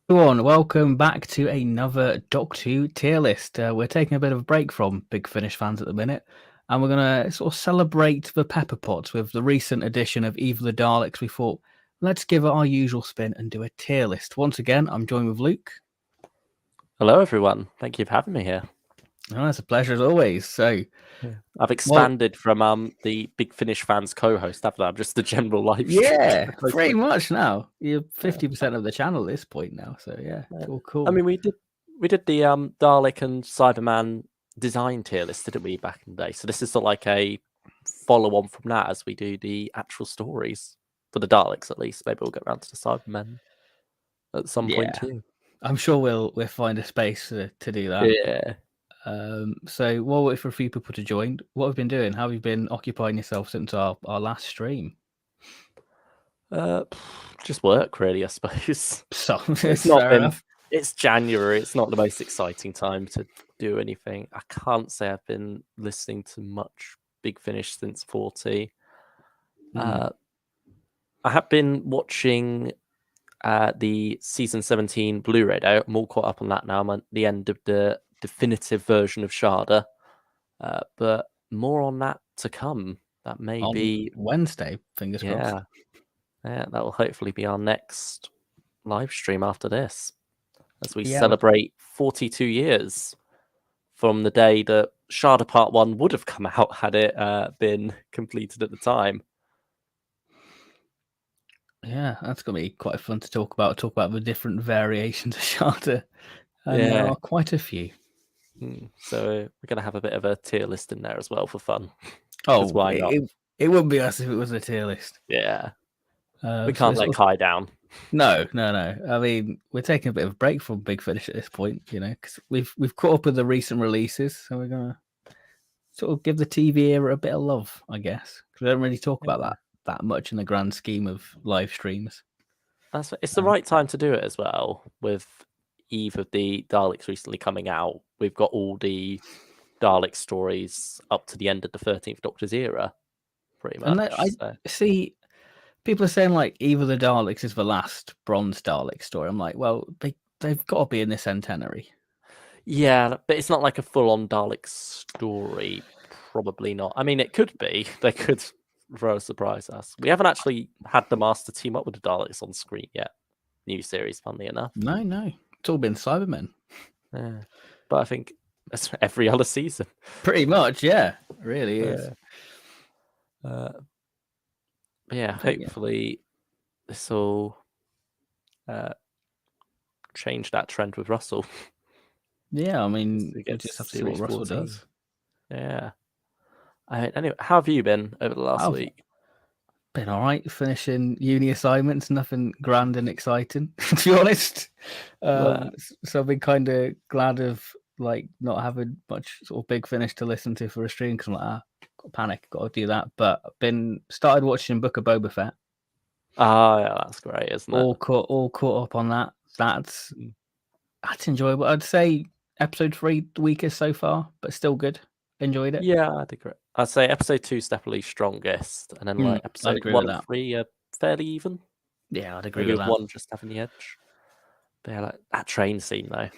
Everyone, welcome back to another Doctor Who tier list. We're taking a bit of a break from Big Finish fans at the minute, and we're going to sort of celebrate the Pepper Pots with the recent edition of Evil the Daleks. We thought, let's give it our usual spin and do a tier list. Once again, I'm joined with Luke. Hello, everyone. Thank you for having me here. Oh, it's a pleasure as always. So, I've expanded from the Big Finish fans co-host, haven't I? I'm just the general live stream. yeah, pretty much now. You're 50% of the channel at this point now. So, yeah, it's all cool. I mean, we did the Dalek and Cyberman design tier list, didn't we, back in the day? So this is sort of like a follow-on from that as we do the actual stories for the Daleks, at least. Maybe we'll get around to the Cybermen at some point too. I'm sure we'll find a space to do that. Yeah. So while we wait for a few people to join, what have you been doing? How have you been occupying yourself since our last stream? Just work, really, I suppose. So It's not been. It's January. It's not the most exciting time to do anything. I can't say I've been listening to much Big Finish since 40. I have been watching the season 17 Blu-ray. I'm all caught up on that now. I'm at the end of the definitive version of Sharda, but more on that to come. That may be Wednesday. Fingers crossed. Yeah, that will hopefully be our next live stream after this, as we celebrate 42 years from the day that Sharda Part 1 would have come out had it been completed at the time. Yeah, that's going to be quite fun to talk about the different variations of Sharda. And there are quite a few. So we're going to have a bit of a tier list in there as well for fun. Oh, why not? It wouldn't be us if it was a tier list. Yeah. We can't let Kai down. No. I mean, we're taking a bit of a break from Big Finish at this point, because we've caught up with the recent releases, so we're gonna sort of give the TV era a bit of love, I guess, because we don't really talk about that much in the grand scheme of live streams. It's the right time to do it as well. With Eve of the Daleks recently coming out, we've got all the Dalek stories up to the end of the 13th Doctor's era, pretty much. And I see people are saying like Eve of the Daleks is the last Bronze Dalek story. I'm like, well, they've got to be in the centenary. Yeah, but it's not like a full-on Dalek story. Probably not. I mean, it could be. They could throw a surprise at us. We haven't actually had the Master team up with the Daleks on screen yet. New series, funnily enough. No. It's all been Cybermen. Yeah. But I think that's every other season. Pretty much, yeah. It really is. Hopefully this will change that trend with Russell. Yeah, I mean, we just have to see what Russell does. Yeah. Anyway, how have you been over the last week? Been all right, finishing uni assignments, nothing grand and exciting, to be honest. So I've been kind of glad of like not having much sort of Big Finish to listen to for a stream, because I'm like, got panic, got to do that. But I've been started watching Book of Boba Fett. Oh, yeah, that's great, isn't it? All caught up on that. That's enjoyable. I'd say episode 3 the weakest so far, but still good. Enjoyed it. Yeah, I'd agree. I'd say episode 2 is definitely strongest, and then like episode 1 and 3 are fairly even. Yeah, I'd agree with that. 1 just having the edge. But yeah, like that train scene though,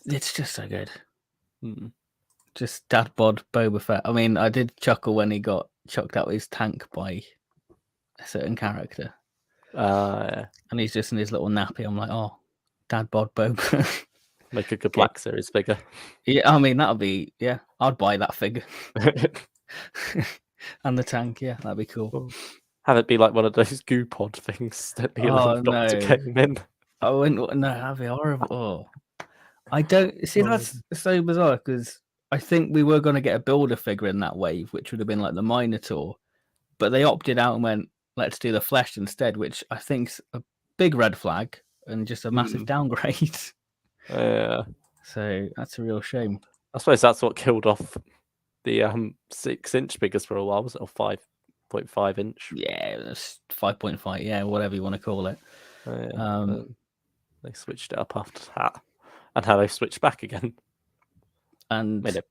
it's just so good. Just dad bod Boba Fett. I mean, I did chuckle when he got chucked out of his tank by a certain character. And he's just in his little nappy. I'm like, oh, dad bod Boba. Make a good Black Series figure. Yeah, I mean, that'll be, I'd buy that figure. And the tank, yeah, that'd be cool. Have it be like one of those goo pod things that the 11th Doctor came in. I wouldn't, no, that'd be horrible. I don't, see, that's so bizarre, because I think we were going to get a Builder figure in that wave, which would have been like the Minotaur, but they opted out and went, let's do the flesh instead, which I think's a big red flag and just a massive downgrade. Yeah. So that's a real shame. I suppose that's what killed off the 6-inch figures for a while, was it? Or 5.5 inch? Yeah, it was 5.5. Yeah, whatever you want to call it. They switched it up after that, and how they switched back again. And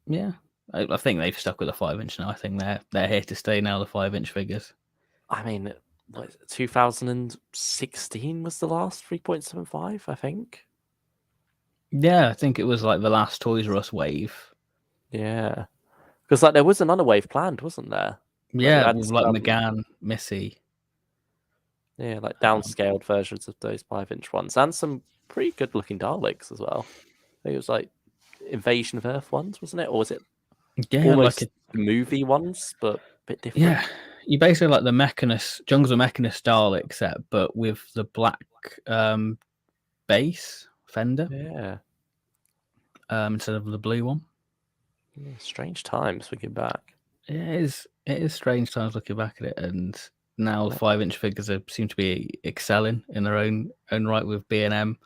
yeah, I think they've stuck with the 5-inch now. I think they're here to stay now. The 5-inch figures. I mean, what is it, 2016 was the last 3.75, I think. Yeah, I think it was like the last Toys R Us wave. Yeah, because like there was another wave planned, wasn't there? Yeah, with like McGann, Missy. Yeah, like downscaled versions of those 5-inch ones, and some pretty good looking Daleks as well. I think it was like Invasion of Earth ones, wasn't it? Or was it almost like the movie ones, but a bit different? Yeah, you basically like the Mechanist, Jung's a Mechanist Dalek set, but with the black base fender. Yeah. Instead of the blue one. Yeah, strange times looking back. Yeah, it is strange times looking back at it, and now 5-inch figures seem to be excelling in their own right with B&M.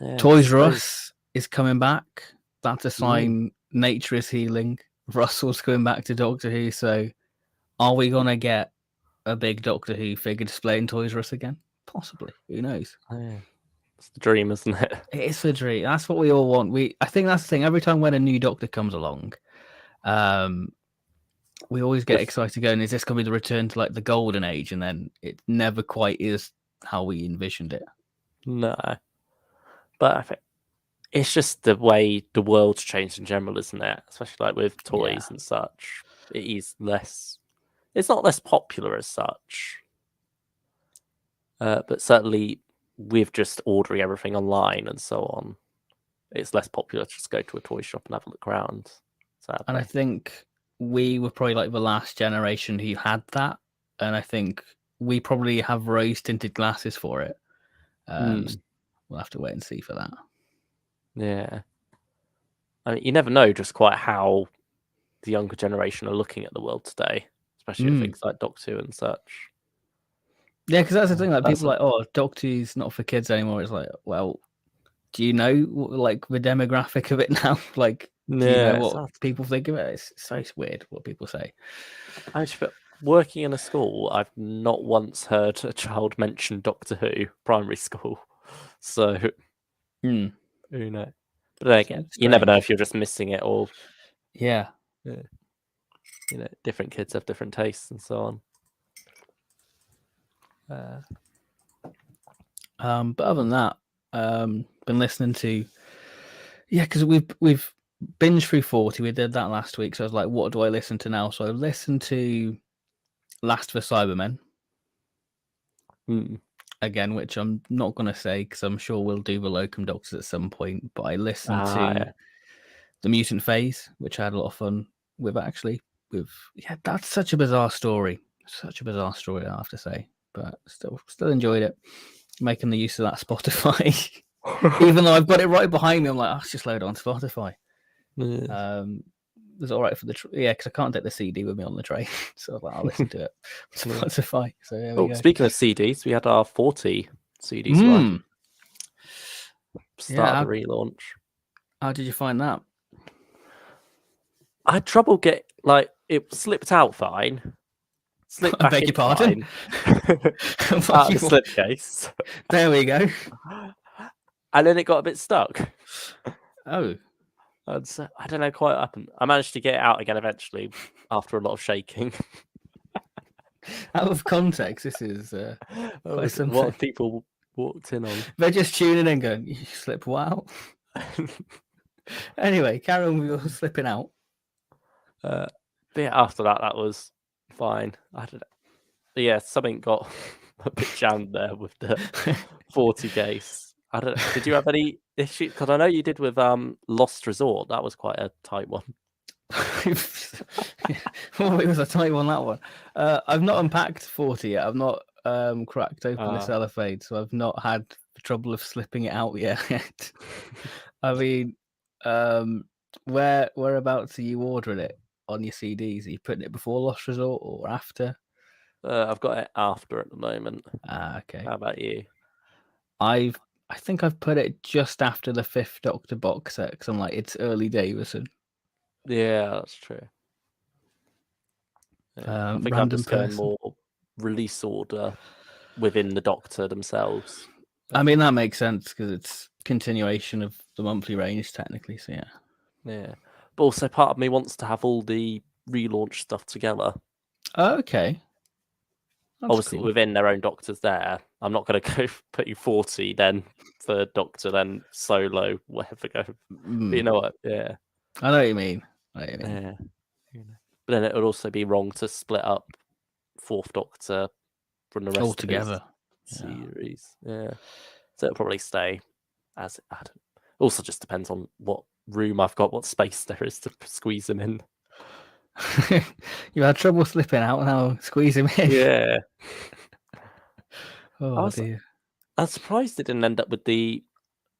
Yeah, Toys R Us is coming back. That's a sign. Mm. Nature is healing. Russell's coming back to Doctor Who. So, are we gonna get a big Doctor Who figure display in Toys R Us again? Possibly. Who knows? Yeah. It's the dream, isn't it? It is the dream. That's what we all want. I think that's the thing. Every time when a new Doctor comes along, we always get excited going, is this going to be the return to like the golden age? And then it never quite is how we envisioned it. No. But I think it's just the way the world's changed in general, isn't it? Especially like with toys and such. It is less, it's not less popular as such. But certainly with just ordering everything online and so on, it's less popular to just go to a toy shop and have a look around. Sadly. And I think we were probably like the last generation who had that. And I think we probably have rose tinted glasses for it. We'll have to wait and see for that. Yeah. I mean, you never know just quite how the younger generation are looking at the world today, especially with things like Doctor Who and such. Yeah, because that's the thing. Like people are like, oh, Doctor Who's not for kids anymore. It's like, well, do you know like the demographic of it now? Like, do you know what people think of it? It's so weird what people say. Actually, working in a school, I've not once heard a child mention Doctor Who primary school. So, who knows? But then again, you never know if you're just missing it or. Yeah. You know, different kids have different tastes and so on. But other than that, been listening to, because we've binged through 40. We did that last week, so I was like, what do I listen to now? So I listened to Last for Cybermen again, which I'm not going to say because I'm sure we'll do the Locum Doctors at some point. But I listened to The Mutant Phase, which I had a lot of fun with actually. That's such a bizarre story. Such a bizarre story, I have to say. But still enjoyed it. Making the use of that Spotify. Even though I've got it right behind me, I'm like, just load it on Spotify. It was all right for the because I can't take the CD with me on the train, so I'll listen to it on Spotify. So there we go. Speaking of CDs, we had our 40 CDs start of the relaunch. How did you find that? I had trouble it slipped out fine. Slipped back. I beg your pardon. Out of the slipcase. There we go. And then it got a bit stuck. Oh. And so, I don't know quite what happened. I managed to get it out again eventually after a lot of shaking. Out of context, this is quite something. What people walked in on. They're just tuning in going, you slip, wow. Anyway, carry on with your slipping out. But yeah, after that was fine. I don't know. But yeah, something got a bit jammed there with the 40 case. I don't know. Did you have any issue? Because I know you did with Lost Resort. That was quite a tight one. It was a tight one, that one. I've not unpacked 40 yet. I've not cracked open the cellophane, so I've not had the trouble of slipping it out yet. I mean, whereabouts are you ordering it on your CDs? Are you putting it before Lost Resort or after? I've got it after at the moment. Okay. How about you? I think I've put it just after the 5th Doctor box set because I'm like, it's early Davison. Yeah, that's true. I think I'm just going more release order within the Doctor themselves. I mean, that makes sense because it's continuation of the monthly range technically, so yeah. Yeah. But also part of me wants to have all the relaunch stuff together. Okay. obviously cool. within their own Doctors there. I'm not going to go putting 40, then Third Doctor, then Solo, whatever go. But you know what? Yeah. I know what you mean. Yeah. But then it would also be wrong to split up Fourth Doctor from the rest All of his together. series. Yeah. So it'll probably stay as it had. Also just depends on what room I've got, what space there is to squeeze him in. You had trouble slipping out, now squeeze him in. Yeah. Oh dear. I'm surprised it didn't end up with the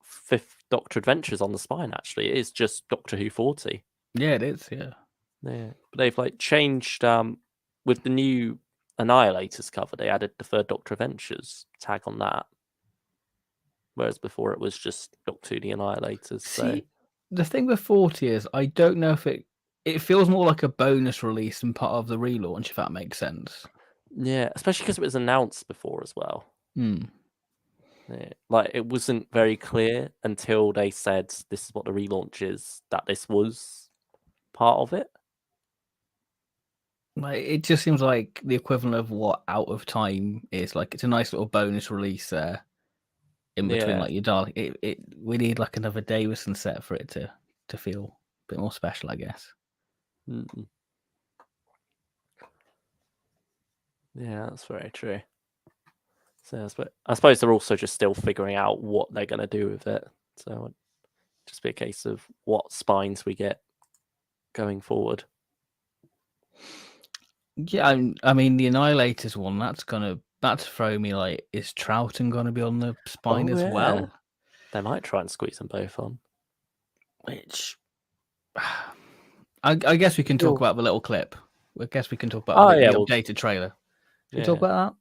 Fifth Doctor Adventures on the spine, actually. It is just Doctor Who 40. Yeah, it is, yeah. Yeah. But they've like changed with the new Annihilators cover, they added the Third Doctor Adventures tag on that. Whereas before it was just Doctor Who the Annihilators. So See, the thing with 40 is I don't know if it feels more like a bonus release and part of the relaunch, if that makes sense. yeah, especially because it was announced before as well. Hmm. Yeah. Like it wasn't very clear until they said this is what the relaunch is, that this was part of it. Like, it just seems like the equivalent of what Out of Time is. Like, it's a nice little bonus release there in between, Yeah. like your Dalek. We need like another Davison set for it to feel a bit more special, I guess. Mm. Yeah, that's very true. So I suppose they're also just still figuring out what they're going to do with it. So it'll just be a case of what spines we get going forward. Yeah, I mean the Annihilators one. That's throw me like, is Troughton gonna be on the spine as well? They might try and squeeze them both on. Which I guess we can talk about the little clip. I guess we can talk about the updated trailer. Should we talk about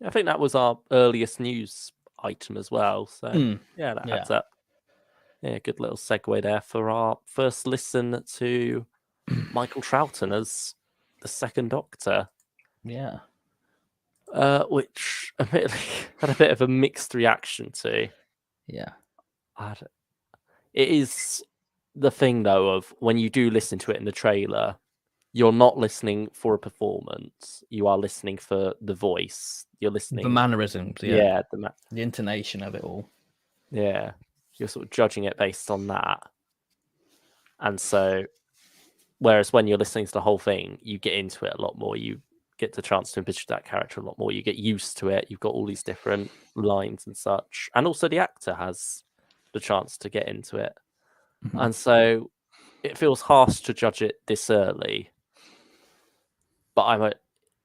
that? I think that was our earliest news item as well. So yeah, that adds up. Yeah, good little segue there for our first listen to Michael Troughton as the Second Doctor. Yeah. Which admittedly had a bit of a mixed reaction to. Yeah. It is the thing, though, of when you do listen to it in the trailer, you're not listening for a performance. You are listening for the voice. You're listening... The mannerisms, yeah. The intonation of it all. Yeah. You're sort of judging it based on that. And so, whereas when you're listening to the whole thing, you get into it a lot more. You get the chance to envisage that character a lot more. You get used to it. You've got all these different lines and such. And also the actor has the chance to get into it. Mm-hmm. And so it feels harsh to judge it this early. But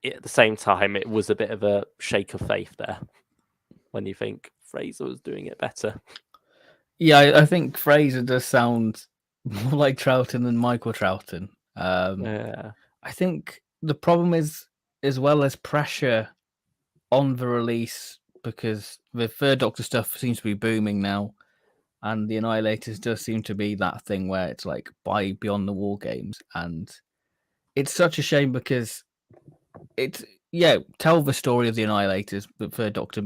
at the same time, it was a bit of a shake of faith there when you think Fraser was doing it better. Yeah, I think Fraser does sound more like Troughton than Michael Troughton. I think the problem is, as well as pressure on the release, because the Third Doctor stuff seems to be booming now, and the Annihilators does seem to be that thing where it's like buy Beyond the War games, and it's such a shame because tell the story of the Annihilators. The Third Doctor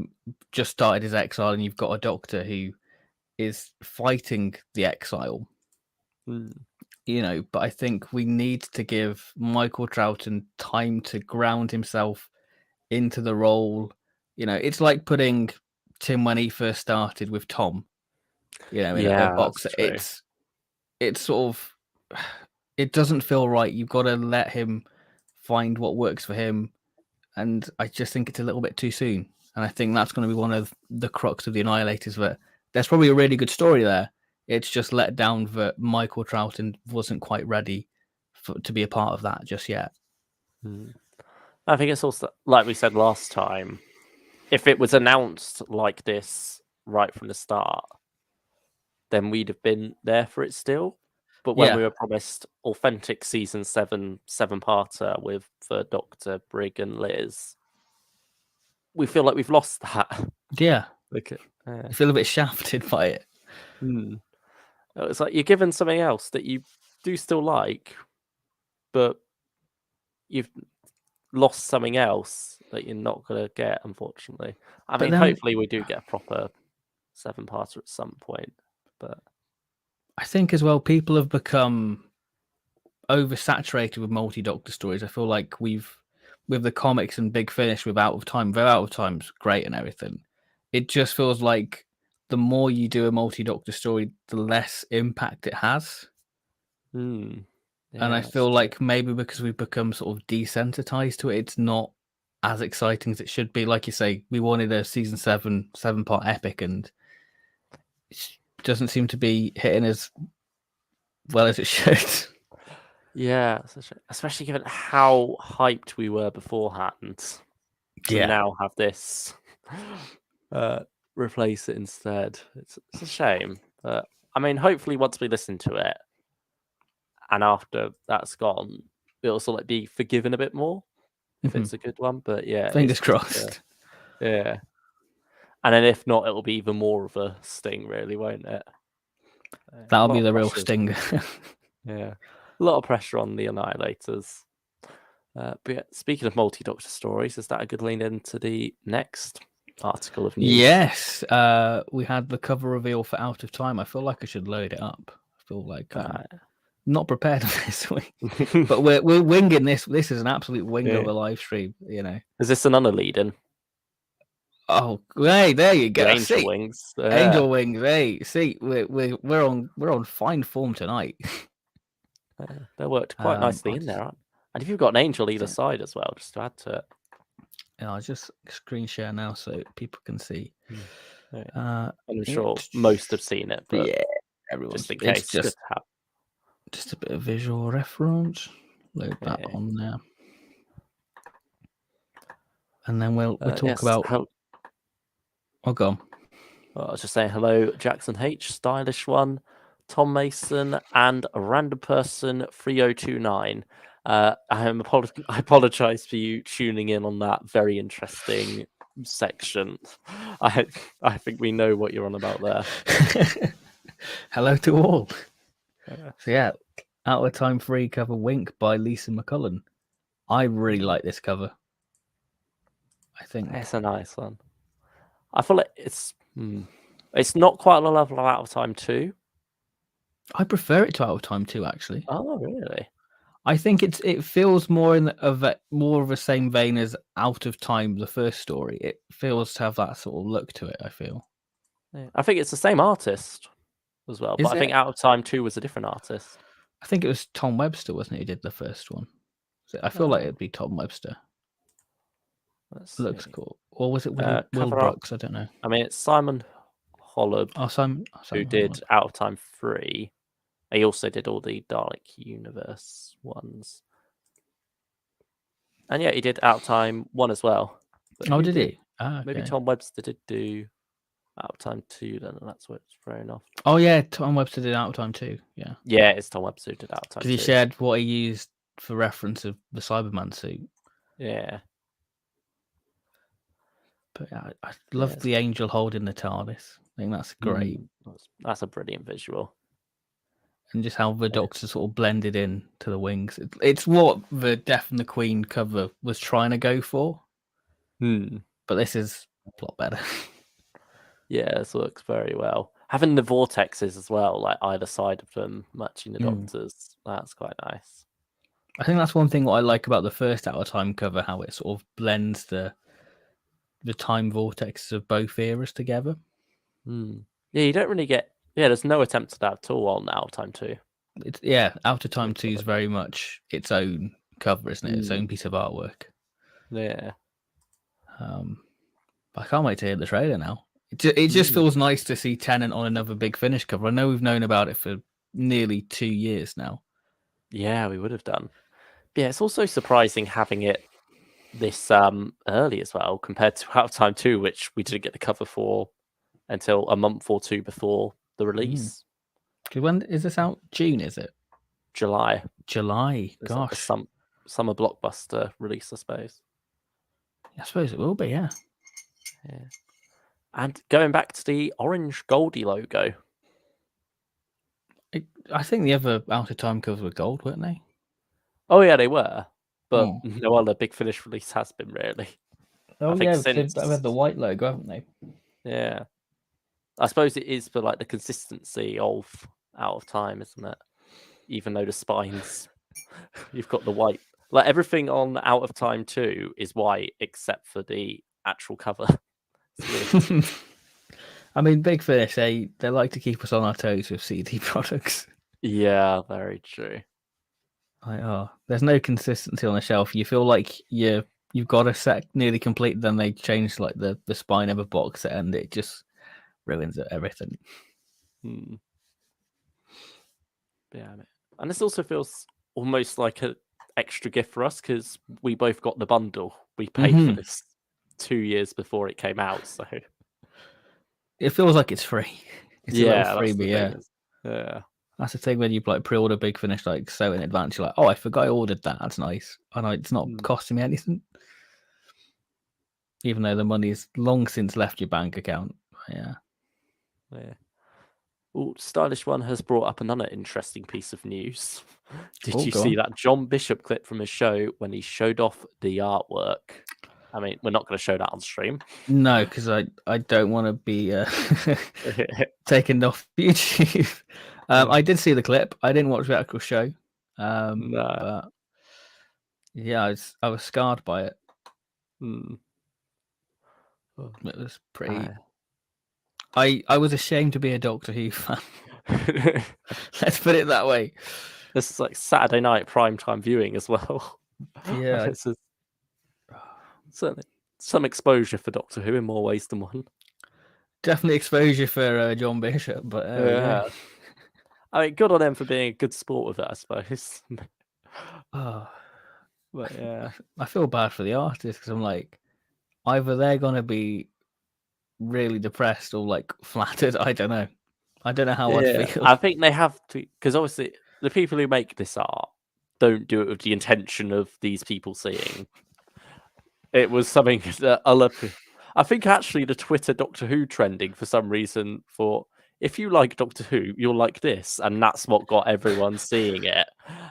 just started his exile, and you've got a Doctor who is fighting the exile. But I think we need to give Michael Troughton time to ground himself into the role. It's like putting Tim when he first started with Tom, in a box. It's sort of, it doesn't feel right. You've got to let him find what works for him. And I just think it's a little bit too soon. And I think that's going to be one of the crux of the Annihilators, that there's probably a really good story there. It's just let down that Michael Troughton wasn't quite ready to be a part of that just yet. I think it's also, like we said last time, if it was announced like this right from the start, then we'd have been there for it still. But when we were promised authentic season 7-parter with Third Doctor, Brig and Liz, we feel like we've lost that. Yeah. I feel a bit shafted by it. It's like you're given something else that you do still like, but you've lost something else that you're not going to get, unfortunately. I mean, hopefully we do get a proper 7-parter at some point, but I think as well, people have become oversaturated with multi-Doctor stories. I feel like we've with the comics and Big Finish with Out of Time, though Out of Time's great and everything, it just feels like the more you do a multi-Doctor story, the less impact it has. Yeah, and I feel like maybe because we've become sort of desensitized to it, it's not as exciting as it should be. Like you say, we wanted a season 7-part epic, and it doesn't seem to be hitting as well as it should. Yeah, especially given how hyped we were beforehand to now have this replace it instead. It's a shame. But I mean, hopefully once we listen to it and after that's gone, it'll sort of be forgiven a bit more if it's a good one. But yeah, Fingers crossed. Yeah. And then if not, it'll be even more of a sting, really, won't it? That'll be the real stinger. Yeah. A lot of pressure on the Annihilators. But yeah, speaking of multi-Doctor stories, is that a good lean into the next article of news? Yes. We had the cover reveal for Out of Time. I feel like I should load it up. I feel like I'm not prepared for this week. But we're winging this. This is an absolute wing of a live stream, you know. Is this another lead-in? Oh, hey, there you go. Angel Wings. Angel Wings. Hey, see, we're on fine form tonight. They worked quite nicely in there. And if you've got an angel either side as well, just to add to it. Yeah, I'll just screen share now so people can see. I'm sure most have seen it, but yeah, everyone's just in case, it's just a bit of visual reference. Load that on there, and then we'll talk about. Oh, go on. I was just saying hello, Jackson H, Stylish One, Tom Mason, and a random person 3029. I apologize for you tuning in on that very interesting section. I think we know what you're on about there. Hello to all. So yeah, Out of Time 3 cover Wink by Lisa McCullen. I really like this cover. I think it's a nice one. I feel like it's not quite the level of Out of Time 2. I prefer it to Out of Time 2, actually. Oh, really? I think it feels more of the same vein as Out of Time, the first story. It feels to have that sort of look to it, I feel. Yeah. I think it's the same artist as well, but I think Out of Time 2 was a different artist. I think it was Tom Webster, wasn't it, who did the first one? So I feel like it'd be Tom Webster. Looks cool. Or was it Will Brooks? I don't know. I mean, it's Simon Hollab, who did Out of Time 3. He also did all the Dalek universe ones. And yeah, he did Out of Time 1 as well. But did he? Okay. Maybe Tom Webster did do Out of Time 2 then, and that's what it's thrown off. Oh yeah, Tom Webster did Out of Time 2, yeah. Yeah, it's Tom Webster who did Out of Time 2. Because he shared what he used for reference of the Cyberman suit. Yeah. But yeah, I love the angel holding the TARDIS. I think that's great. That's a brilliant visual. And just how the Doctor sort of blended in to the wings. It's what the Death and the Queen cover was trying to go for. But this is a lot better. Yeah, this works very well. Having the vortexes as well, like either side of them, matching the Doctors, that's quite nice. I think that's one thing what I like about the first Out of Time cover, how it sort of blends the time vortexes of both eras together. Yeah, you don't really get... Yeah, there's no attempt at that at all on Out of Time 2. Out of Time 2 is very much its own cover, isn't it? Its own piece of artwork. Yeah. I can't wait to hear the trailer now. It just feels nice to see Tennant on another Big Finish cover. I know we've known about it for nearly 2 years now. Yeah, we would have done. But yeah, it's also surprising having it this early as well, compared to Out of Time 2, which we didn't get the cover for until a month or two before the release. When is this out? June, is it? July. Gosh. Like summer blockbuster release, I suppose. I suppose it will be, yeah. And going back to the orange Goldie logo. I think the other Out of Time covers were gold, weren't they? Oh, yeah, they were. But no other Big Finish release has been, really. Oh, yeah, they've had the white logo, haven't they? Yeah. I suppose it is for like the consistency of Out of Time, isn't it? Even though the spines, you've got the white Like everything on Out of Time 2 is white except for the actual cover. It's weird. I mean, Big Finish, they like to keep us on our toes with CD products. Yeah, very true. Like, there's no consistency on the shelf. You feel like you've got a set nearly complete, then they change like the spine of a box set, and it just ruins everything. Yeah, and this also feels almost like an extra gift for us because we both got the bundle. We paid for this 2 years before it came out, so it feels like it's free. It's a little freebie, yeah. Yeah. That's the thing when you like pre-order Big Finish like so in advance. You're like, oh, I forgot I ordered that. That's nice, and it's not costing me anything, even though the money's long since left your bank account. Yeah. Well, Stylish One has brought up another interesting piece of news. Did you go see on. that John Bishop clip from his show when he showed off the artwork? I mean, we're not going to show that on stream. No, because I don't want to be taken off YouTube. I did see the clip. I didn't watch the actual show. But yeah, I was scarred by it. It was pretty. I was ashamed to be a Doctor Who fan. Let's put it that way. This is like Saturday night primetime viewing as well. Yeah. This is certainly some exposure for Doctor Who in more ways than one. Definitely exposure for John Bishop, but yeah. I mean, good on them for being a good sport with it, I suppose. But yeah, I feel bad for the artist because I'm like, either they're gonna be really depressed or like flattered. I don't know. I don't know how I'd feel. I think they have to, because obviously the people who make this art don't do it with the intention of these people seeing. It was something that I think actually the Twitter Doctor Who trending for some reason thought, if you like Doctor Who, you'll like this, and that's what got everyone seeing it.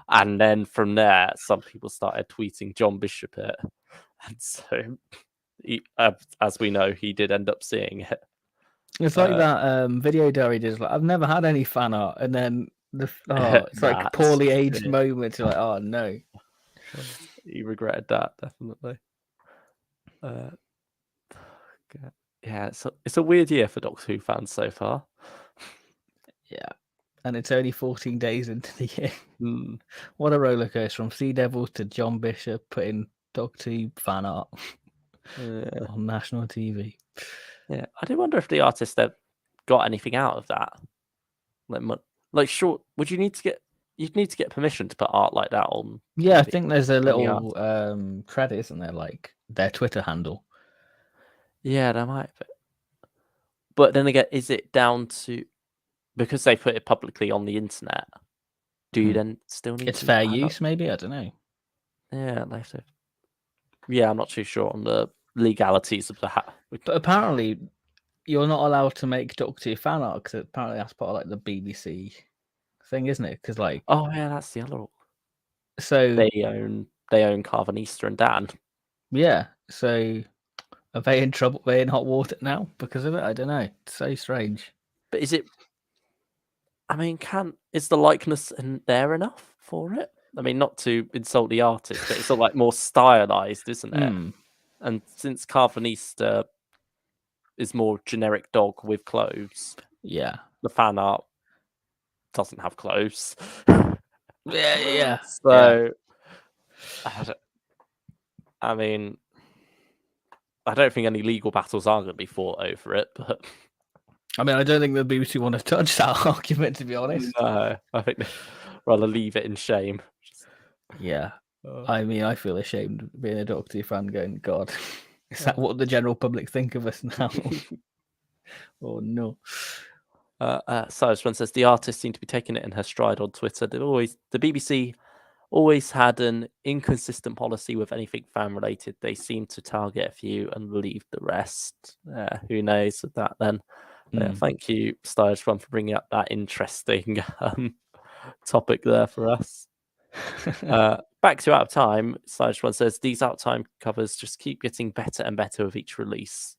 And then from there, some people started tweeting John Bishop it, and so as we know, he did end up seeing it. It's like that video diary did. Like, I've never had any fan art, and then it's like poorly aged moments. You're like, oh no, he regretted that definitely. Yeah, it's a weird year for Doctor Who fans so far. Yeah, and it's only 14 days into the year. What a roller coaster from Sea Devils to John Bishop putting Doctor Who fan art on national TV. Yeah, I do wonder if the artist have got anything out of that. Like, sure, you'd need to get permission to put art like that on. Yeah, I think there's a little credit, isn't there? Like their Twitter handle. Yeah, there might be. But then again, is it down to because they put it publicly on the internet? Do you then still need? It's fair use, maybe. I don't know. Yeah, yeah, I'm not too sure on the legalities of that. But apparently, you're not allowed to make Doctor Who fan art because apparently that's part of like the BBC thing, isn't it? Because like, oh yeah, that's the other. So they own Carvanista and Dan. Yeah. So are they in trouble? Are they in hot water now because of it? I don't know. It's so strange. But is it? I mean, is the likeness in there enough for it? I mean, not to insult the artist, but it's all like more stylized, isn't it? And since Carvanista is more generic dog with clothes, yeah, the fan art doesn't have clothes. yeah. So, I mean, I don't think any legal battles are going to be fought over it, but. I mean, I don't think the BBC want to touch that argument, to be honest. No, I think they'd rather leave it in shame. Yeah. I mean, I feel ashamed being a Doctor Who fan going, God, is that what the general public think of us now? Oh, no. Cyrus One says, the artists seem to be taking it in her stride on Twitter. The BBC always had an inconsistent policy with anything fan-related. They seem to target a few and leave the rest. Who knows with that then? Thank you, Stylish One, for bringing up that interesting topic there for us. Back to Out of Time, Stylish One says, these Out of Time covers just keep getting better and better with each release.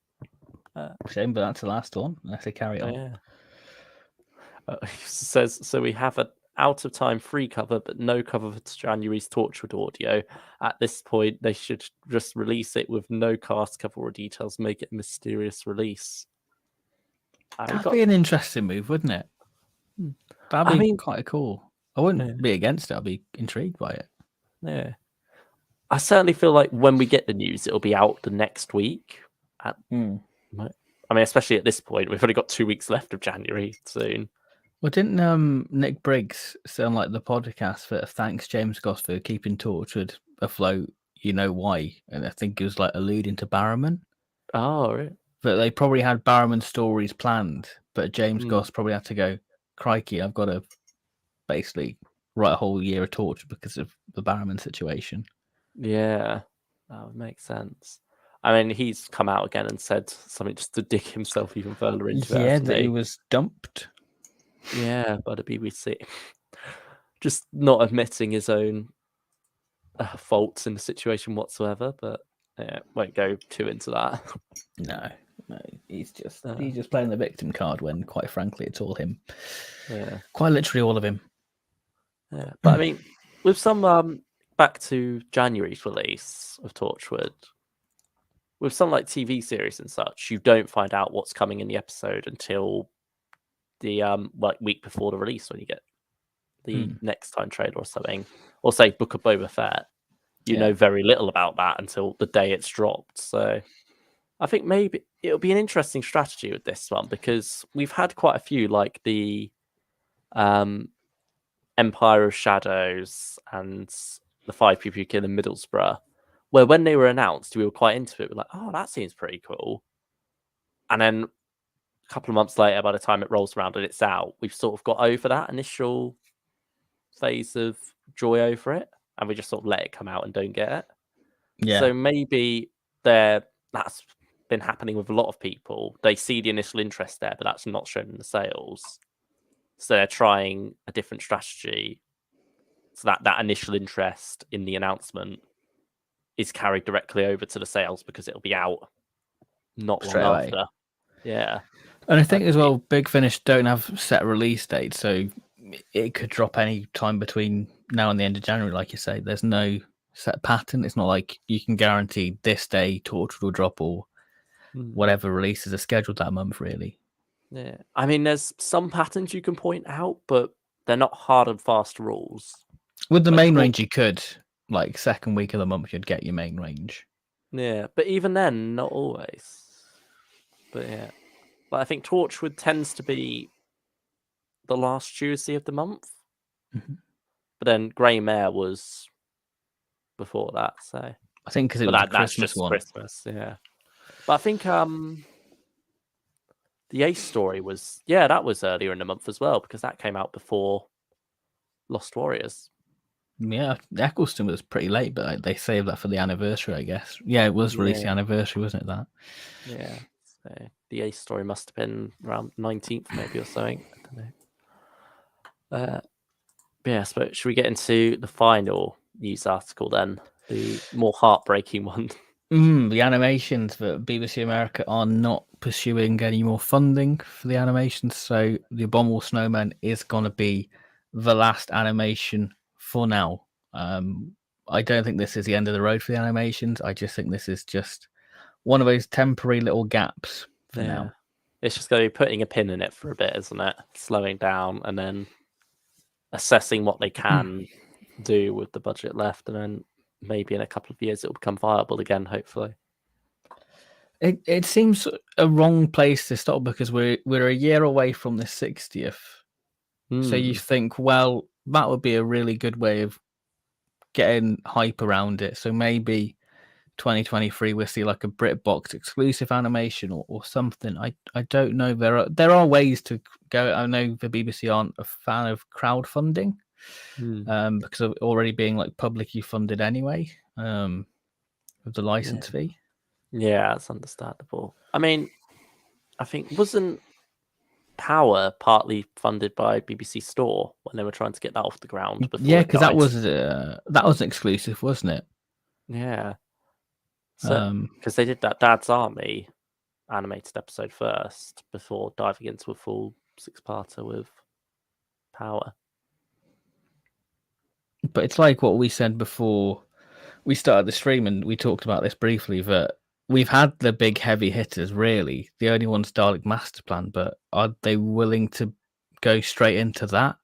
Shame, but that's the last one. Unless they carry on. Yeah. Says, so we have out of time free cover, but no cover for January's Torchwood audio. At this point, they should just release it with no cast cover or details, make it a mysterious release. That'd be an interesting move, wouldn't it? That'd be quite cool. I wouldn't be against it. I'd be intrigued by it. Yeah. I certainly feel like when we get the news, it'll be out the next week. I mean, especially at this point, we've only got 2 weeks left of January soon. Well, didn't Nick Briggs say on like the podcast that thanks James Goss for keeping Torchwood afloat? You know why? And I think it was like alluding to Barrowman. Oh, right. But they probably had Barrowman stories planned, but James Goss probably had to go, crikey, I've got to basically write a whole year of Torchwood because of the Barrowman situation. Yeah, that would make sense. I mean, he's come out again and said something just to dig himself even further into it. Yeah, that he was dumped. Yeah, by the BBC. Just not admitting his own faults in the situation whatsoever, but yeah, won't go too into that. No, he's just playing the victim card when, quite frankly, it's all him. Yeah, quite literally all of him. Yeah, but I mean, with some back to January's release of Torchwood, with some like TV series and such, you don't find out what's coming in the episode until the like week before the release when you get the next time trailer or something, or say Book of Boba Fett. You know very little about that until the day it's dropped. So I think maybe it'll be an interesting strategy with this one because we've had quite a few like the Empire of Shadows and the 5 people who kill in Middlesbrough, where when they were announced, we were quite into it. We're like, oh, that seems pretty cool. And then a couple of months later, by the time it rolls around and it's out, we've sort of got over that initial phase of joy over it, and we just sort of let it come out and don't get it. Yeah. So maybe that's been happening with a lot of people. They see the initial interest there, but that's not shown in the sales. So they're trying a different strategy so that initial interest in the announcement is carried directly over to the sales because it'll be out not long after. Yeah. And I think as well, Big Finish don't have set release dates, so it could drop any time between now and the end of January, like you say. There's no set pattern. It's not like you can guarantee this day Torchwood will drop or whatever releases are scheduled that month, really. Yeah. I mean, there's some patterns you can point out, but they're not hard and fast rules. With the main range, you could. Like, second week of the month, you'd get your main range. Yeah, but even then, not always. But yeah. But I think Torchwood tends to be the last Tuesday of the month. Mm-hmm. But then Grey Mare was before that, so I think because it was the Christmas one. Christmas, yeah. But I think the Ace story was that was earlier in the month as well because that came out before Lost Warriors. Yeah, Eccleston was pretty late, but they saved that for the anniversary, I guess. Yeah, it was released the anniversary, wasn't it? That. Yeah. So the Ace story must have been around 19th, maybe or something. I don't know. Yeah, so should we get into the final news article then? The more heartbreaking one. The animations that BBC America are not pursuing any more funding for the animations, so The Abominable Snowman is going to be the last animation for now. I don't think this is the end of the road for the animations. I just think this is just one of those temporary little gaps for now. It's just going to be putting a pin in it for a bit, isn't it? Slowing down and then assessing what they can do with the budget left, and then maybe in a couple of years it'll become viable again, hopefully. It seems a wrong place to stop because we're a year away from the 60th. So you think, well, that would be a really good way of getting hype around it. So maybe 2023 we'll see like a BritBox exclusive animation or something. I don't know. There are ways to go. I know the BBC aren't a fan of crowdfunding because of already being like publicly funded anyway with the license fee. Yeah, that's understandable. I mean, I think wasn't Power partly funded by BBC Store when they were trying to get that off the ground before? Yeah, because that was an exclusive, wasn't it? Yeah. So because they did that Dad's Army animated episode first before diving into a full 6-parter with Power. But it's like what we said before we started the stream, and we talked about this briefly, that we've had the big heavy hitters, really. The only one's Dalek Master Plan, but are they willing to go straight into that?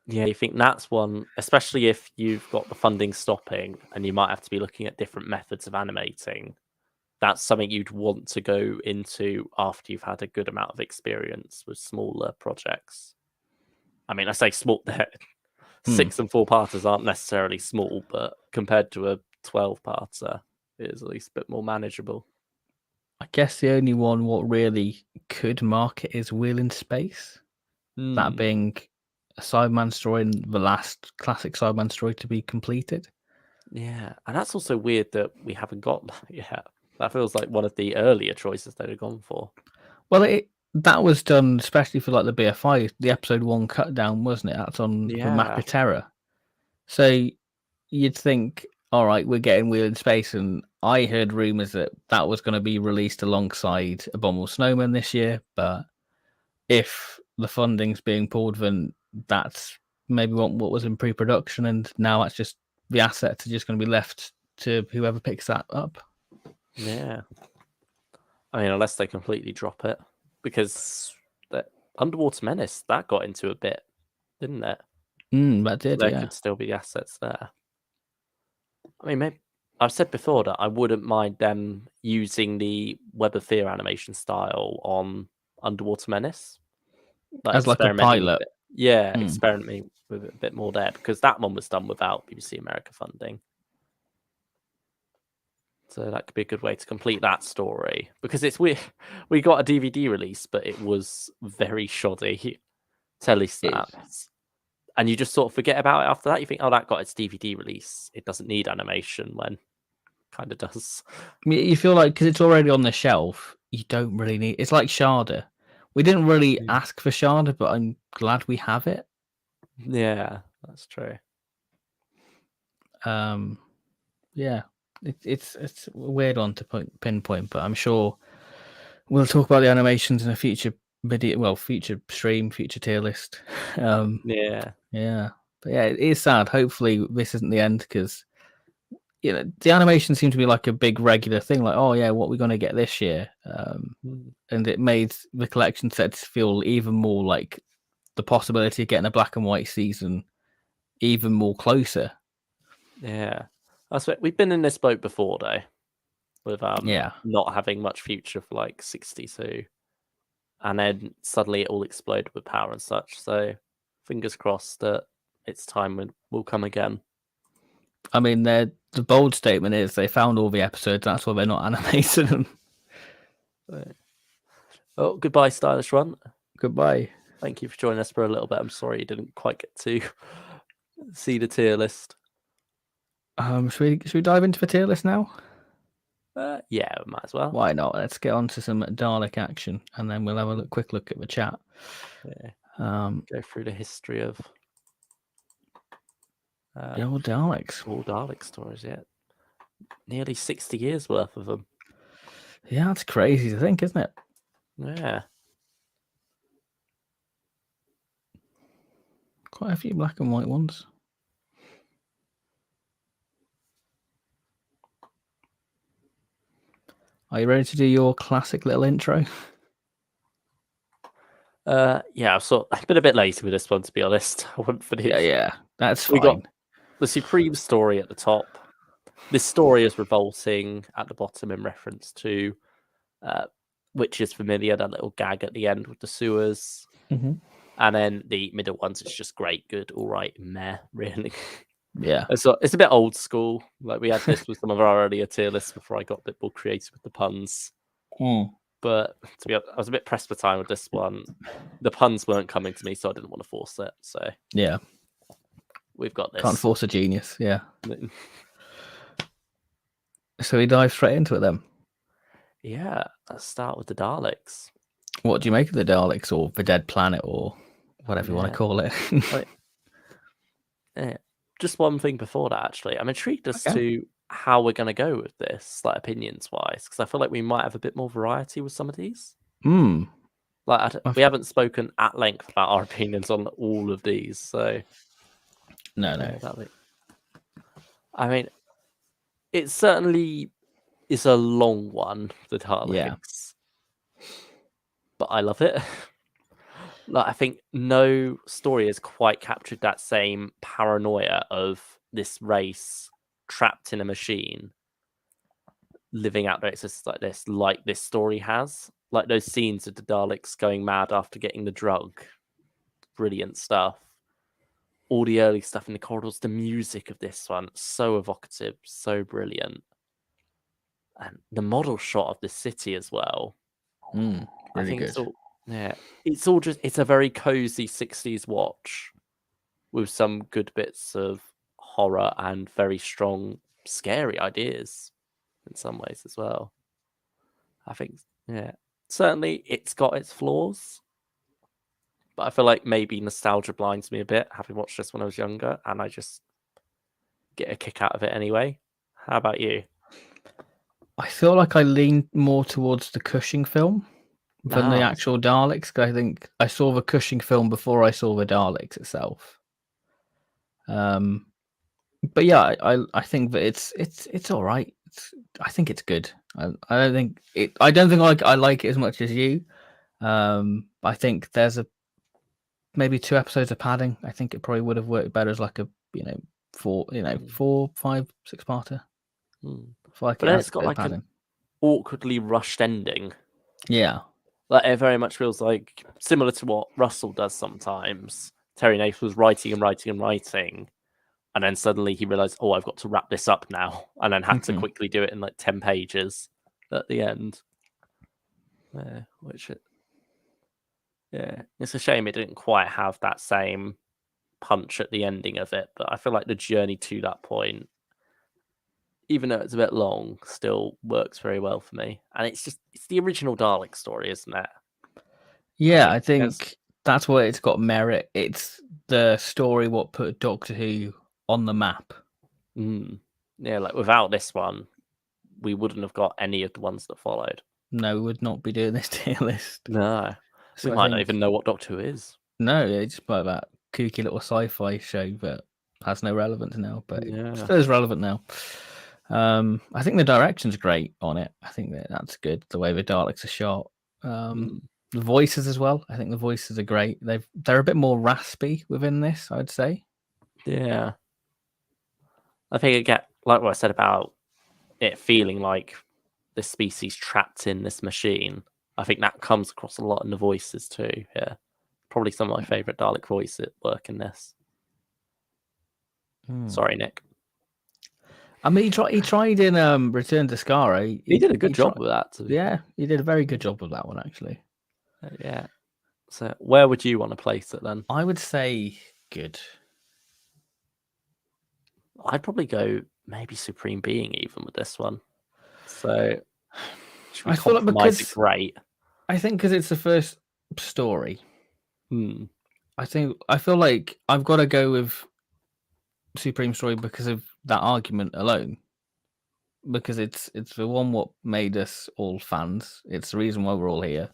Yeah, you think that's one, especially if you've got the funding stopping and you might have to be looking at different methods of animating. That's something you'd want to go into after you've had a good amount of experience with smaller projects. I mean, I say small, 6 and 4-parters aren't necessarily small, but compared to a 12-parter, it is at least a bit more manageable. I guess the only one what really could market is Wheel in Space. That being a Cyberman story and the last classic Cyberman story to be completed. Yeah, and that's also weird that we haven't got that yet. That feels like one of the earlier choices they'd have gone for. Well, that was done especially for like the BFI, the episode 1 cut down, wasn't it? That's on the Map of Terror. So you'd think, all right, we're getting Wheel in Space, and I heard rumors that that was going to be released alongside Abominable Snowman this year, but if the funding's being pulled, then that's maybe what was in pre-production, and now it's just the assets are just going to be left to whoever picks that up. Yeah. I mean, unless they completely drop it, because the Underwater Menace, that got into a bit, didn't it? That did, so there yeah. could still be assets there. I mean, maybe I've said before that I wouldn't mind them using the Web of Fear animation style on Underwater Menace. As like a experimenting with pilot. it. Yeah, experimenting with it a bit more there, because that one was done without BBC America funding. So that could be a good way to complete that story, because it's weird. We got a DVD release, but it was very shoddy telly snaps. And you just sort of forget about it after that. You think, oh, that got its DVD release. It doesn't need animation, when it kind of does. You feel like because it's already on the shelf, you don't really need. It's like Sharda. We didn't really ask for Sharda, but I'm glad we have it. Yeah, that's true. Yeah, it's a weird one to pinpoint, but I'm sure we'll talk about the animations in a future video. Well, future stream, future tier list. Yeah. But yeah, it is sad. Hopefully, this isn't the end, because the animation seemed to be like a big regular thing. Like, oh yeah, what are we going to get this year? And it made the collection sets feel even more like the possibility of getting a black and white season even more closer. Yeah, we've been in this boat before, though, with not having much future for like 62, and then suddenly it all exploded with power and such. So fingers crossed that its time will come again. I mean, the bold statement is they found all the episodes. That's why they're not animating them. Oh, goodbye, Stylish Run. Goodbye. Thank you for joining us for a little bit. I'm sorry you didn't quite get to see the tier list. Should we dive into the tier list now? Yeah, we might as well. Why not? Let's get on to some Dalek action, and then we'll have a quick look at the chat. Yeah. Go through the history of the old Daleks. All Dalek stories, yeah. Nearly 60 years worth of them. Yeah, that's crazy to think, isn't it? Yeah. Quite a few black and white ones. Are you ready to do your classic little intro? Yeah, I've been a bit lazy with this one, to be honest. I went for the Yeah, that's fine. We got the Supreme story at the top. This story is revolting at the bottom in reference to which is familiar, that little gag at the end with the sewers. And then the middle ones, it's just great, good, all right, meh, really. Yeah. So it's a bit old school. Like, we had this with some of our earlier tier lists before I got a bit more creative with the puns. But to be honest, I was a bit pressed for time with this one. The puns weren't coming to me, so I didn't want to force it. So yeah, we've got this. Can't force a genius. Yeah. So we dive straight into it then. Yeah, let's start with the Daleks. What do you make of the Daleks, or the Dead Planet, or whatever you want to call it? Just one thing before that, actually. I'm intrigued as to how we're going to go with this, like, opinions-wise, because I feel like we might have a bit more variety with some of these. Like, we haven't spoken at length about our opinions on all of these, so... No. I mean, it certainly is a long one, the Daleks, but I love it. Like, I think no story has quite captured that same paranoia of this race trapped in a machine, living out their existence like this story has. Like those scenes of the Daleks going mad after getting the drug. Brilliant stuff. All the early stuff in the corridors, the music of this one, so evocative, so brilliant. And the model shot of the city as well. Really I think good. it's all just, it's a very cozy 60s watch with some good bits of horror and very strong, scary ideas in some ways as well. I think, certainly it's got its flaws, but I feel like maybe nostalgia blinds me a bit, having watched this when I was younger, and I just get a kick out of it anyway. How about you? I feel like I lean more towards the Cushing film than the Ah, actual Daleks. 'Cause I think I saw the Cushing film before I saw the Daleks itself. But yeah, I think that it's all right. I think it's good. I don't think it. I don't think I like it as much as you. I think there's maybe 2 episodes of padding. I think it probably would have worked better as like a 4, 4, 5, 6 parter. mm. I feel like But it then has it's a got bit of like an padding. awkwardly rushed ending. Yeah. Like it very much feels like similar to what Russell does sometimes. Terry Nath was writing and writing and writing, and then suddenly he realized, oh, I've got to wrap this up now, and then had to quickly do it in like 10 pages at the end. It's a shame it didn't quite have that same punch at the ending of it, but I feel like the journey to that point, even though it's a bit long, still works very well for me. And it's the original Dalek story, isn't it? Yeah, I There's think that's where it's got merit. It's the story what put Doctor Who on the map. like without this one, we wouldn't have got any of the ones that followed. No, we would not be doing this tier list. No, we So I might not think even know what Doctor Who is. no, it's just about that kooky little sci-fi show that has no relevance now, but it Yeah. still is relevant now. I think the direction's great on it. I think that's good. The way the Daleks are shot, the voices as well. I think the voices are great. They're a bit more raspy within this, I'd say. Yeah, I think it get like what I said about it feeling like this species trapped in this machine. I think that comes across a lot in the voices too. Yeah, probably some of my favorite Dalek voices work in this. Sorry, Nick. I mean, he tried in Return to Skaro. He did a good job with that. Yeah, he did a very good job with that one, actually. Yeah. So, where would you want to place it then? I would say good. I'd probably go maybe Supreme Being even with this one. So, I feel like because it's great. I think because it's the first story. I feel like I've got to go with Supreme Story because of that argument alone. Because it's the one what made us all fans. It's the reason why we're all here.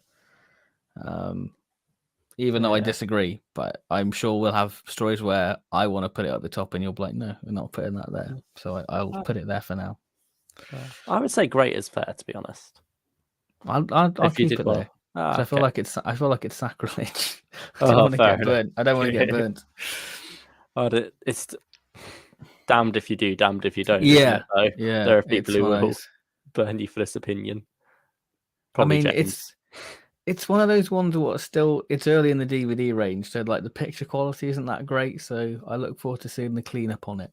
Even though I disagree, but I'm sure we'll have stories where I want to put it at the top and you'll be like, no, we're not putting that there. So I'll put it there for now. I would say great is fair, to be honest. I'll keep it there. I feel like it's sacrilege. I don't want to get burnt. I don't want to get burnt. It's damned if you do, damned if you don't. Yeah, yeah. There are people who will burn you for this opinion. Probably it's one of those ones where it's early in the DVD range, so like the picture quality isn't that great. So I look forward to seeing the cleanup on it.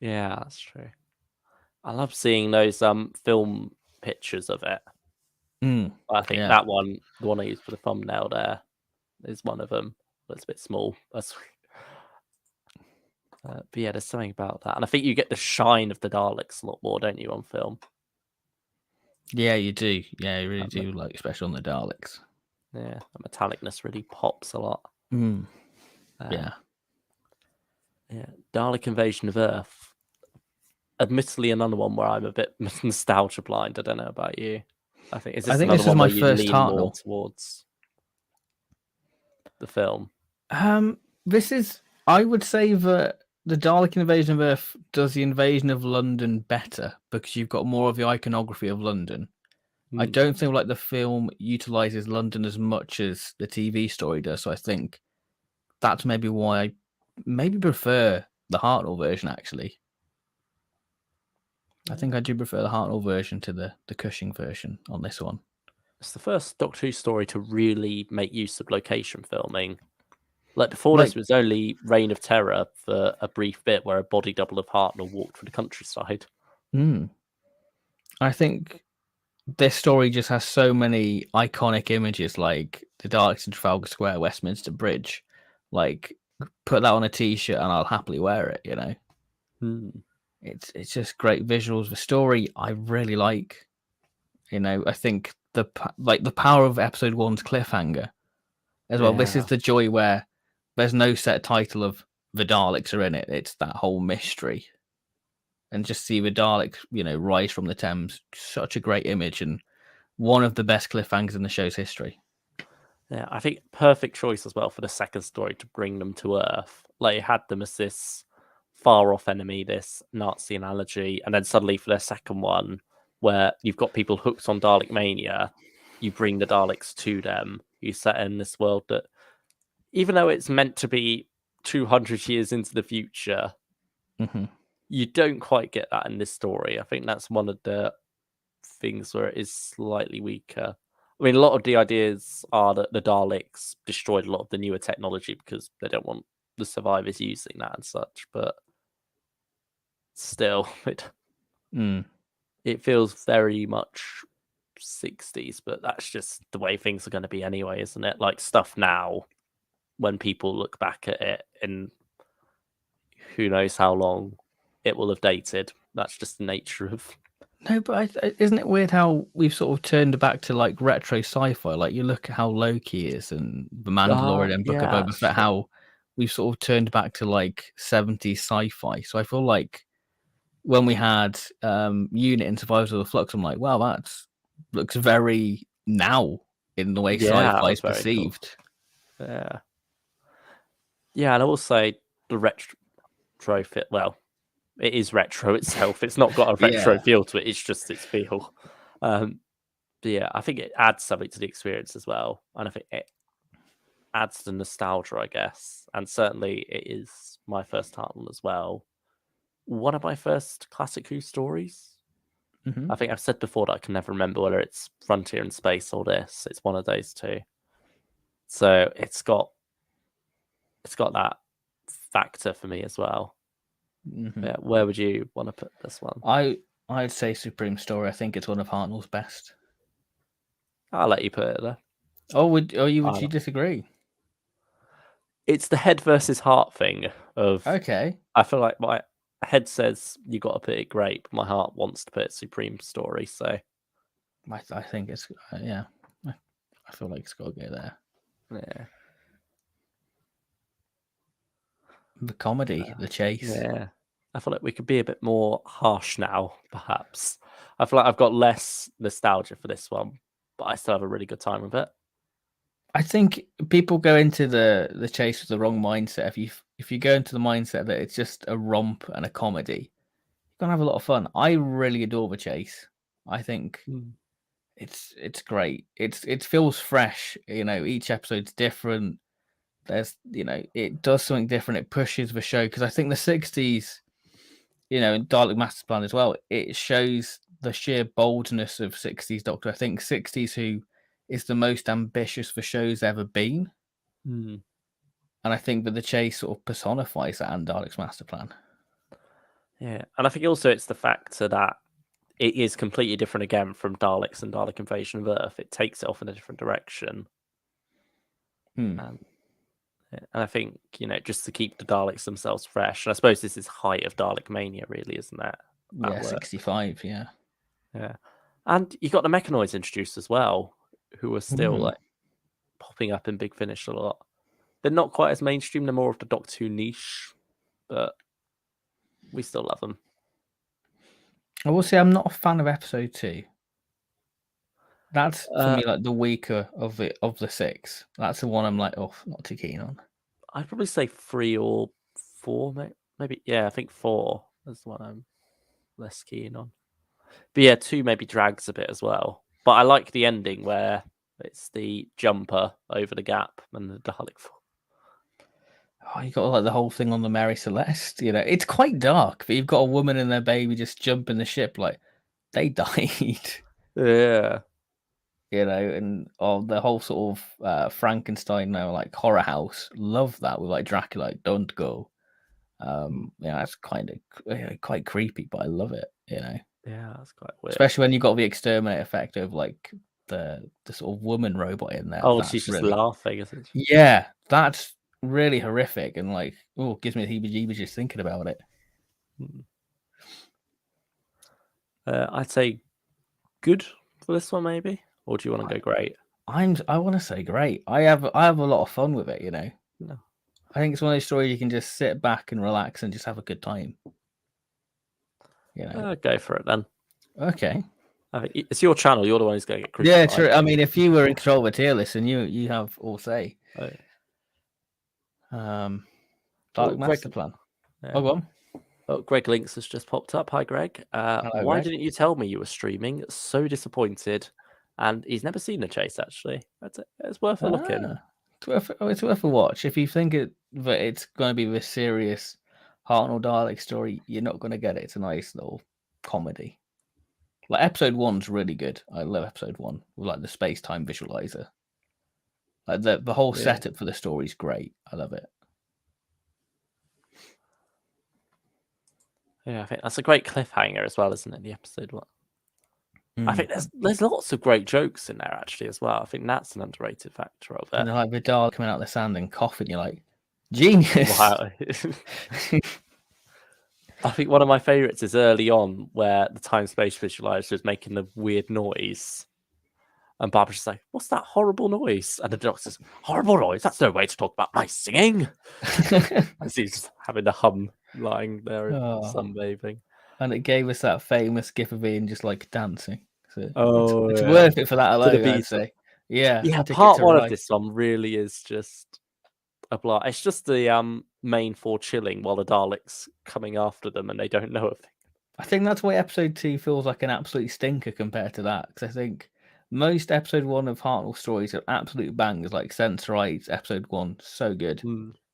Yeah, that's true. I love seeing those film pictures of it. I think that one, the one I used for the thumbnail there, is one of them. That's a bit small. But yeah, there's something about that, and I think you get the shine of the Daleks a lot more, don't you, on film? Yeah, you do. Yeah, you really do, like especially on the Daleks. Yeah, the metallicness really pops a lot. Yeah. Dalek Invasion of Earth. Admittedly, another one where I'm a bit nostalgia blind. I don't know about you. I think this is my first lean more towards the film. I would say that the Dalek invasion of Earth does the invasion of London better because you've got more of the iconography of London. I don't think like the film utilizes London as much as the TV story does. So I think that's maybe why I maybe prefer the Hartnell version. Actually, I think I do prefer the Hartnell version to the Cushing version on this one. It's the first Doctor Who story to really make use of location filming. Like before this was only Reign of Terror for a brief bit where a body double of Hartnell walked through the countryside. I think this story just has so many iconic images, like the Daleks in Trafalgar Square, Westminster Bridge. Like, put that on a T-shirt and I'll happily wear it. You know, it's just great visuals. The story I really like. You know, I think the power of episode 1's cliffhanger as well. This is the joy where there's no set title of the Daleks are in it. It's that whole mystery. And just see the Daleks, you know, rise from the Thames. Such a great image and one of the best cliffhangers in the show's history. Yeah, I think perfect choice as well for the second story to bring them to Earth. Like, it had them as this far-off enemy, this Nazi analogy, and then suddenly for their second one, where you've got people hooked on Dalek mania, you bring the Daleks to them. You set in this world that, even though it's meant to be 200 years into the future, you don't quite get that in this story. I think that's one of the things where it is slightly weaker. I mean, a lot of the ideas are that the Daleks destroyed a lot of the newer technology because they don't want the survivors using that and such, but still, it feels very much 60s, but that's just the way things are going to be anyway, isn't it? Like, stuff now, when people look back at it in who knows how long, it will have dated. That's just the nature of... No, but isn't it weird how we've sort of turned back to like retro sci-fi? Like, you look at how Loki is and The Mandalorian and Book of Boba Fett, how we've sort of turned back to like 70s sci-fi. So I feel like when we had Unit and Survivors of the Flux, I'm like, wow, that looks very now in the way sci-fi is perceived. Cool. Yeah, and I will say the retro fit, well, it is retro itself. It's not got a retro feel to it. It's just its feel. But yeah, I think it adds something to the experience as well. And I think it adds to nostalgia, I guess. And certainly it is my first Hartnell as well. One of my first classic Who stories. I think I've said before that I can never remember whether it's Frontier in Space or this. It's one of those two. So it's got that factor for me as well. Yeah, where would you want to put this one? I'd say Supreme Story. I think it's one of Hartnell's best. I'll let you put it there. Would you disagree? It's the head versus heart thing of... Okay. I feel like my head says you got to put it great, but my heart wants to put Supreme Story, so... I think it's... yeah. I feel like it's got to go there. Yeah. The comedy, the chase. Yeah. I feel like we could be a bit more harsh now, perhaps. I feel like I've got less nostalgia for this one, but I still have a really good time with it. I think people go into the chase with the wrong mindset. If you go into the mindset that it's just a romp and a comedy, you're gonna have a lot of fun. I really adore the chase. I think it's great. It feels fresh. You know, each episode's different. There's, you know, it does something different. It pushes the show because I think the 60s, you know, in Dalek Master Plan as well, it shows the sheer boldness of 60s Doctor. I think 60s Who is the most ambitious the show's ever been. And I think that the chase sort of personifies that and Dalek's Master Plan. Yeah, and I think also it's the factor that it is completely different again from Daleks and Dalek Invasion of Earth. It takes it off in a different direction. And I think, you know, just to keep the Daleks themselves fresh, and I suppose this is height of Dalek mania, really, isn't it? Yeah, 65, yeah. Yeah. And you got the Mechanoids introduced as well, who are still like popping up in Big Finish a lot. They're not quite as mainstream, they're more of the Doctor Who niche, but we still love them. I will say I'm not a fan of episode 2. That's for me like the weaker of the 6. That's the one I'm like, oh, not too keen on. I'd probably say 3 or 4, mate. maybe, I think 4 is the one I'm less keen on. But yeah, 2 maybe drags a bit as well. But I like the ending where it's the jumper over the gap and the Dalek fall. Oh, you got like the whole thing on the Mary Celeste. You know, it's quite dark, but you've got a woman and their baby just jumping the ship like they died. Yeah. You know, and the whole sort of Frankenstein now like horror house. Love that with like Dracula, like, don't go. Yeah, that's kind of quite creepy, but I love it. You know, Yeah, that's quite weird. especially when you got the exterminate effect of like the sort of woman robot in there. Oh, That's she's just really, laughing, isn't she? yeah, that's really horrific and like, oh, gives me the heebie-jeebies just thinking about it. I'd say good for this one, maybe. Or do you want to go great? I want to say great. I have a lot of fun with it. You know, No. I think it's one of those stories you can just sit back and relax and just have a good time. You know, Go for it then. okay. I think it's your channel. You're the one who's going to get Yeah, crucified. true. I mean, if you were in control of a tier list, and you have all say. Dark Master Plan. Yeah. Oh, go on. Oh, Greg Links has just popped up. Hi, Greg. Hello, why Greg. didn't you tell me you were streaming? So disappointed. And he's never seen The Chase, actually. It's worth a look in. It's worth a watch. If you think that it's going to be this serious Hartnell Dalek story, you're not going to get it. It's a nice little comedy. Like episode 1's really good. I love episode 1 with like the space-time visualizer. Like the whole setup for the story is great. I love it. Yeah, I think that's a great cliffhanger as well, isn't it? The episode 1. I think there's lots of great jokes in there actually as well. I think that's an underrated factor of it. And like Vidal coming out of the sand and coughing, you're like, genius. Wow. I think one of my favorites is early on where the time space visualizer is making the weird noise. And Barbara's just like, what's that horrible noise? And the doctor says, horrible noise? That's no way to talk about my singing. As he's just having the hum lying there sunbathing. And it gave us that famous gif of Ian just like dancing. So it's yeah. worth it for that alone, I'd say. Yeah. Yeah, part 1 of this one really is just a blast. It's just the main 4 chilling while the Daleks coming after them and they don't know a thing. I think that's why episode 2 feels like an absolute stinker compared to that. Because I think most episode 1 of Hartnell stories are absolute bangers, like Sense8, episode 1, so good.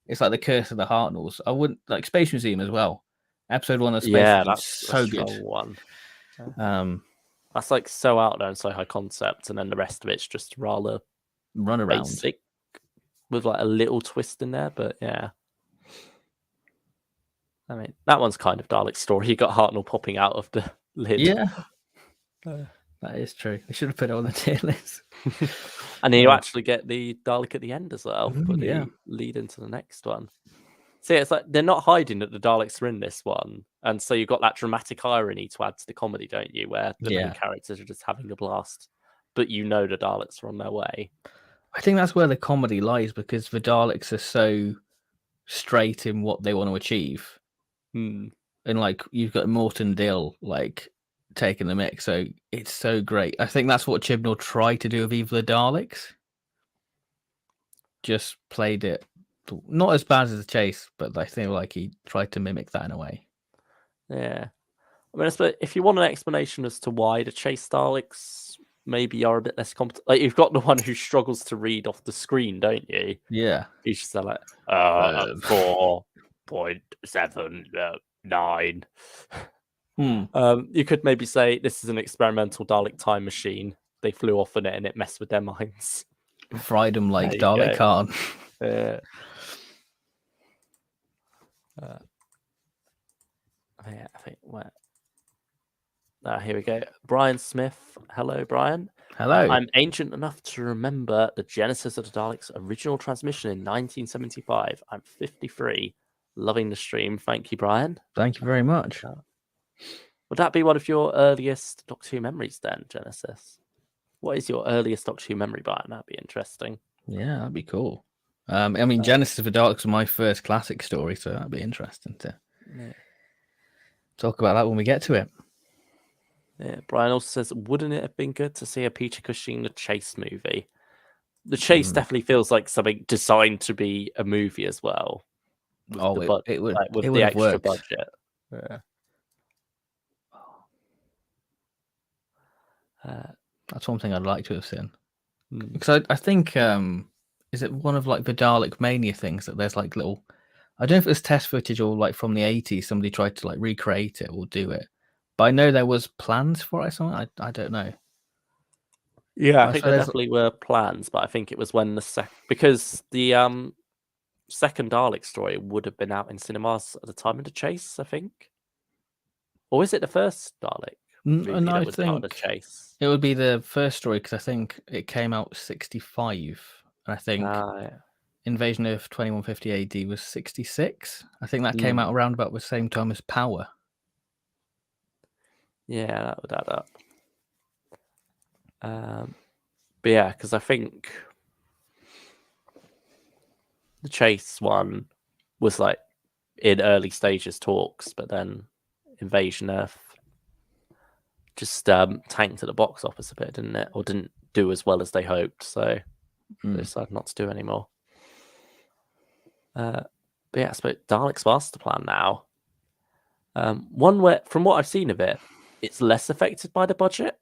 It's like the Curse of the Hartnells. I wouldn't like Space Museum as well. Episode 1 of Space Museum, that's so good. One. That's like so out there and so high concept, and then the rest of it's just rather run around basic with like a little twist in there. But yeah, I mean that one's kind of Dalek story. You got Hartnell popping out of the lid. Yeah, that is true. I should have put it on the tier list. And then you actually get the Dalek at the end as well, but yeah, lead into the next one. See, it's like they're not hiding that the Daleks are in this one, and so you've got that dramatic irony to add to the comedy, don't you? Where the main characters are just having a blast, but you know the Daleks are on their way. I think that's where the comedy lies because the Daleks are so straight in what they want to achieve, and like you've got Morton Dill like taking the mix, so it's so great. I think that's what Chibnall tried to do with Eve the Daleks. Just played it. Not as bad as The Chase, but I think like he tried to mimic that in a way. Yeah. I mean, I suppose if you want an explanation as to why the Chase Daleks maybe are a bit less competent, like you've got the one who struggles to read off the screen, don't you? Yeah. He's just like 4.79. You could maybe say this is an experimental Dalek time machine. They flew off in it and it messed with their minds. Fried them like Dalek Khan. I think where. Here we go. Brian Smith. Hello, Brian. Hello. I'm ancient enough to remember the genesis of the Daleks' original transmission in 1975. I'm 53. Loving the stream. Thank you, Brian. Thank you very much. Would that be one of your earliest Doctor Who memories then, Genesis? What is your earliest Doctor Who memory, Brian? That'd be interesting. Yeah, that'd be cool. I mean, Genesis of the Daleks was my first classic story, so that'd be interesting to talk about that when we get to it. Yeah, Brian also says, wouldn't it have been good to see a Peter Cushing The Chase movie? The Chase definitely feels like something designed to be a movie as well. Oh, it would with it the would have extra worked. budget. Yeah. That's one thing I'd like to have seen. Mm. Because I think is it one of like the Dalek Mania things that there's like little, I don't know if it was test footage or like from the 80s somebody tried to like recreate it or do it, but I know there was plans for it or something. I don't know. Yeah, But I think swear there there's- definitely were plans, but I think it was when because the second Dalek story would have been out in cinemas at the time of the chase, I think. Or is it the first Dalek movie and that I was part of the think chase? it would be the first story because I think it came out 65, and I think Yeah. Invasion of 2150 AD was 66. I think that came Mm. out around about the same time as Power. Yeah, that would add up. But yeah, because I think the chase one was like in early stages talks, but then Invasion Earth just tanked at the box office a bit, didn't it? Or didn't do as well as they hoped, so they decided not to do anymore. But yeah, I suppose Dalek's master plan now. One where, from what I've seen of it, it's less affected by the budget.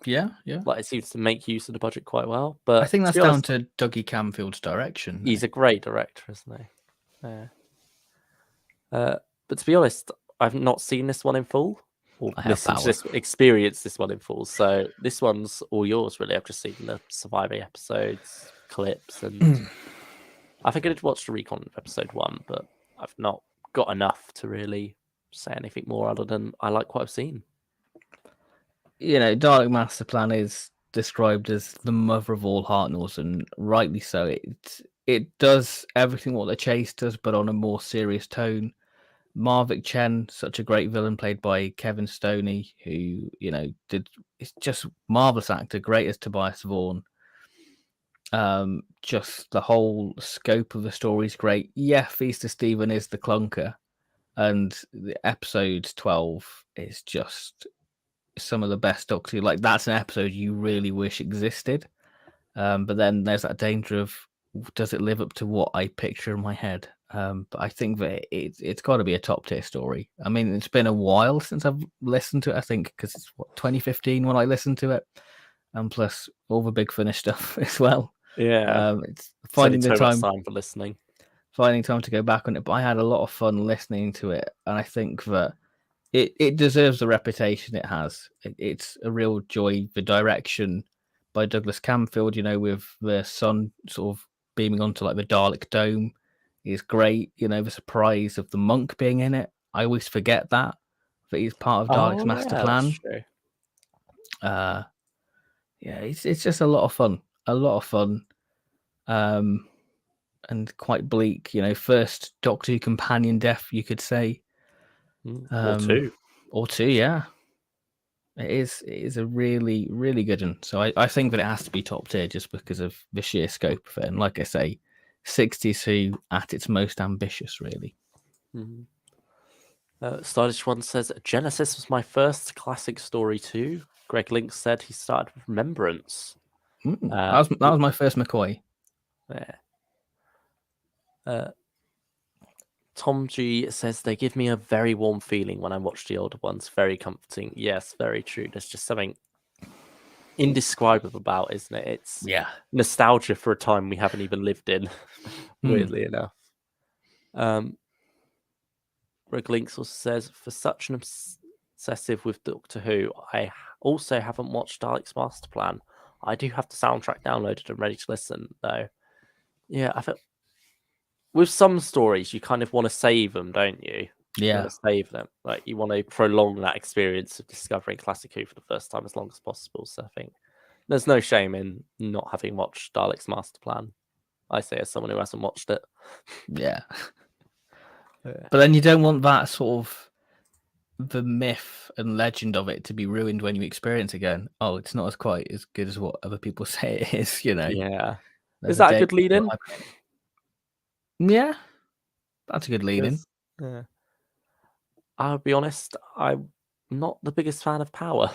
Yeah. Like it seems to make use of the budget quite well. But I think that's to be down honest, to Dougie Camfield's direction. he's a great director, isn't he? Yeah. But to be honest, I've not seen this one in full or I have listened to Power. this, experienced this one in full. So this one's all yours, really. I've just seen the surviving episodes, clips, and I think I did watch the recon of episode 1, but I've not got enough to really say anything more other than I like what I've seen. You know, Dalek Master Plan is described as the mother of all Hartnells, and rightly so. It does everything what the chase does, but on a more serious tone. Marvick Chen, such a great villain, played by Kevin Stoney, who it's just marvelous actor, great as Tobias Vaughan. Just the whole scope of the story is great. Yeah, Feast of Stephen is the clunker, and the episode 12 is just some of the best Doctor Who. Like that's an episode you really wish existed. But then there's that danger of, does it live up to what I picture in my head? But I think that it's got to be a top tier story. I mean, it's been a while since I've listened to it. I think because it's 2015 when I listened to it, and plus all the Big Finish stuff as well. Yeah, It's finding the time for listening. Finding time to go back on it. But I had a lot of fun listening to it, and I think that it deserves the reputation it has. It's a real joy. The direction by Douglas Camfield, with the sun sort of beaming onto like the Dalek dome, is great. The surprise of the monk being in it. I always forget that he's part of Dalek's master plan. Yeah, it's just a lot of fun. And quite bleak. First Doctor Who companion death, you could say. Or two, yeah. It is a really, really good one. So I think that it has to be top tier just because of the sheer scope of it. And like I say, 60s Who at its most ambitious, really. Stylish One says, Genesis was my first classic story too. Greg Link said he started with Remembrance. That was my first McCoy. Yeah. Tom G says, they give me a very warm feeling when I watch the older ones. Very comforting. Yes, very true. There's just something indescribable about, isn't it? It's nostalgia for a time we haven't even lived in, weirdly enough. Greg Links also says, for such an obsessive with Doctor Who, I also haven't watched Dalek's Master Plan. I do have the soundtrack downloaded and ready to listen, though. Yeah, I feel with some stories, you kind of want to save them, don't you? Yeah. You want to save them. Like, you want to prolong that experience of discovering Classic Who for the first time as long as possible. So I think there's no shame in not having watched Dalek's Master Plan. I say as someone who hasn't watched it. Yeah. But then you don't want that sort of the myth and legend of it to be ruined when you experience it again. Oh, it's not quite as good as what other people say it is, Yeah. There's Is that a good lead-in? Yeah. That's a good lead-in. Yeah. I'll be honest, I'm not the biggest fan of Power.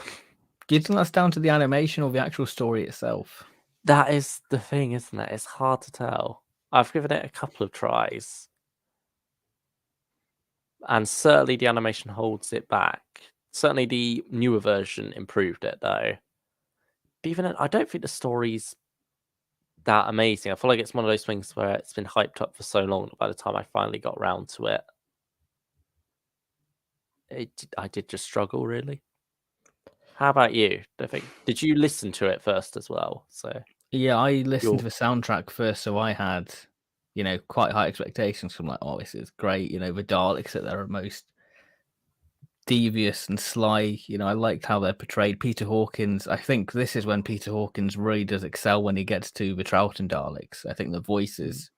Do you think that's down to the animation or the actual story itself? That is the thing, isn't it? It's hard to tell. I've given it a couple of tries. and certainly the animation holds it back. Certainly the newer version improved it though. But even then, I don't think the story's that amazing. I feel like it's one of those things where it's been hyped up for so long that by the time I finally got around to it, I did just struggle really. How about you? Did you listen to it first as well? So Yeah, I listened to the soundtrack first, so I had, quite high expectations. I'm like, oh, this is great. The Daleks at their most devious and sly. I liked how they're portrayed. Peter Hawkins. I think this is when Peter Hawkins really does excel when he gets to the Troughton Daleks. I think the voices.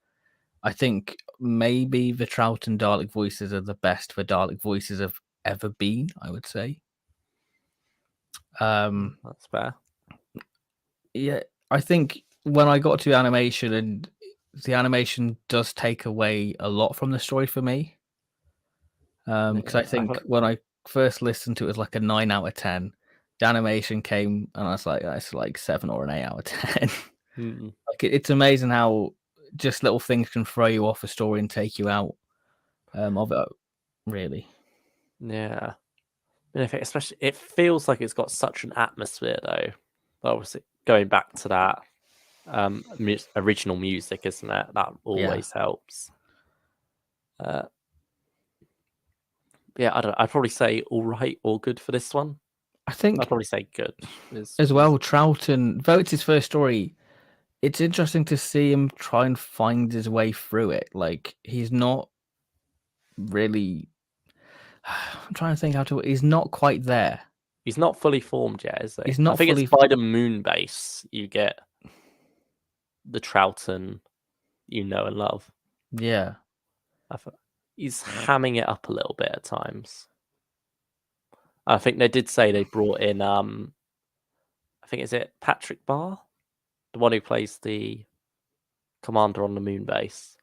I think maybe the Troughton Dalek voices are the best the Dalek voices have ever been. I would say. That's fair. Yeah, I think when I got to animation, and the animation does take away a lot from the story for me. Because I think when I first listened to it, was like a 9 out of 10. The animation came, and I was like, it's like 7 or an 8 out of 10. Like it's amazing how just little things can throw you off a story and take you out of it. Really. Yeah. Especially, it feels like it's got such an atmosphere, though. Obviously, going back to that original music, isn't it? That always helps. Yeah, I don't know. I'd probably say all right or good for this one. I think I'd probably say good as well. Troughton, though it's his first story, it's interesting to see him try and find his way through it. Like he's not really. I'm trying to think how to. He's not quite there. He's not fully formed yet, is he? He's not. I think it's by the moon base you get the Troughton you know and love. Yeah. He's hamming it up a little bit at times. I think they did say they brought in I think is it Patrick Barr? The one who plays the commander on the moon base.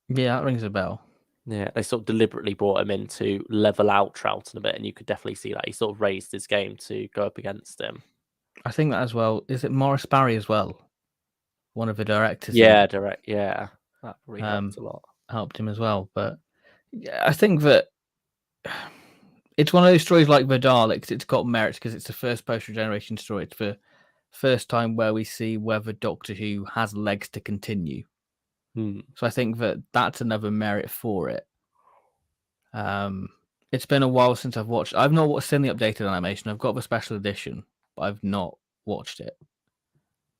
Yeah, that rings a bell. Yeah, they sort of deliberately brought him in to level out Troughton a bit, and you could definitely see that he sort of raised his game to go up against him. I think that as well. Is it Morris Barry as well? One of the directors. Yeah, yeah. That probably helped a lot. Helped him as well. But yeah, I think that it's one of those stories like the Daleks. It's got merits because it's the first post-regeneration story. It's the first time where we see whether Doctor Who has legs to continue. So I think that that's another merit for it. It's been a while since I've watched. I've not seen the updated animation. I've got the special edition, but I've not watched it.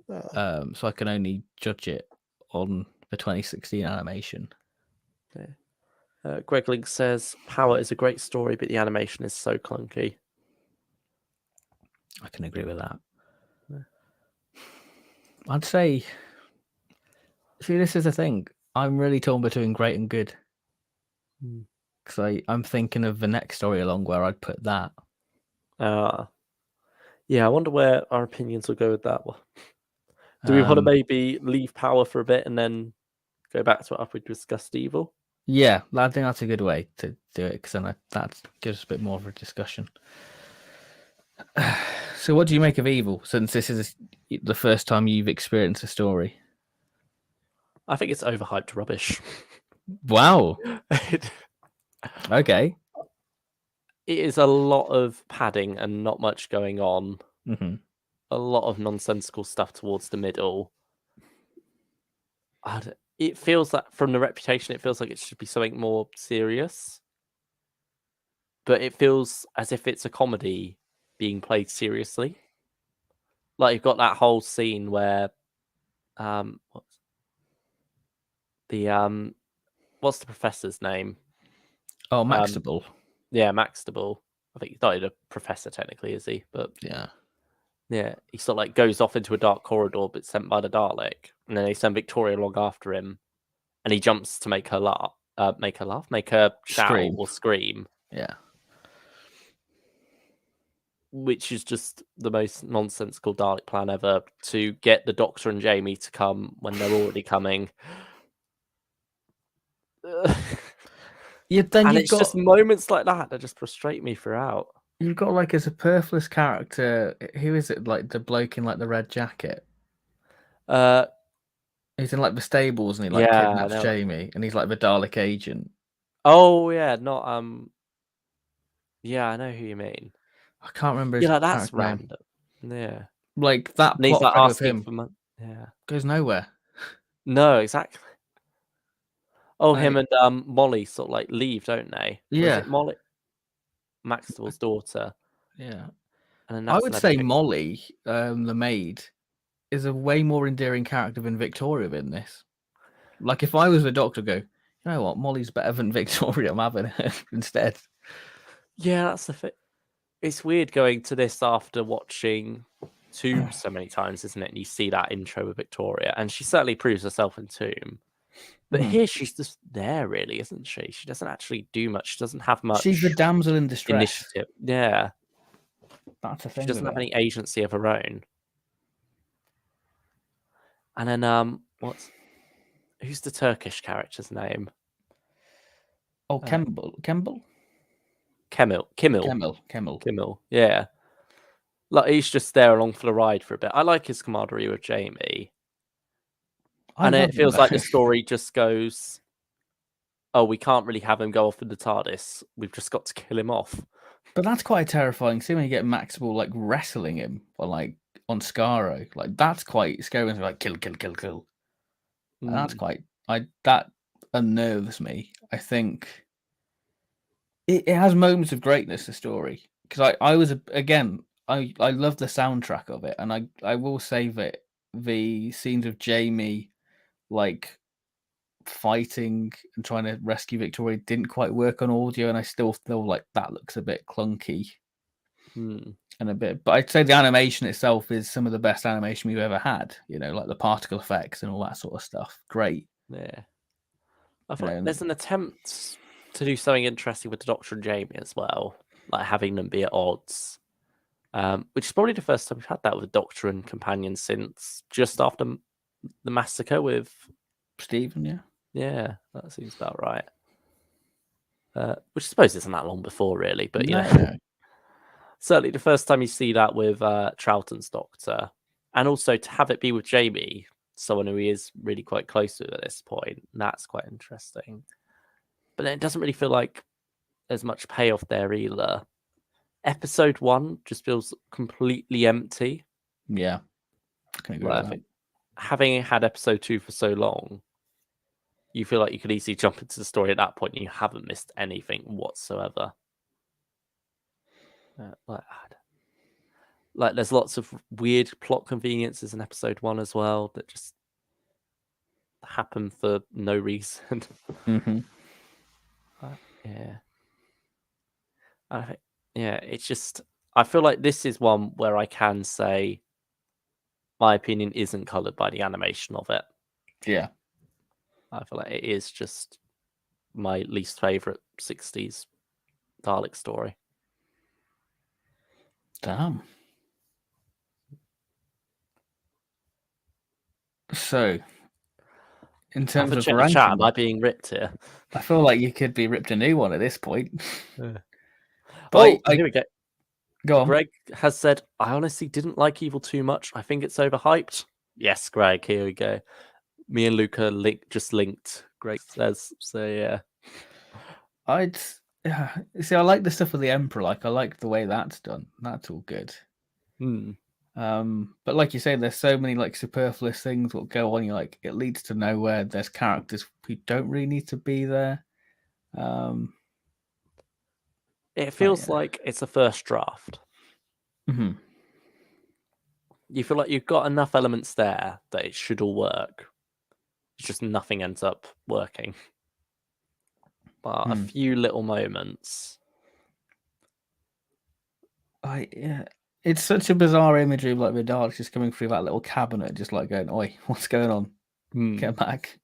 So I can only judge it on the 2016 animation. Greg Link says, Power is a great story, but the animation is so clunky. I can agree with that. Yeah. I'd say, see, this is the thing. I'm really torn between great and good. Because I'm thinking of the next story along where I'd put that. Yeah, I wonder where our opinions will go with that one. Do we want to maybe leave Power for a bit and then go back to it after we discussed Evil? Yeah, I think that's a good way to do it because then that gives us a bit more of a discussion. So what do you make of Evil, since this is the first time you've experienced a story? I think it's overhyped rubbish. Wow. Okay. It is a lot of padding and not much going on. Mm-hmm. A lot of nonsensical stuff towards the middle. It feels like, from the reputation, it feels like it should be something more serious. But it feels as if it's a comedy being played seriously. Like, you've got that whole scene where what's the professor's name? Oh, Maxtable. Yeah, Maxtable. I think he's not a professor technically, is he? But yeah, he sort of like goes off into a dark corridor, but sent by the Dalek, and then they send Victoria along after him, and he jumps to make her laugh, make her shout or scream. Yeah. Which is just the most nonsensical Dalek plan ever, to get the Doctor and Jamie to come when they're already coming. It's just moments like that that just frustrate me throughout. You've got like a superfluous character. Who is it? Like the bloke in like the red jacket. He's in like the stables and he kidnaps Jamie, and he's like the Dalek agent. Oh yeah, not Yeah, I know who you mean. I can't remember his Yeah, like, that's character name. random. Yeah, Like that and he's plot like thread with asking him for money. Yeah, goes nowhere. no, exactly. Oh, him I and Molly sort of like leave, don't they? Or is yeah it Molly, Maxwell's daughter? yeah. And then I that's would never say picked. Molly, the maid, is a way more endearing character than Victoria in this. Like if I was the Doctor, go, you know what, Molly's better than Victoria. I'm having her instead. Yeah, that's the thing. It's weird going to this after watching Tomb so many times, isn't it? And you see that intro with Victoria, and she certainly proves herself in Tomb. But Mhm. here she's just there, really, isn't she? She doesn't actually do much. She doesn't have She's the much damsel in distress. initiative. Yeah, That's the she thing with doesn't have her. any agency of her own. And then who's the Turkish character's name? Oh, Kemble. Kimmel. Yeah, like he's just there along for the ride for a bit. I like his camaraderie with Jamie, I and love it him feels like though. the story just goes, "Oh, we can't really have him go off in the TARDIS. We've just got to kill him off." But that's quite terrifying. See when you get Maxwell like wrestling him or like on Scaro, like that's quite scary. Like kill, kill, kill, kill. And that's Mm, quite that unnerves me. I think it has moments of greatness. The story because I was again I love the soundtrack of it, and I will say that the scenes of Jamie like fighting and trying to rescue Victoria didn't quite work on audio, and I still feel like that looks a bit clunky mm, and a bit. But I'd say the animation itself is some of the best animation we've ever had. You know, like the particle effects and all that sort of stuff. Great. yeah, I You feel know, like and there's an attempt to do something interesting with the Doctor and Jamie as well, like having them be at odds. Which is probably the first time we've had that with Doctor and companion since just after the massacre with. Stephen, yeah. Yeah, that seems about right. Which I suppose isn't that long before, really, but you know, No. certainly the first time you see that with Troughton's Doctor, and also to have it be with Jamie, someone who he is really quite close to at this point, that's quite interesting. But then it doesn't really feel like there's much payoff there either. Episode 1 just feels completely empty. Yeah, I can agree Like, with I that. think having had episode 2 for so long, you feel like you could easily jump into the story at that point and you haven't missed anything whatsoever. Like there's lots of weird plot conveniences in episode 1 as well that just happen for no reason. Mm-hmm. Yeah. I think, yeah, it's just, I feel like this is one where I can say my opinion isn't coloured by the animation of it. Yeah. I feel like it is just my least favourite 60s Dalek story. Damn. So, in terms Have a of check the chat. Am ranking, I being ripped here? I feel like you could be ripped a new one at this point. Yeah. But Oh, here we go. go on. Greg has said, I honestly didn't like Evil too much. I think it's overhyped. Yes, Greg, here we go. Me and Luca just linked, Greg says. So, yeah. I'd see. I like the stuff with the Emperor. Like I like the way that's done. That's all good. Hmm. But like you say, there's so many like superfluous things that go on. You like it leads to nowhere. There's characters who don't really need to be there. It feels like it's a first draft. Mm-hmm. You feel like you've got enough elements there that it should all work. It's just nothing ends up working. But a few little moments. Yeah. It's such a bizarre imagery of like the Daleks just coming through that little cabinet, just like going, "Oi, what's going on? Get back,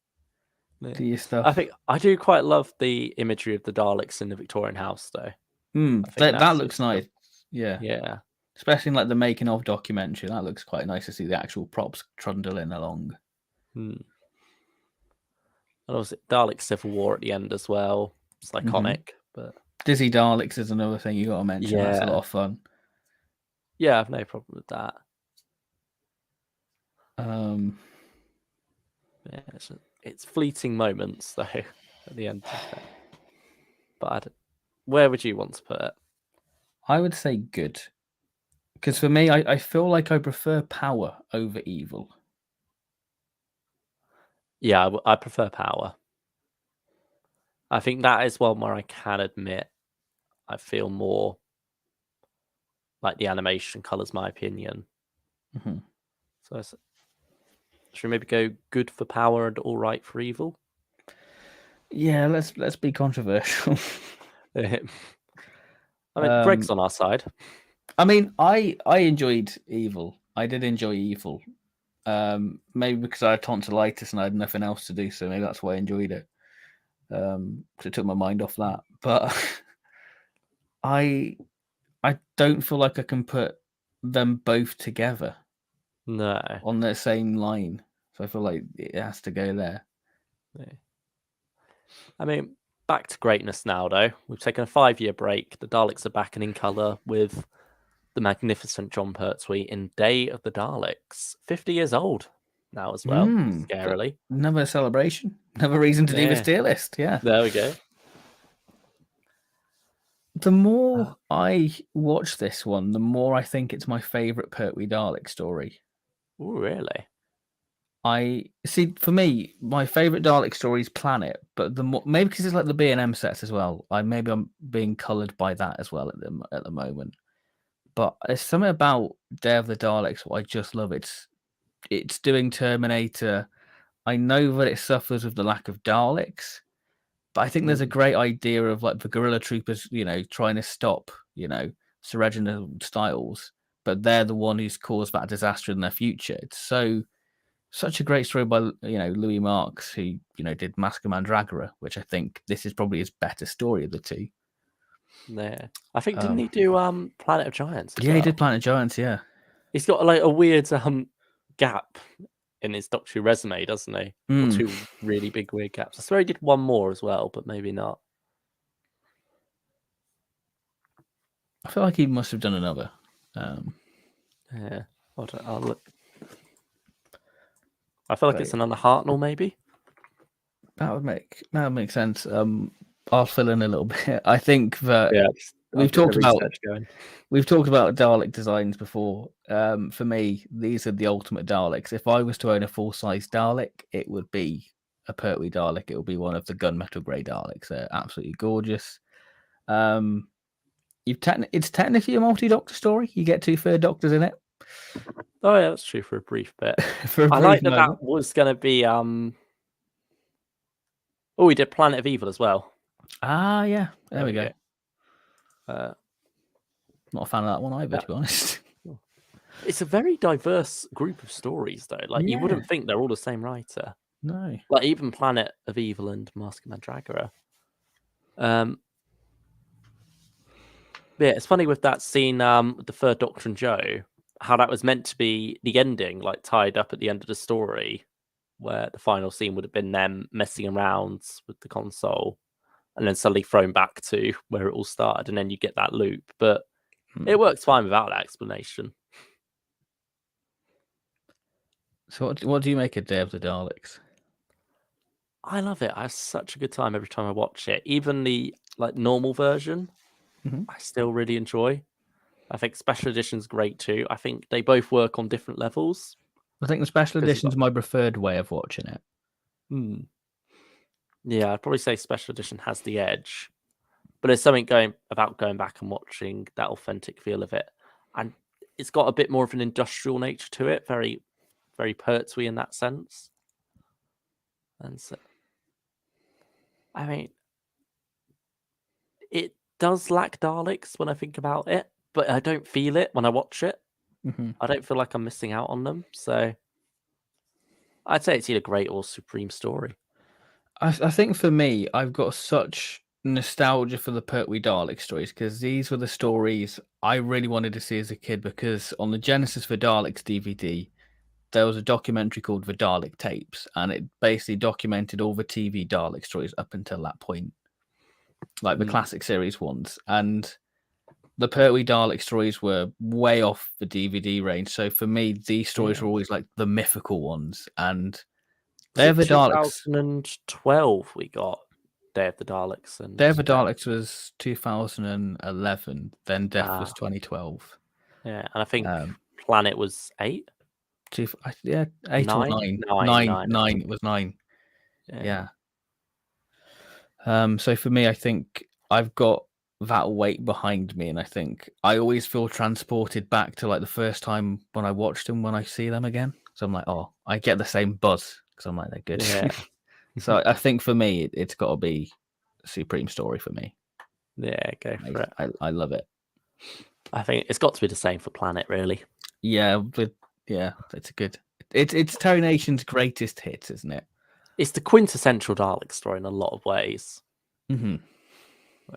do your stuff." I think I do quite love the imagery of the Daleks in the Victorian house, though. I think That looks nice. Yeah. Yeah. Especially in like the making of documentary, that looks quite nice to see the actual props trundling along. And also Dalek Civil War at the end as well. It's iconic, but Dizzy Daleks is another thing you got to mention. That's a lot of fun. Yeah, I have no problem with that. Yeah, it's fleeting moments though at the end of it. but where would you want to put it? I would say good. Because for me, I feel like I prefer power over evil. Yeah, I prefer power. I think that is one where I can admit I feel more like the animation colours my opinion. Mm-hmm. So should we maybe go good for power and all right for evil? Yeah, let's be controversial. I mean, Greg's on our side. I mean, I enjoyed evil. I did enjoy evil. Maybe because I had tonsillitis and I had nothing else to do, so maybe that's why I enjoyed it. Because it took my mind off that. But I don't feel like I can put them both together No. on the same line. So I feel like it has to go there. Yeah. I mean, back to greatness now, though. We've taken a 5-year break. The Daleks are back and in colour with the magnificent John Pertwee in Day of the Daleks. 50 years old now as well, scarily. Another celebration. Another reason to do this Yeah. tier list. Yeah. There we go. The more I watch this one, the more I think it's my favourite Pertwee Dalek story. Ooh, really? I see. For me, my favorite Dalek story is Planet, but the more maybe because it's like the B&M sets as well. Maybe I'm being coloured by that as well at the moment. But there's something about Day of the Daleks what I just love. It's doing Terminator. I know that it suffers with the lack of Daleks, but I think there's a great idea of like the guerrilla troopers, trying to stop, Sir Reginald Styles, but they're the one who's caused that disaster in their future. It's such a great story by Louis Marks, who did Mask of Mandragora, which I think this is probably his better story of the two. Yeah, I think didn't he do Planet of Giants? He did Planet of Giants. Yeah, he's got like a weird gap in his Doctor Who resume, doesn't he? Or 2 really big weird gaps. I swear he did one more as well, but maybe not. I feel like he must have done another. Yeah, I'll look. I feel like it's another Hartnell, maybe. That would make sense. I'll fill in a little bit. I think that we've talked about Dalek designs before. For me, these are the ultimate Daleks. If I was to own a full-size Dalek, it would be a Pertwee Dalek. It would be one of the gunmetal grey Daleks. They're absolutely gorgeous. It's technically a multi-doctor story. You get 2 third doctors in it. Oh yeah, that's true for a brief bit. I like that was going to be. Oh, we did Planet of Evil as well. Ah, yeah. There we go. Not a fan of that one either, to be honest. It's a very diverse group of stories, though. Like you wouldn't think they're all the same writer. No. Like even Planet of Evil and Mask of Mandragora. Yeah, it's funny with that scene with the Third Doctor and Joe, how that was meant to be the ending, like tied up at the end of the story, where the final scene would have been them messing around with the console and then suddenly thrown back to where it all started, and then you get that loop. But it works fine without that explanation. So what do you make of Day of the Daleks? I love it. I have such a good time every time I watch it. Even the normal version, I still really enjoy. I think special edition's great too. I think they both work on different levels. I think the special edition's my preferred way of watching it. Yeah, I'd probably say special edition has the edge. But there's something going back and watching that authentic feel of it. And it's got a bit more of an industrial nature to it, very, very Pertwee in that sense. And so, I mean, it does lack Daleks when I think about it, but I don't feel it when I watch it. I don't feel like I'm missing out on them. So I'd say it's either great or supreme story. I think for me, I've got such nostalgia for the Pertwee Dalek stories because these were the stories I really wanted to see as a kid, because on the Genesis for Daleks DVD, there was a documentary called The Dalek Tapes, and it basically documented all the TV Dalek stories up until that point, like the classic series ones. And the Pertwee Dalek stories were way off the DVD range. So for me, these stories were always like the mythical ones. And they're the Daleks. 2012 we got Day of the Daleks and Day of the Daleks was 2011. Then Death was 2012. Yeah, and I think Um, Planet was 8? Yeah, 8 or 9. 9, I Nine. think. It was 9. Yeah. So for me, I think I've got that weight behind me, and I think I always feel transported back to like the first time when I watched them when I see them again. So I'm like, oh, I get the same buzz because I'm like, they're good. Yeah. So I think for me, it's got to be Supreme Story for me. Yeah, go for it. I love it. I think it's got to be the same for Planet, really. Yeah, but it's a good. It's Termination's greatest hit, isn't it? It's the quintessential Dalek story in a lot of ways. Mm-hmm.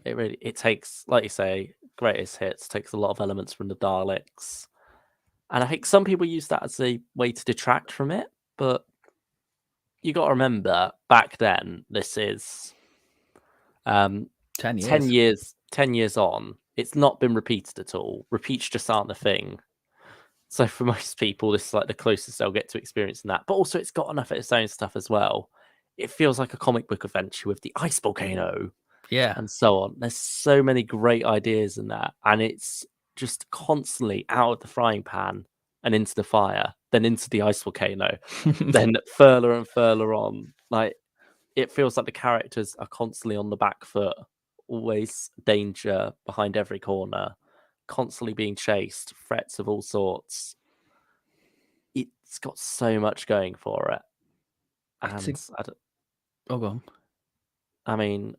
It takes, like you say, greatest hits, takes a lot of elements from the Daleks. And I think some people use that as a way to detract from it, but you got to remember back then, this is 10 years. 10 years on. It's not been repeated at all. Repeats just aren't a thing. So for most people, this is like the closest they'll get to experiencing that. But also, it's got enough of its own stuff as well. It feels like a comic book adventure with the ice volcano, and so on. There's so many great ideas in that, and it's just constantly out of the frying pan and into the fire, then into the ice volcano, then further and further on. Like, it feels like the characters are constantly on the back foot, always danger behind every corner, constantly being chased, threats of all sorts. It's got so much going for it. And go on. I mean,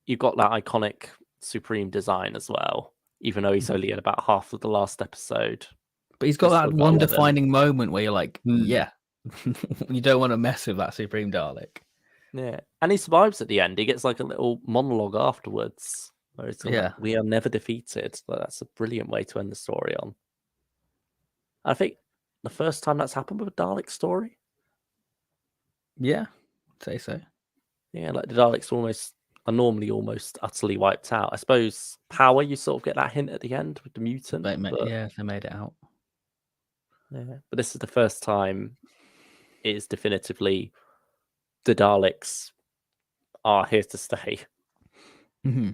you've got that iconic Supreme design as well, even though he's only in about half of the last episode. But he's got that one defining moment where you're like, yeah, you don't want to mess with that Supreme Dalek. Yeah, and he survives at the end. He gets like a little monologue afterwards where it's like, we are never defeated. Like, that's a brilliant way to end the story on. I think the first time that's happened with a Dalek story. Yeah, I'd say so. Yeah, like the Daleks are normally almost utterly wiped out. I suppose Power, you sort of get that hint at the end with the mutant. They made it out. Yeah, but this is the first time it is definitively the Daleks are here to stay. Mm-hmm.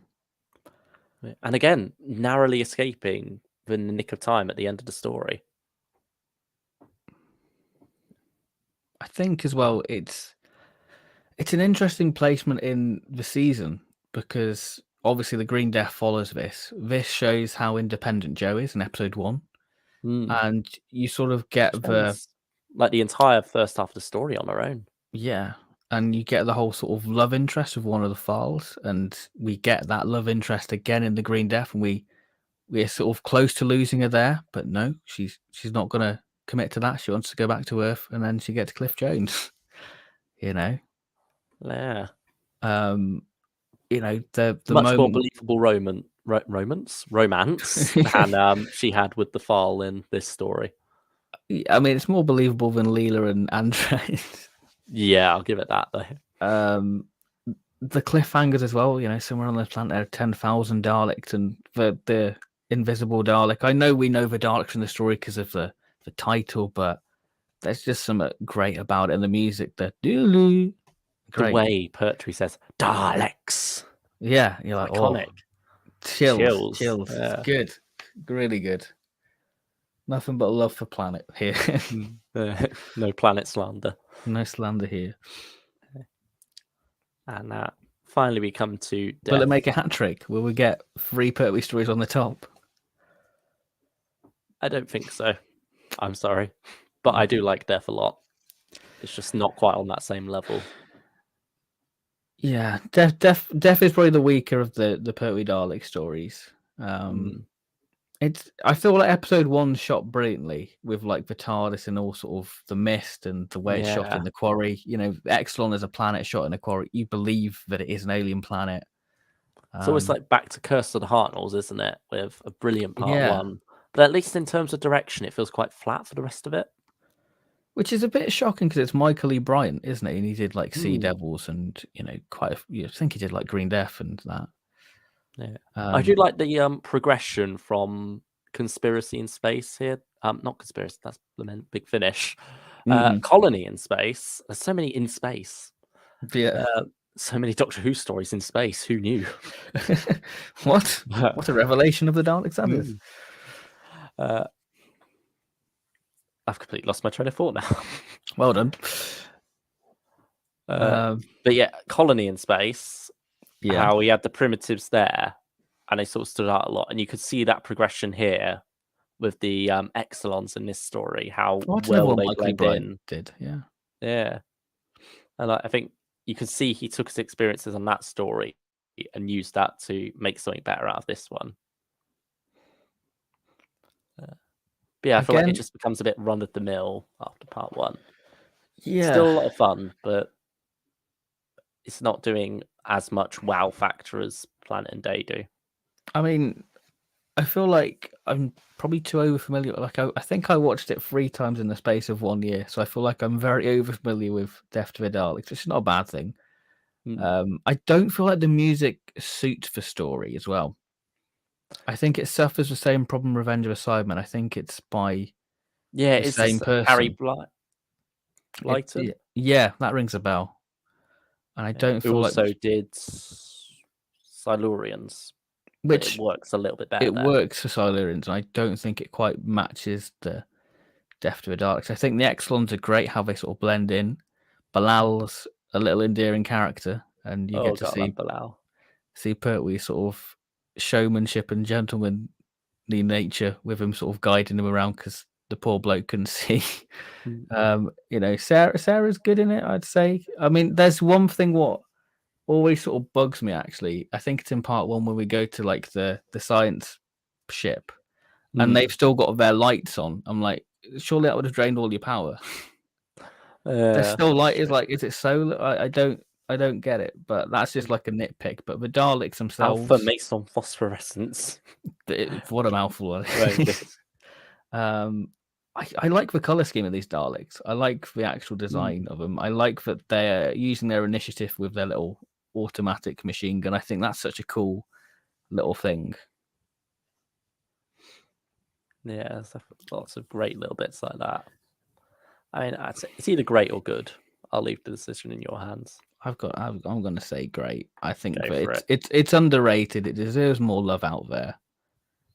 And again, narrowly escaping within the nick of time at the end of the story. I think as well, it's an interesting placement in the season because obviously the Green Death follows this. This shows how independent Joe is in episode 1. And you sort of get like the entire first half of the story on her own. Yeah. And you get the whole sort of love interest of one of the files, and we get that love interest again in the Green Death, and we're sort of close to losing her there, but no, she's not gonna commit to that. She wants to go back to Earth, and then she gets Cliff Jones. Yeah. The much more believable romance than she had with the file in this story. I mean, it's more believable than Leela and Andres. Yeah, I'll give it that though. The cliffhangers as well, somewhere on the planet there are 10,000 Daleks and the invisible Dalek. I know we know the Daleks in the story because of the title, but there's just something great about it. And the music, the way Pertwee says Daleks. Yeah, you're like, iconic. Chills. Yeah. It's good. Really good. Nothing but love for Planet here. No Planet slander. No slander here. And finally we come to Death. Will it make a hat trick? Will we get 3 Pertwee stories on the top? I don't think so. I'm sorry. But I do like Death a lot. It's just not quite on that same level. Yeah, Death is probably the weaker of the Pertwee Dalek stories. I feel like episode 1 shot brilliantly with like the TARDIS and all sort of the mist and the way it's shot in the quarry. Exelon as a planet shot in a quarry. You believe that it is an alien planet. It's always like back to Curse of the Hartnells, isn't it? With a brilliant part 1. But at least in terms of direction, it feels quite flat for the rest of it. Which is a bit shocking because it's Michael E. Bryant, isn't it? And he did like Sea Devils and, I think he did like Green Death and that. Yeah. I do like the progression from Conspiracy in Space here. Not Conspiracy, that's the Big Finish. Colony in Space. There's so many in space. Yeah. So many Doctor Who stories in space. Who knew? What? What a revelation of the Daleks that is. I've completely lost my train of thought now. Well done. But yeah, Colony in space. Yeah. How we had the primitives there, and they sort of stood out a lot, and you could see that progression here with the Exelons in this story. How That's well another one they Michael blend Bright in. did. Yeah. Yeah, and I think you can see he took his experiences on that story and used that to make something better out of this one. But yeah, I feel like it just becomes a bit run of the mill after part one. Yeah. Still a lot of fun, but it's not doing as much wow factor as Planet and Day do. I mean, I feel like I'm probably too overfamiliar. Like I think I watched it 3 times in the space of 1 year, so I feel like I'm very overfamiliar with Death to the Daleks. It's not a bad thing. I don't feel like the music suits the story as well. I think it suffers the same problem Revenge of a Cyberman. I think it's by the same person. Harry Blyton? Yeah, that rings a bell. And I don't feel also like did Silurians, which it works a little bit better. It works for Silurians, and I don't think it quite matches the Death to the Daleks. I think the Exelons are great how they sort of blend in. Bilal's a little endearing character, and you get to see Pertwee's sort of showmanship and gentlemanly nature with him sort of guiding him around because the poor bloke couldn't see. Sarah's good in it, I'd say. I mean, there's one thing what always sort of bugs me actually. I think it's in part 1 when we go to like the science ship and they've still got their lights on. I'm like, surely that would have drained all your power. There's still light. Is it solar? I don't get it, but that's just like a nitpick. But the Daleks themselves, Alpha makes on phosphorescence. What a mouthful! I like the color scheme of these Daleks. I like the actual design of them. I like that they're using their initiative with their little automatic machine gun. I think that's such a cool little thing. Yeah, there's lots of great little bits like that. I mean, it's either great or good. I'll leave the decision in your hands. I'm going to say great. I think that it's underrated. It deserves more love out there.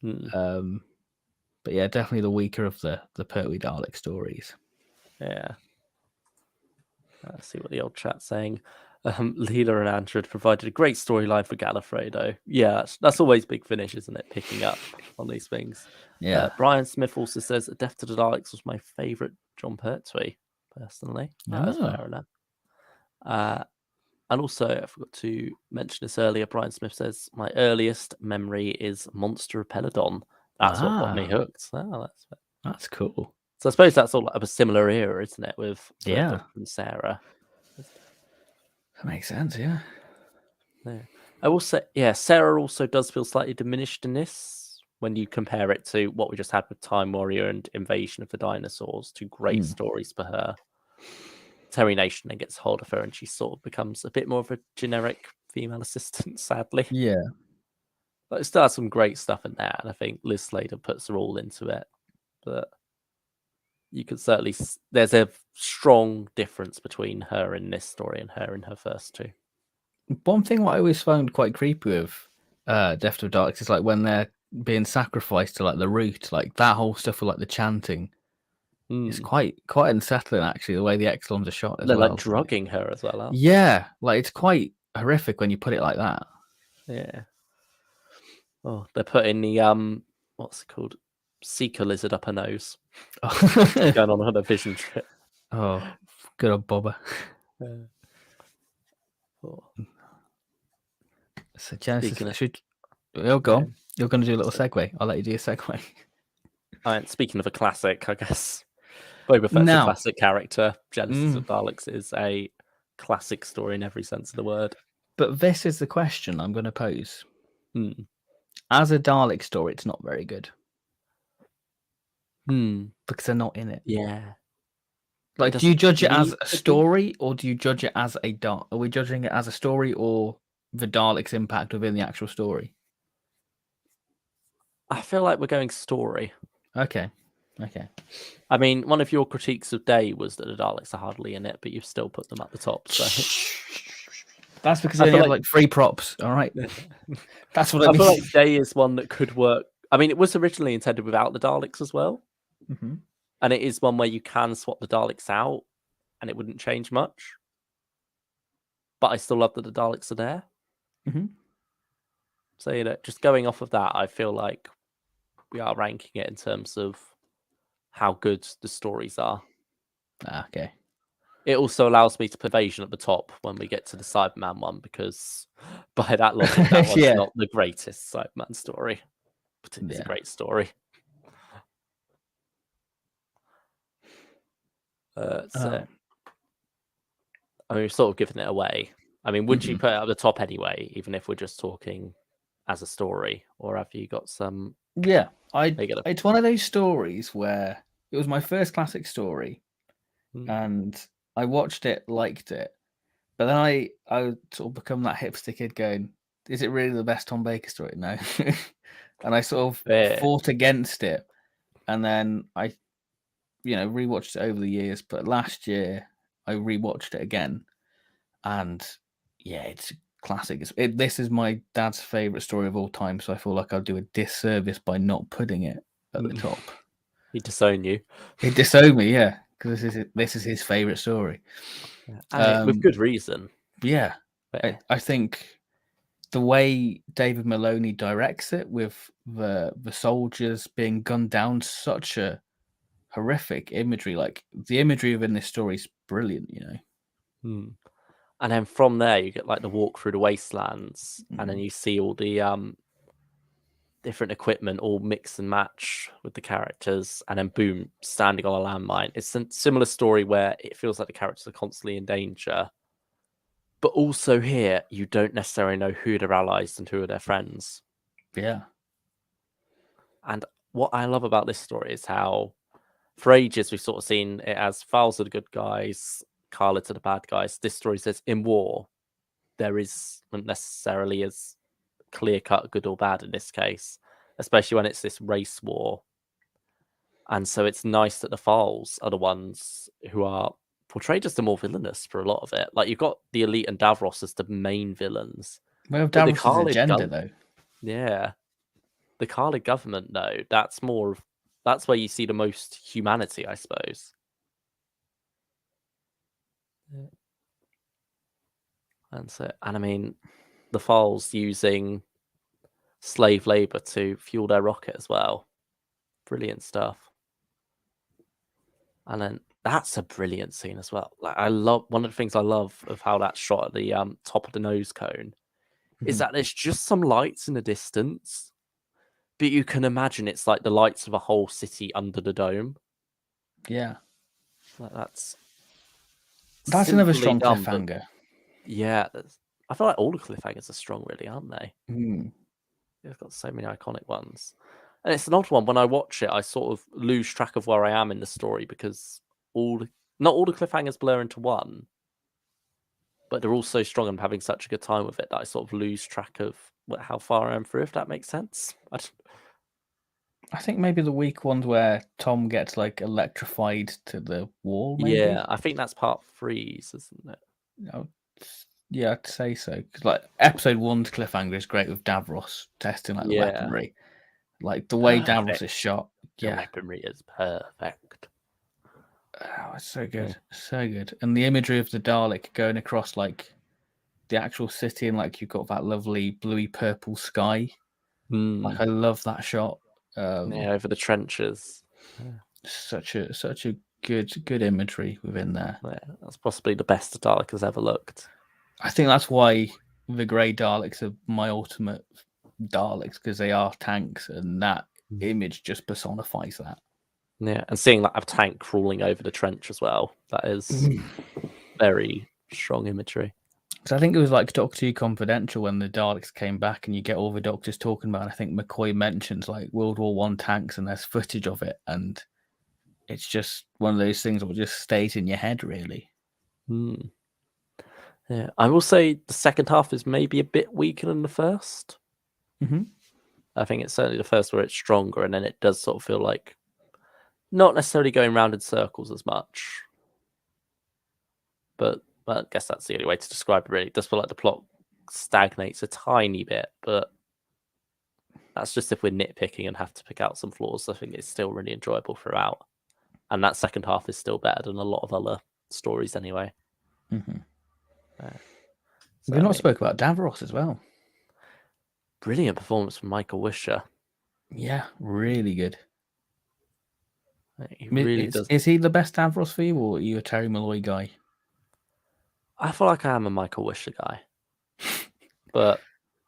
But yeah, definitely the weaker of the Pertwee Dalek stories. Yeah. Let's see what the old chat's saying. Leela and Andred provided a great storyline for Gallifredo. Yeah, that's always Big Finish, isn't it? Picking up on these things. Yeah. Brian Smith also says that Death to the Daleks was my favourite John Pertwee, personally. That's fair enough. And also, I forgot to mention this earlier. Brian Smith says, my earliest memory is Monster Pelodon. That's what got me hooked. That's cool. So I suppose that's all of a similar era, isn't it? With Doctor and Sarah. That makes sense, yeah. I will say, Sarah also does feel slightly diminished in this when you compare it to what we just had with Time Warrior and Invasion of the Dinosaurs. 2 great stories for her. Termination then gets hold of her and she sort of becomes a bit more of a generic female assistant, sadly. Yeah. But it still has some great stuff in there, and I think Liz Slater puts her all into it. But you can certainly, there's a strong difference between her in this story and her in her first 2. One thing what I always found quite creepy with Death to the Daleks is like when they're being sacrificed to like the root, like that whole stuff with like the chanting. It's quite unsettling actually, the way the Exelons are shot as well. They're like drugging her as well. Yeah, like it's quite horrific when you put it like that. Yeah. Oh, they're putting the what's it called? Seeker lizard up her nose. Going on a vision trip. Oh, good old Bobber. So Genesis, go on. You're going to do a little segue. I'll let you do a segue. Speaking of a classic, I guess Boba Fett's a classic character. Genesis of Daleks is a classic story in every sense of the word. But this is the question I'm going to pose. As a Dalek story, it's not very good. Because they're not in it. Yeah. Like, do you judge it as a story, or do you judge it as a Dalek? Are we judging it as a story, or the Dalek's impact within the actual story? I feel like we're going story. Okay. I mean, one of your critiques of Day was that the Daleks are hardly in it, but you've still put them at the top. So That's because they only had like 3 props. All right, that's what I mean. feel like Day is one that could work. I mean, it was originally intended without the Daleks as well, and it is one where you can swap the Daleks out, and it wouldn't change much. But I still love that the Daleks are there. So just going off of that, I feel like we are ranking it in terms of how good the stories are. Okay. It also allows me to put Invasion at the top when we get to the Cyberman one, because by that logic, that one's not the greatest Cyberman story, but it is a great story. So, I mean, we've sort of given it away. I mean, would you put it at the top anyway, even if we're just talking as a story, or have you got some? Yeah, it's one of those stories where it was my first classic story, and I watched it, liked it, but then I sort of become that hipster kid going, is it really the best Tom Baker story? No. And I sort of fought against it, and then I rewatched it over the years, but last year I rewatched it again, and yeah, it's classic. This is my dad's favorite story of all time, so I feel like I'll do a disservice by not putting it at the top. He'd disown you. He'd disown me, yeah, because this is his favorite story, and with good reason. Yeah, I think the way David Maloney directs it, with the soldiers being gunned down, such a horrific imagery. Like, the imagery within this story is brilliant, And then from there, you get like the walk through the wastelands, and then you see all the different equipment all mix and match with the characters, and then boom, standing on a landmine. It's a similar story where it feels like the characters are constantly in danger, but also here you don't necessarily know who are their allies and who are their friends. Yeah. And what I love about this story is how, for ages, we've sort of seen it as Files are the good guys, Carla to the bad guys. This story says in war, there isn't necessarily as clear-cut good or bad in this case, especially when it's this race war. And so it's nice that the Files are the ones who are portrayed as the more villainous for a lot of it. Like, you've got the Elite and Davros as the main villains. Well, Davros' agenda, though. Yeah. The Khalid government, though, that's where you see the most humanity, I suppose. And I mean, the Files using slave labor to fuel their rocket as well. Brilliant stuff. And then that's a brilliant scene as well. Like, one of the things I love of how that's shot at the top of the nose cone is that there's just some lights in the distance, but you can imagine it's like the lights of a whole city under the dome. Yeah. Like, that's another strong cliffhanger. Yeah, I feel like all the cliffhangers are strong, really, aren't they? They've got so many iconic ones. And it's an odd one. When I watch it, I sort of lose track of where I am in the story, because not all the cliffhangers blur into one, but they're all so strong and I'm having such a good time with it that I sort of lose track of how far I am through, if that makes sense. I think maybe the weak ones where Tom gets like electrified to the wall. Maybe? Yeah, I think that's part 3, isn't it? Yeah, I'd say so. Because like episode 1's cliffhanger is great with Davros testing like the weaponry, like the way Davros is shot. The weaponry is perfect. Oh, it's so good, so good. And the imagery of the Dalek going across like the actual city, and like you've got that lovely bluey purple sky. Like, I love that shot. Over the trenches. Such a good imagery within there. Yeah, that's possibly the best the Dalek has ever looked. I think that's why the grey Daleks are my ultimate Daleks, because they are tanks, and that image just personifies that. Yeah, and seeing like a tank crawling over the trench as well, that is very strong imagery. So I think it was like Doctor Who Confidential when the Daleks came back, and you get all the doctors talking about it. I think McCoy mentions like World War I tanks, and there's footage of it, and it's just one of those things that just stays in your head, really. Yeah, I will say the second half is maybe a bit weaker than the first. I think it's certainly the first where it's stronger, and then it does sort of feel like not necessarily going round in circles as much. But Well, I guess that's the only way to describe it, really. It does feel like the plot stagnates a tiny bit, but that's just if we're nitpicking and have to pick out some flaws. I think it's still really enjoyable throughout. And that second half is still better than a lot of other stories anyway. Mm-hmm. So, We've not spoke about Davros as well. Brilliant performance from Michael Wisher. Yeah, really good. He really does. Is he the best Davros for you, or are you a Terry Malloy guy? I feel like I am a Michael Wisher guy. But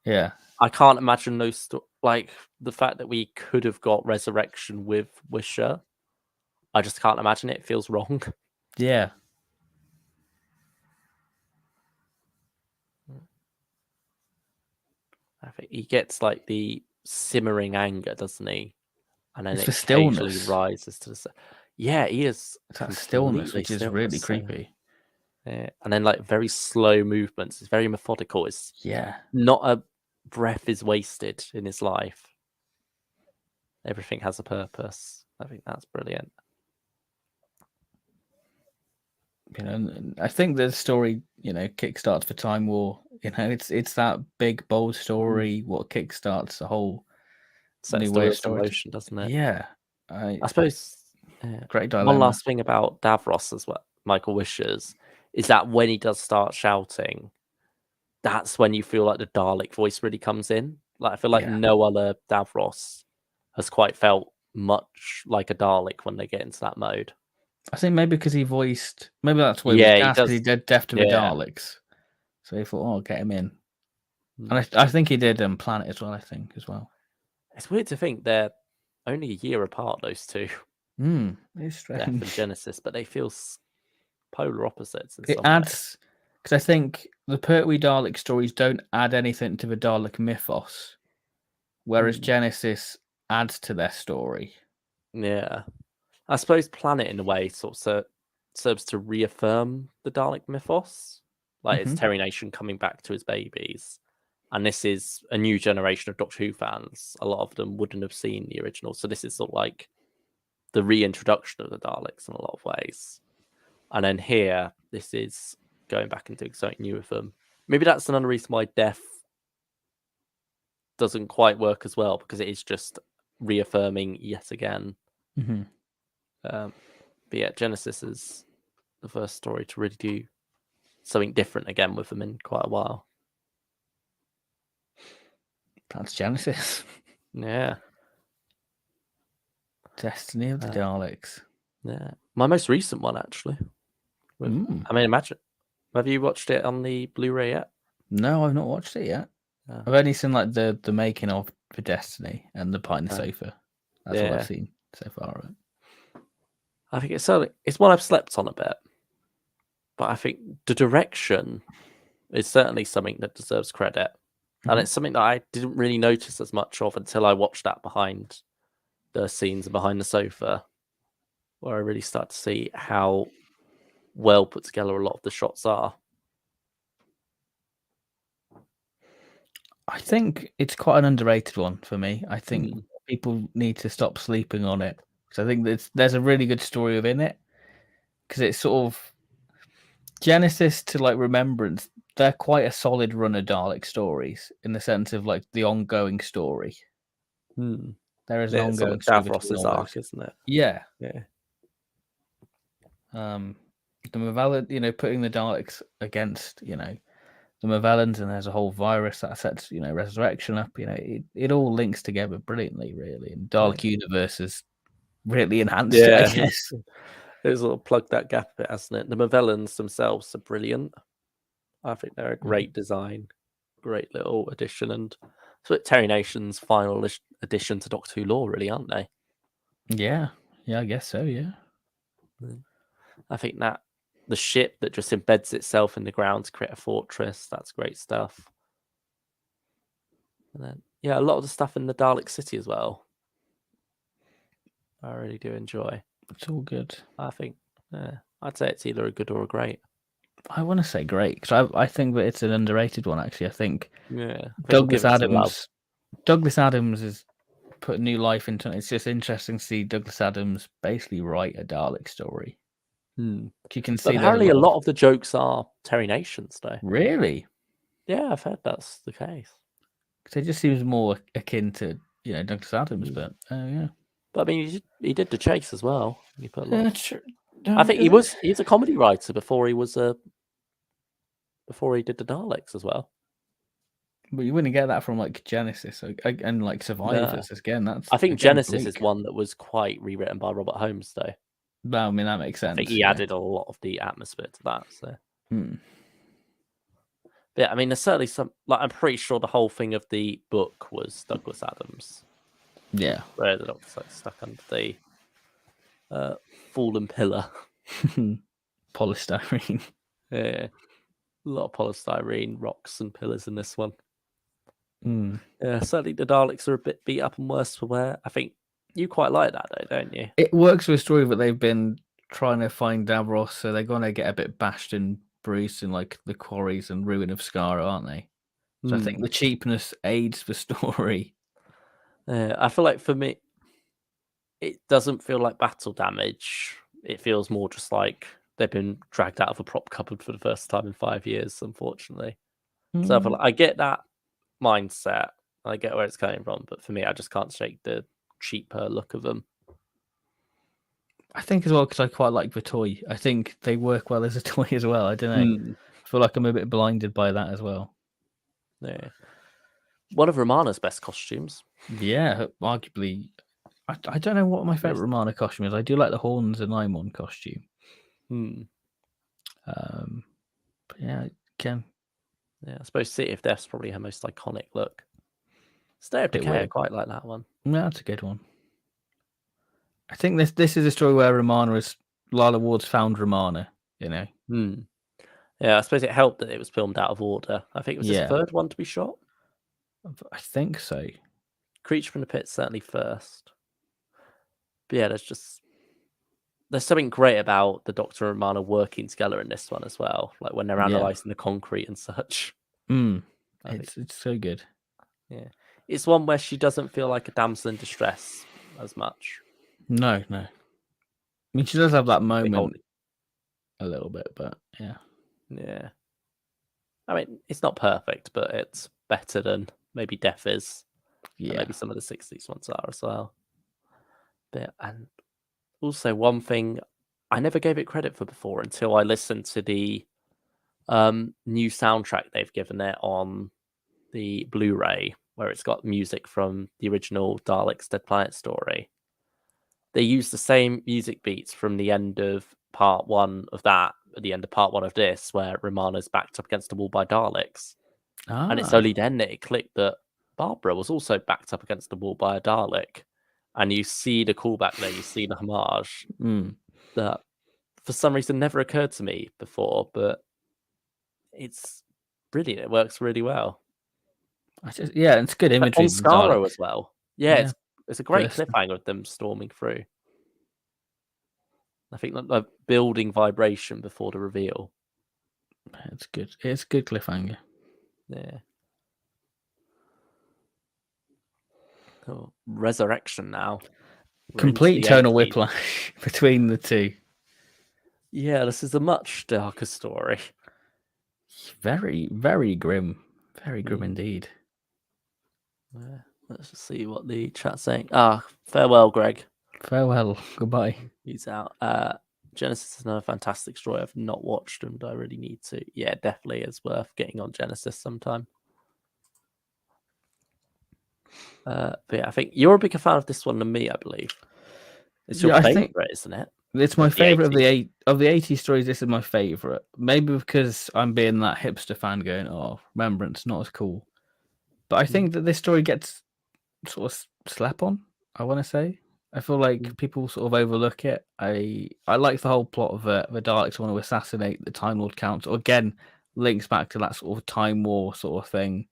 yeah, I can't imagine those like the fact that we could have got Resurrection with Wisher. I just can't imagine it. It feels wrong. Yeah. I think he gets like the simmering anger, doesn't he? And then It's it the occasionally stillness. rises to the. Yeah, he is. It's that stillness, which is really so, creepy. Yeah. And then like very slow movements. It's very methodical. It's not a breath is wasted in his life. Everything has a purpose. I think that's brilliant. You know, I think the story, kickstarts for Time War. It's that big, bold story. What kickstarts the whole Sets the wheels in motion, doesn't it? Yeah, I suppose. Great dilemma. One last thing about Davros as well, Michael Wisher's, is that when he does start shouting, that's when you feel like the Dalek voice really comes in. Like I feel like no other Davros has quite felt much like a Dalek when they get into that mode. I think maybe because he voiced, maybe that's why he was gassed, because he did Death to the Daleks. So he thought, oh, get him in. And I think he did Planet as well, I think, as well. It's weird to think they're only a year apart, those two. It's strange. Death and Genesis, but they feel polar opposites in it some adds, because I think the Pertwee Dalek stories don't add anything to the Dalek mythos, whereas Genesis adds to their story. Yeah. I suppose Planet, in a way, sort of serves to reaffirm the Dalek mythos. Like, it's Terry Nation coming back to his babies. And this is a new generation of Doctor Who fans. A lot of them wouldn't have seen the original. So this is sort of like the reintroduction of the Daleks in a lot of ways. And then here, this is going back and doing something new with them. Maybe that's another reason why Death doesn't quite work as well, because it is just reaffirming yet again. But yeah, Genesis is the first story to really do something different again with them in quite a while. That's Genesis. Yeah. Destiny of the Daleks. Yeah. My most recent one, actually. I mean, imagine. Have you watched it on the Blu-ray yet? No, I've not watched it yet. I've only seen like the making of for Destiny and the Behind the Sofa. That's what I've seen so far. Right? I think it's one I've slept on a bit, but I think the direction is certainly something that deserves credit, and it's something that I didn't really notice as much of until I watched that behind the scenes and Behind the Sofa, where I really start to see how well put together a lot of the shots are. I think it's quite an underrated one for me. I think people need to stop sleeping on it, because I think there's a really good story within it, because it's sort of Genesis to like Remembrance. They're quite a solid run of Dalek stories in the sense of like the ongoing story. There is an ongoing story Davros's arc, isn't it? Yeah. The Mavellan, putting the Daleks against, the Mavellans, and there's a whole virus that sets, Resurrection up. It all links together brilliantly, really. And Dalek Universe has really enhanced it, I guess. It's sort of plugged that gap a bit, hasn't it? The Mavellans themselves are brilliant. I think they're a great design, great little addition, and it's Terry Nation's final addition to Doctor Who lore, really, aren't they? Yeah, I guess so. Yeah, I think that the ship that just embeds itself in the ground to create a fortress, that's great stuff. And then, a lot of the stuff in the Dalek City as well, I really do enjoy. It's all good. I think, I'd say it's either a good or a great. I want to say great, because I think that it's an underrated one, actually. I think Douglas Adams has put new life into it. It's just interesting to see Douglas Adams basically write a Dalek story. Hmm. You can But see there's apparently, a lot of the jokes are terminations, though. Really? Yeah, I've heard that's the case. Because it just seems more akin to Douglas Adams, but yeah. But I mean, he did The Chase as well. He put a lot. True. I think he's a comedy writer before he did the Daleks as well. But you wouldn't get that from like Genesis and like Survivors again. That's I think again, Genesis bleak. is one that was quite rewritten by Robert Holmes, though. Well, I mean that makes sense. I think he added a lot of the atmosphere to that. So, but yeah, I mean, there's certainly some. Like, I'm pretty sure the whole thing of the book was Douglas Adams. Yeah, where the Doctor's like stuck under the fallen pillar. Polystyrene. Yeah, a lot of polystyrene rocks and pillars in this one. Yeah, certainly the Daleks are a bit beat up and worse for wear. I think you quite like that, though, don't you? It works with a story that they've been trying to find Davros, so they're going to get a bit bashed and bruised in like the quarries and ruin of Skara, aren't they? So I think the cheapness aids the story. I feel like for me, it doesn't feel like battle damage. It feels more just like they've been dragged out of a prop cupboard for the first time in 5 years, unfortunately. So I feel like I get that mindset. I get where it's coming from, but for me, I just can't shake the cheaper look of them. I think as well because I quite like the toy. I think they work well as a toy as well. I don't know. I feel like I'm a bit blinded by that as well. Yeah. One of Romana's best costumes. Yeah, arguably. I don't know what my favorite Romana costume is. I do like the Horns and Limon costume. But yeah, Ken. Yeah, I suppose City of Death's probably her most iconic look. State of Decay, I quite like that one. Yeah, that's a good one. I think this is a story where Lala Ward's found Romana, Yeah, I suppose it helped that it was filmed out of order. I think it was his third one to be shot. I think so. Creature from the Pit certainly first. But yeah, there's something great about the Doctor and Romana working together in this one as well. Like when they're analysing the concrete and such. It's so good. Yeah. It's one where she doesn't feel like a damsel in distress as much. No. I mean, she does have that moment a little bit, but yeah. Yeah. I mean, it's not perfect, but it's better than maybe Death is. Yeah. And maybe some of the 60s ones are as well. But, and also one thing I never gave it credit for before until I listened to the new soundtrack they've given it on the Blu-ray, where it's got music from the original Daleks Dead Planet story. They use the same music beats from the end of part one of that, at the end of part one of this, where Romana's backed up against a wall by Daleks. And it's only then that it clicked that Barbara was also backed up against the wall by a Dalek. And you see the callback there, you see the homage that for some reason never occurred to me before, but it's brilliant. It works really well. It's good imagery. On Skaro as well. Yeah, it's a great cliffhanger of them storming through. I think the building vibration before the reveal. It's good. It's a good cliffhanger. Yeah. Oh, Resurrection now. Complete tonal whiplash between the two. Yeah, this is a much darker story. Very, very grim. Very grim indeed. Let's just see what the chat's saying. Farewell, Greg. Farewell. Goodbye. He's out. Genesis is another fantastic story I've not watched and I really need to. Yeah, definitely is worth getting on Genesis sometime. But yeah, I think you're a bigger fan of this one than me, I believe. It's your favorite, isn't it? It's my favorite of the 80s stories. This is my favorite. Maybe because I'm being that hipster fan going, oh, Remembrance, not as cool. But I think that this story gets sort of slap on, I want to say. I feel like people sort of overlook it. I like the whole plot of the Daleks want to assassinate the Time Lord Council. Again, links back to that sort of time war sort of thing.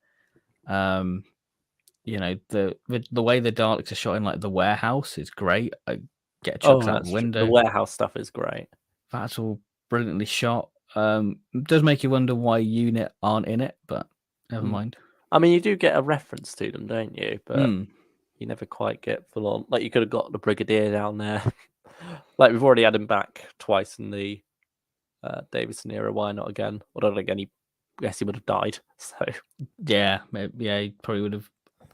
You know, the way the Daleks are shot in like the warehouse is great. I get chucked out the window. The warehouse stuff is great. That's all brilliantly shot. It does make you wonder why Unit aren't in it, but never mind. I mean, you do get a reference to them, don't you? But you never quite get full on. Like, you could have got the Brigadier down there. Like we've already had him back twice in the Davison era. Why not again? Although again, I guess he would have died. So Yeah, he probably would have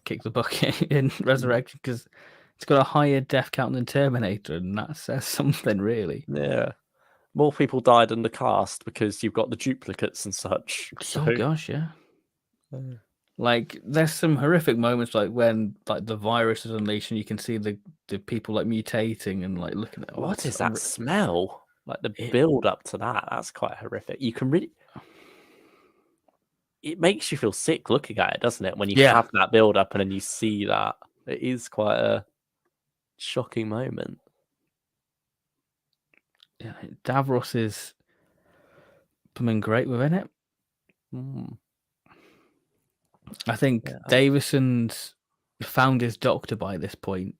kicked the bucket in Resurrection because it's got a higher death count than Terminator, and that says something, really. yeah, more people died in the cast because you've got the duplicates and such. So Oh gosh, yeah. Like there's some horrific moments, like when like the virus is unleashed and you can see the people like mutating and like looking at what is that smell? Like the build up to that's quite horrific. You can really, it makes you feel sick looking at it, doesn't it? When you have that build up and then you see that, it is quite a shocking moment. Yeah, Davros is becoming great within it. I think Davison's found his Doctor by this point,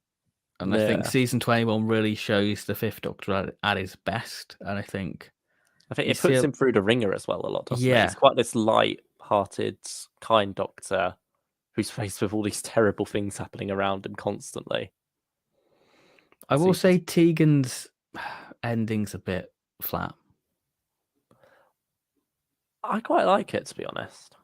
and I think season 21 really shows the Fifth Doctor at his best. And I think it puts him through the ringer as well a lot, doesn't it? He's quite this light-hearted, kind Doctor who's faced with all these terrible things happening around him constantly. I will say Tegan's ending's a bit flat. I quite like it, to be honest.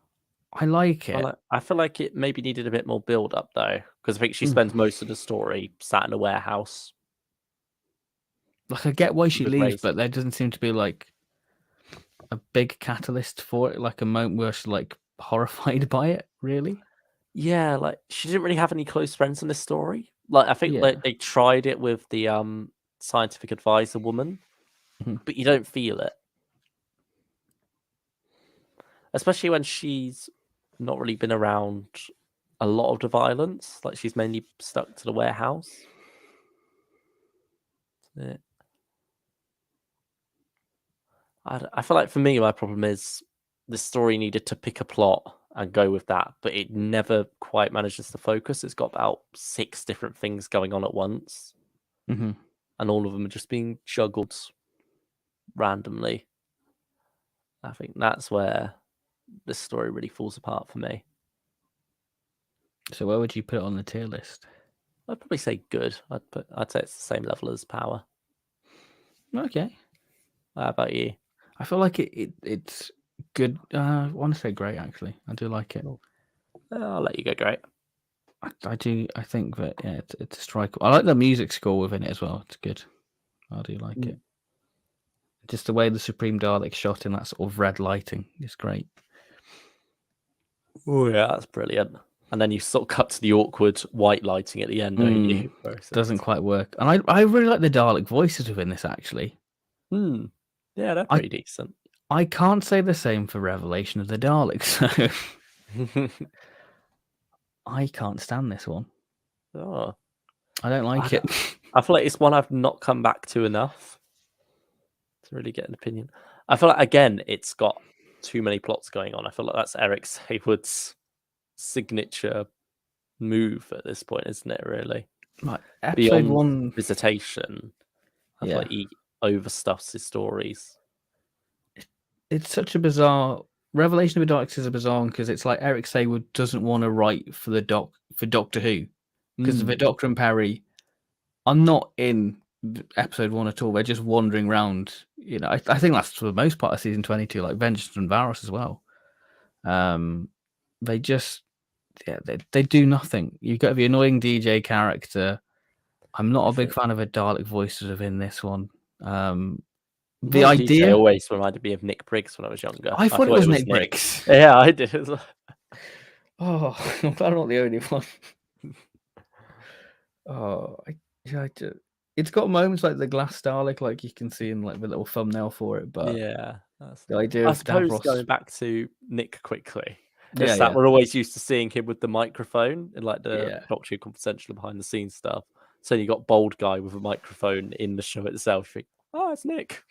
I like it. I feel like it maybe needed a bit more build-up, though, because I think she spends most of the story sat in a warehouse. Like, I get why she leaves, but there doesn't seem to be, like, a big catalyst for it, like a moment where she's, like, horrified by it, really. Yeah, like, she didn't really have any close friends in this story. Like, I think they tried it with the scientific advisor woman, but you don't feel it. Especially when she's not really been around a lot of the violence. Like, she's mainly stuck to the warehouse. Yeah. I feel like for me, my problem is the story needed to pick a plot and go with that, but it never quite manages to focus. It's got about 6 different things going on at once, and all of them are just being juggled randomly. I think that's where this story really falls apart for me. So where would you put it on the tier list? I'd probably say good. I'd say it's the same level as Power. Okay. How about you? I feel like it's good. I want to say great, actually. I do like it. I'll let you go great. I do. I think that it's a strike. I like the music score within it as well. It's good. I do like it. Just the way the Supreme Dalek shot in that sort of red lighting is great. Oh yeah, that's brilliant. And then you sort of cut to the awkward white lighting at the end, don't you? Doesn't quite work. And I really like the Dalek voices within this, actually. Yeah, they're pretty decent. I can't say the same for Revelation of the Daleks. So I can't stand this one. Oh, I don't like it. I feel like it's one I've not come back to enough to really get an opinion. I feel like, again, it's got too many plots going on. I feel like that's Eric Saywood's signature move at this point, isn't it, really? Like, episode Beyond 1 Visitation, I feel like he overstuffs his stories. It's such a bizarre... Revelation of the Daleks is a bizarre one because it's like Eric Saywood doesn't want to write for Doctor Who, because the Doctor and Perry are not in episode 1 at all. They're just wandering around. You know, I think that's for the most part of season 22, like Vengeance and Varos as well. They just, they do nothing. You've got the annoying DJ character. I'm not a big fan of a Dalek voice within this one. The idea DJ always reminded me of Nick Briggs when I was younger. I thought it was Nick Briggs. Yeah, I did as well. Oh, I'm glad I'm not the only one. Oh, it's got moments like the glass Dalek, like you can see in like the little thumbnail for it. But yeah, that's the idea I of suppose Davros... going back to Nick quickly. We're always used to seeing him with the microphone in like the Doctor Who Confidential behind the scenes stuff. So you got bald guy with a microphone in the show itself. You think, oh, it's Nick.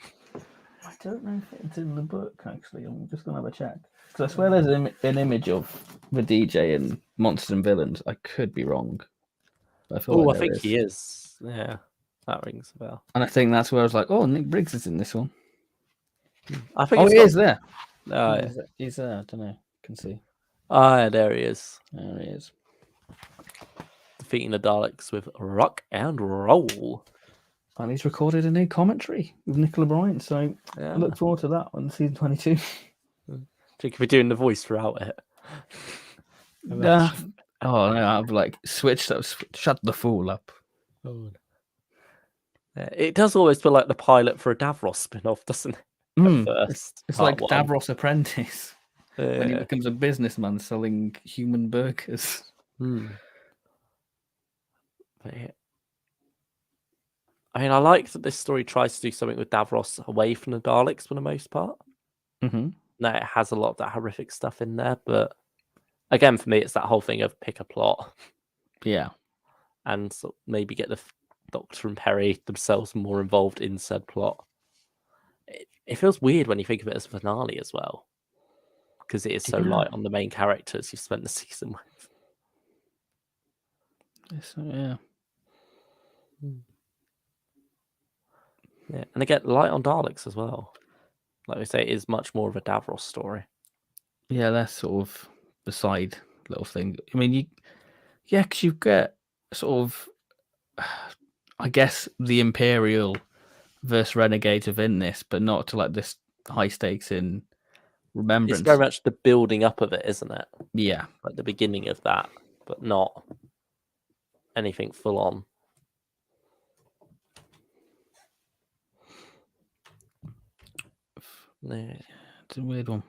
I don't know if it's in the book, actually. I'm just going to have a check. Because I swear there's an image of the DJ in Monsters and Villains. I could be wrong. I think he is. Yeah, that rings a bell. And I think that's where I was like, oh, Nick Briggs is in this one. I think he is there. He's there. I don't know. I can see. Yeah, there he is. There he is. Defeating the Daleks with rock and roll. And he's recorded a new commentary with Nicola Bryant, so Yeah. I look forward to that on season 22. She could be doing the voice throughout it. Oh no, I've like switched up, shut the fool up. Oh. Yeah, it does always feel like the pilot for a Davros spin-off, doesn't it? At first, It's like one. Davros Apprentice when he becomes a businessman selling human burgers. But yeah. I mean, I like that this story tries to do something with Davros away from the Daleks for the most part. Mm-hmm. Now, it has a lot of that horrific stuff in there, but again, for me, it's that whole thing of pick a plot. Yeah. And so maybe get the Doctor and Perry themselves more involved in said plot. It feels weird when you think of it as a finale as well, because it is so light on the main characters you've spent the season with. Yeah. Yeah, and they get light on Daleks as well. Like we say, it is much more of a Davros story. Yeah, that's sort of the side little thing. I mean, because you get sort of, I guess, the Imperial versus Renegade within this, but not to like this high stakes in Remembrance. It's very much the building up of it, isn't it? Yeah. Like the beginning of that, but not anything full on. Yeah. It's a weird one.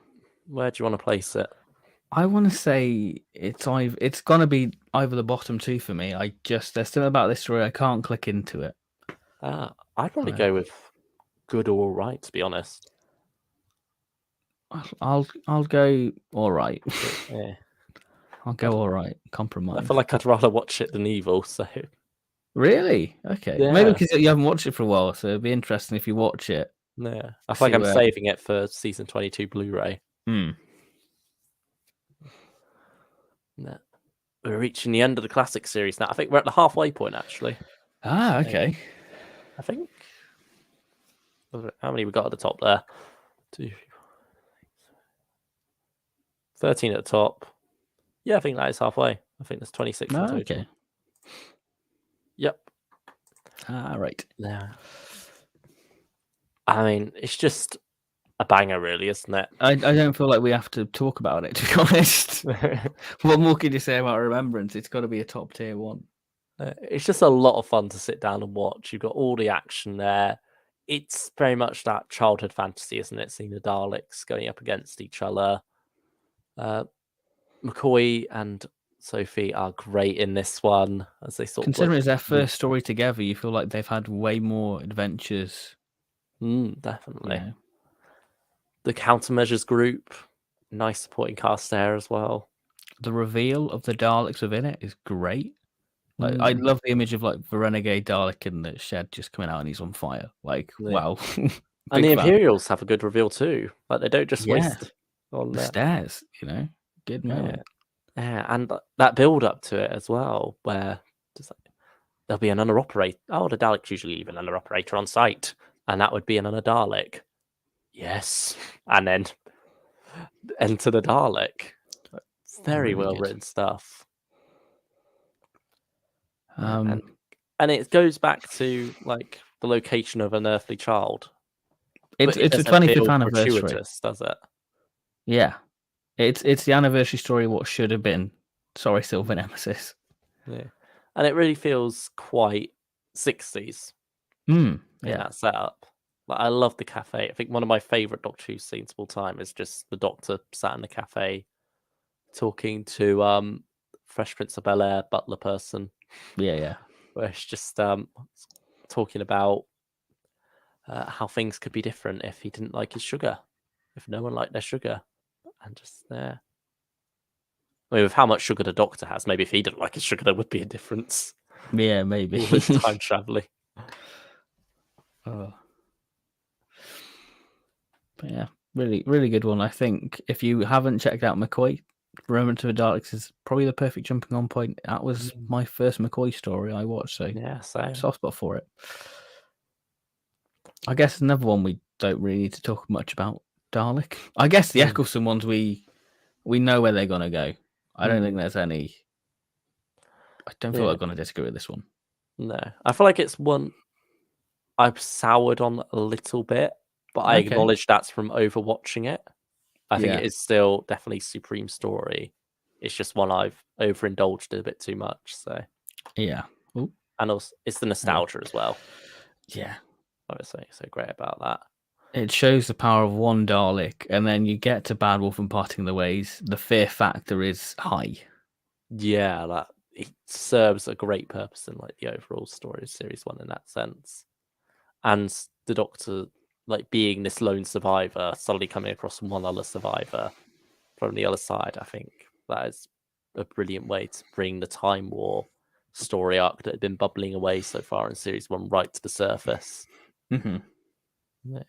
Where do you want to place it? I want to say it's gonna be either the bottom two for me. There's something about this story I can't click into it. I'd probably go with good or all right, to be honest. I'll go all right. Yeah. I'll go all right. Compromise. I feel like I'd rather watch it than evil. So really, okay, yeah. Maybe because you haven't watched it for a while, so it'd be interesting if you watch it. Yeah, I feel like I'm saving it for season 22 Blu-ray. Yeah. We're reaching the end of the classic series now. I think we're at the halfway point, actually. Okay. I think. How many we got at the top there? 13 at the top. Yeah, I think that is halfway. I think there's 26 in total. Okay. Yep. Right. Yeah. I mean, it's just a banger, really, isn't it? I don't feel like we have to talk about it, to be honest. What more can you say about Remembrance? It's got to be a top tier one. It's just a lot of fun to sit down and watch. You've got all the action there. It's very much that childhood fantasy, isn't it? Seeing the Daleks going up against each other. McCoy and Sophie are great in this one, as they sort Considering it's their first story together, you feel like they've had way more adventures. Definitely. Yeah. The countermeasures group, nice supporting cast there as well. The reveal of the Daleks within it is great. Like I love the image of like the renegade Dalek in the shed just coming out and he's on fire. Like wow. And the Imperials have a good reveal too. Like they don't just waste on the stairs, good moment. Yeah, and that build up to it as well, where just like, there'll be an under-operator. Oh, the Daleks usually leave an under-operator on site, and that would be an under-Dalek. Yes, and then enter the Dalek. It's very well written stuff. And it goes back to like the location of an earthly child. It's the 25th anniversary, does it? Yeah, it's the anniversary story of what should have been. Sorry, Silver Nemesis. Yeah, and it really feels quite 60s. In that setup. Like, I love the cafe. I think one of my favorite Doctor Who scenes of all time is just the Doctor sat in the cafe talking to Fresh Prince of Bel-Air butler person. Yeah. Where it's just talking about how things could be different if he didn't like his sugar, if no one liked their sugar, and just there. I mean, with how much sugar the Doctor has, maybe if he didn't like his sugar, there would be a difference. Yeah, maybe. All this time traveling. But yeah, really, really good one. I think if you haven't checked out McCoy, Remembrance of the Daleks is probably the perfect jumping on point. That was my first McCoy story I watched, so yeah, same. Soft spot for it. I guess another one we don't really need to talk much about, Dalek. I guess the Eccleston ones we know where they're gonna go. I don't think there's any. I don't feel like I'm gonna disagree with this one. No, I feel like it's one. I've soured on a little bit, but I Okay. acknowledge that's from overwatching it. I think Yeah. it is still definitely supreme story. It's just one I've overindulged in a bit too much. So Yeah. Ooh, and also it's the nostalgia as well. yeah. I was saying so great about that. It shows the power of one Dalek, and then you get to Bad Wolf and Parting the Ways. The fear factor is high. Yeah, that it serves a great purpose in like the overall story of series 1 in that sense. And the Doctor, like being this lone survivor, suddenly coming across one other survivor from the other side, I think that is a brilliant way to bring the Time War story arc that had been bubbling away so far in series 1 right to the surface. Mm-hmm. Yeah.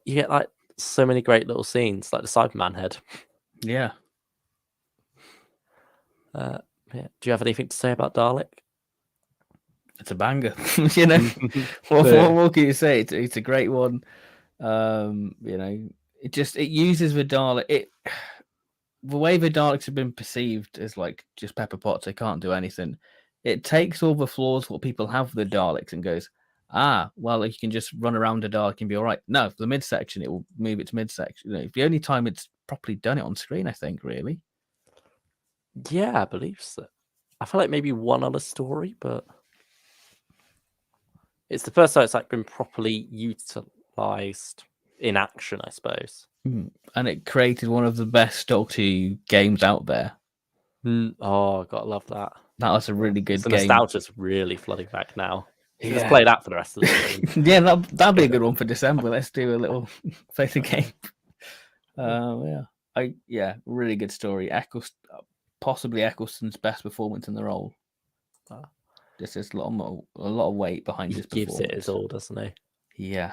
You get like so many great little scenes, like the Cyberman head. Yeah. Yeah. Do you have anything to say about Dalek? It's a banger. You know, what more can you say? It's a great one. You know, it uses the Dalek. The way the Daleks have been perceived as like just Pepper Potts, they can't do anything. It takes all the flaws what people have with the Daleks and goes, well, you can just run around the Dalek and be all right. No, for the midsection, it will move its midsection. You know, the only time it's properly done it on screen, I think, really. Yeah, I believe so. I feel like maybe one other story, but it's the first time it's like been properly utilized in action, I suppose. And it created one of the best Doctor Who games out there. Oh, gotta love that. That was a really good The game. nostalgia's really flooding back now. Yeah. Let's play that for the rest of the stream. Yeah, that'd be a good one for December. Let's do a little play the game. Really good story. Possibly Eccleston's best performance in the role. Just there's a lot of weight behind his performance. Gives it his all, doesn't he? Yeah,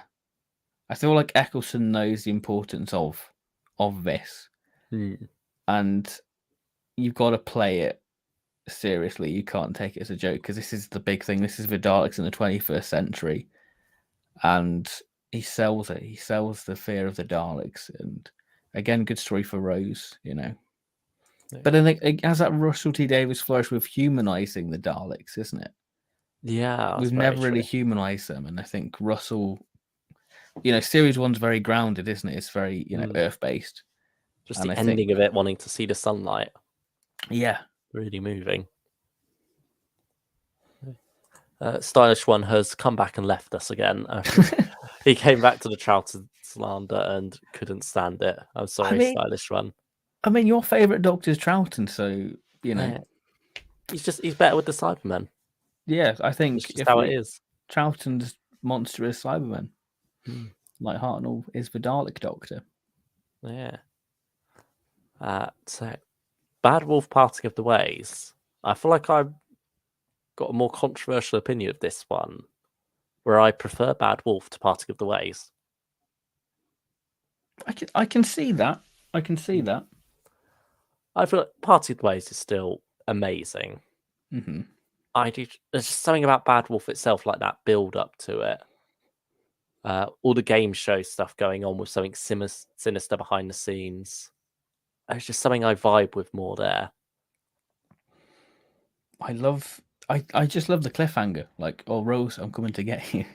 I feel like Eccleston knows the importance of this, and you've got to play it seriously. You can't take it as a joke because this is the big thing. This is the Daleks in the 21st century, and he sells it. He sells the fear of the Daleks, and again, good story for Rose, you know. Yeah. But then it has that Russell T Davies flourish with humanizing the Daleks, isn't it? Yeah, we've never really humanized them, and I think Russell, you know, series 1's very grounded, isn't it? It's very, you know, Earth based. Just the ending of it, wanting to see the sunlight. Yeah, really moving. Stylish One has come back and left us again. He came back to the Troughton slander and couldn't stand it. I'm sorry, Stylish One. I mean, your favourite Doctor's Troughton, so, you know. He's better with the Cybermen. Yeah, I think it's just how it is. Troughton's monstrous Cybermen. Like Hartnell is the Dalek Doctor. Yeah. So, Bad Wolf Parting of the Ways. I feel like I've got a more controversial opinion of this one, where I prefer Bad Wolf to Parting of the Ways. I can see that. I can see that. I feel like Parting of the Ways is still amazing. Mm-hmm. There's just something about Bad Wolf itself, like that build up to it. All the game show stuff going on with something sinister behind the scenes. It's just something I vibe with more there. I just love the cliffhanger. Like, oh, Rose, I'm coming to get you.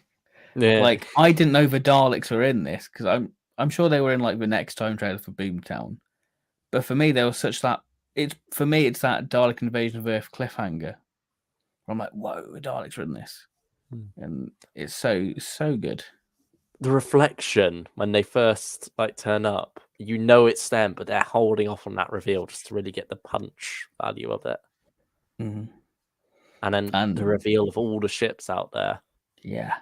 Yeah. Like, I didn't know the Daleks were in this because I'm sure they were in like the next time trailer for Boomtown. But for me, there was such that it's that Dalek Invasion of Earth cliffhanger. Where I'm like, whoa, the Daleks are in this, and it's so good. The reflection when they first like turn up, you know it's them, but they're holding off on that reveal just to really get the punch value of it. Mm-hmm. And then the reveal of all the ships out there. Yeah.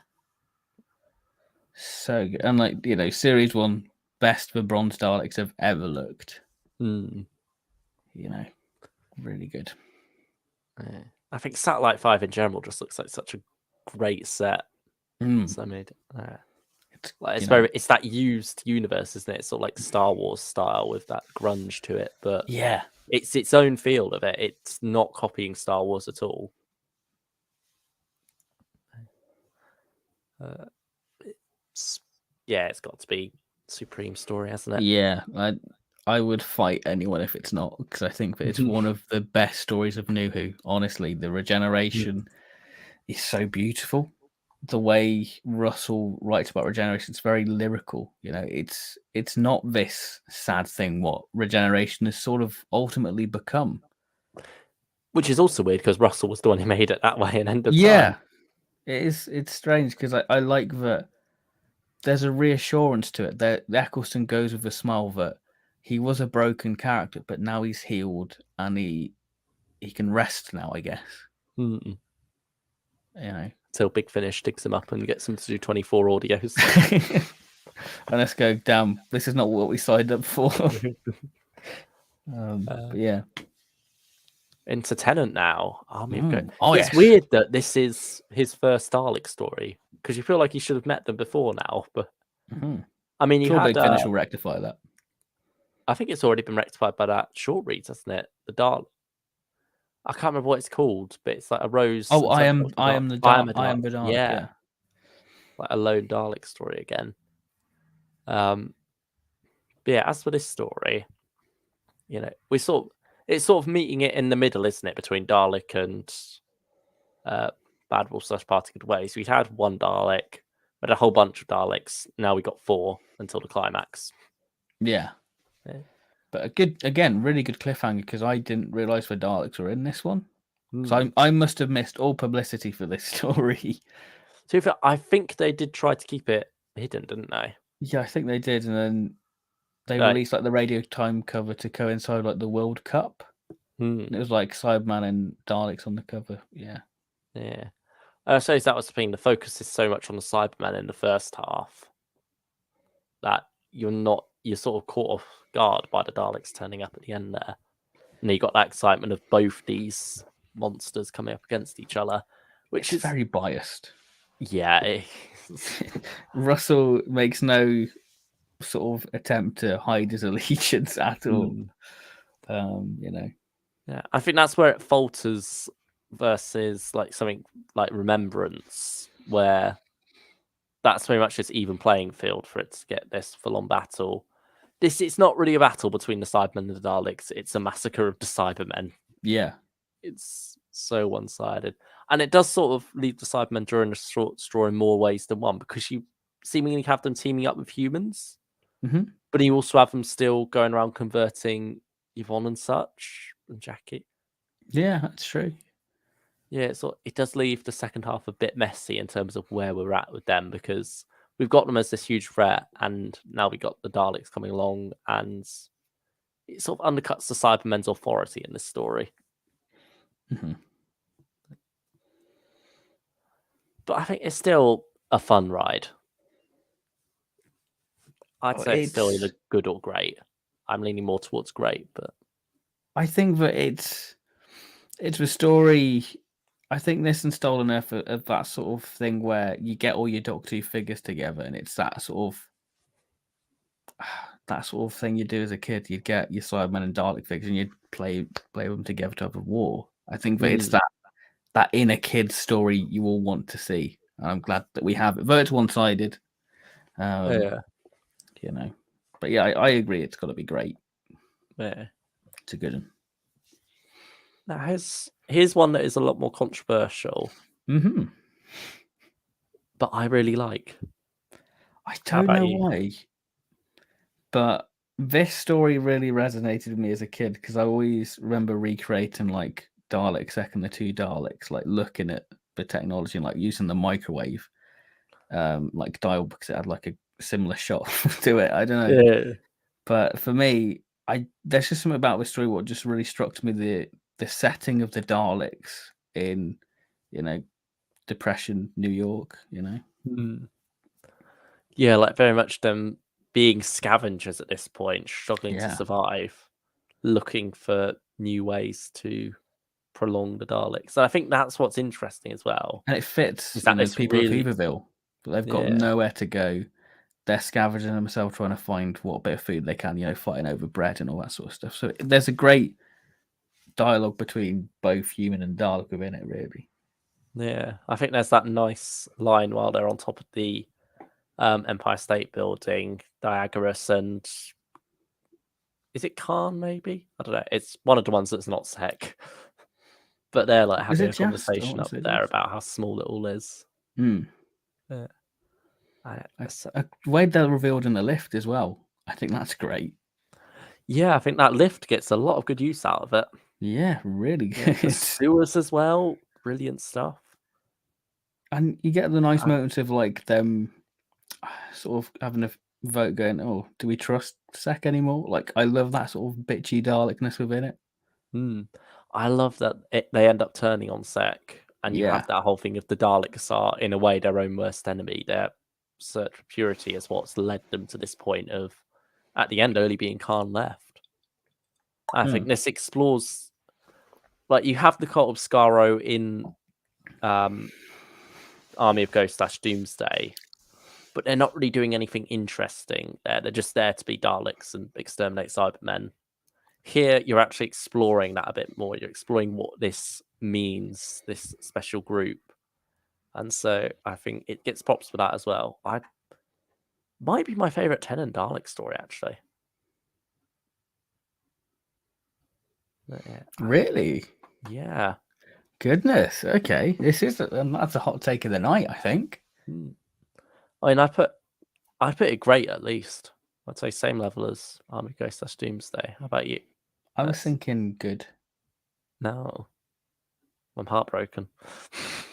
So good. And like, you know, series 1, best the bronze Daleks have ever looked. You know, really good. Yeah. I think Satellite 5 in general just looks like such a great set. So I made it's that used universe, isn't it? It's sort of like Star Wars style with that grunge to it, but yeah, it's its own feel of it. It's not copying Star Wars at all. It's got to be Supreme Story, hasn't it? Yeah, I would fight anyone if it's not, because I think that it's one of the best stories of New Who. Honestly, the regeneration is so beautiful. the way Russell writes about regeneration, it's very lyrical. It's not this sad thing what regeneration has sort of ultimately become. Which is also weird because Russell was the one who made it that way and ended time. Yeah, it's strange because I like that there's a reassurance to it. That Eccleston goes with a smile that he was a broken character, but now he's healed and he can rest now, I guess. Mm-mm. Until Big Finish digs him up and gets him to do 24 audios. And let's go, damn, this is not what we signed up for. But yeah. Into Tennant now. Oh, it's yes. weird that this is his first Dalek story because you feel like he should have met them before now. But I mean, you sure, had Big Finish will rectify that. I think it's already been rectified by that short read, hasn't it? The Dalek. I can't remember what it's called, but it's like a rose. Oh, I am the Dalek. Yeah, like a lone Dalek story again. But yeah, as for this story, it's sort of meeting it in the middle, isn't it, between Dalek and Bad Wolf / Parting Good Ways. We had one Dalek, we had a whole bunch of Daleks. Now we got 4 until the climax. Yeah. But really good cliffhanger because I didn't realize the Daleks were in this one. So I must have missed all publicity for this story. So I think they did try to keep it hidden, didn't they? Yeah, I think they did, and then they released like the Radio Time cover to coincide like the World Cup. And it was like Cyberman and Daleks on the cover. Yeah. I suppose that was the thing. The focus is so much on the Cybermen in the first half that you're sort of caught off guard by the Daleks turning up at the end there. And you got that excitement of both these monsters coming up against each other, which is very biased. Yeah. Russell makes no sort of attempt to hide his allegiance at all. Yeah, I think that's where it falters versus like something like Remembrance, where that's very much this even playing field for it to get this full-on battle. It's not really a battle between the Cybermen and the Daleks. It's a massacre of the Cybermen. Yeah. It's so one-sided. And it does sort of leave the Cybermen drawing a straw in more ways than one, because you seemingly have them teaming up with humans, but you also have them still going around converting Yvonne and such, and Jackie. Yeah, that's true. Yeah, so it does leave the second half a bit messy in terms of where we're at with them, because we've got them as this huge threat, and now we got the Daleks coming along, and it sort of undercuts the Cybermen's authority in this story. But I think it's still a fun ride. I'd say it's still either good or great. I'm leaning more towards great, but I think that it's a story. I think this and Stolen Earth are that sort of thing where you get all your Doctor Who figures together, and it's that sort of thing you do as a kid. You'd get your Cybermen and Dalek figures, and you'd play them together to have a war. I think that it's that inner kid story you all want to see. And I'm glad that we have it. Though it's one-sided. But yeah, I agree. It's got to be great. Yeah, it's a good one. Now here's one that is a lot more controversial. But I really like. I don't know why, but this story really resonated with me as a kid, because I always remember recreating like Dalek Second, the 2 Daleks, like looking at the technology and like using the microwave, like dial, because it had like a similar shot to it. I don't know. Yeah. But for me, there's just something about this story what just really struck me, the setting of the Daleks in, Depression, New York, Yeah, like very much them being scavengers at this point, struggling to survive, looking for new ways to prolong the Daleks. And I think that's what's interesting as well. And it fits people of Hooverville, but they've got nowhere to go. They're scavenging themselves, trying to find what bit of food they can, fighting over bread and all that sort of stuff. So there's a great dialogue between both human and Dalek within it, really. Yeah, I think there's that nice line while they're on top of the Empire State Building, Diagoras, and is it Khan, maybe? I don't know. It's one of the ones that's not Sec. But they're like having a conversation up there about how small it all is. The way they're revealed in the lift as well. I think that's great. Yeah, I think that lift gets a lot of good use out of it. Yeah, really Yeah, good. the sewers as well, brilliant stuff. And you get the nice moments of like them sort of having a vote going, oh, do we trust Sec anymore? Like, I love that sort of bitchy Dalekness within it. I love that they end up turning on Sec, and you Yeah. have that whole thing of the Daleks are, in a way, their own worst enemy. Their search for purity is what's led them to this point of, at the end, only being Khan left. I think this explores, like, you have the cult of Skaro in Army of Ghost / Doomsday, but they're not really doing anything interesting there. They're just there to be Daleks and exterminate Cybermen. Here, you're actually exploring that a bit more. You're exploring what this means, this special group. And so I think it gets props for that as well. I might be my favorite Tennant Dalek story, actually. Yeah, Really? Yeah. Goodness. Okay. This is that's a hot take of the night, I think. I mean, I put it great, at least. I'd say same level as Army of Ghost / Doomsday. How about you? I was thinking good. No. I'm heartbroken.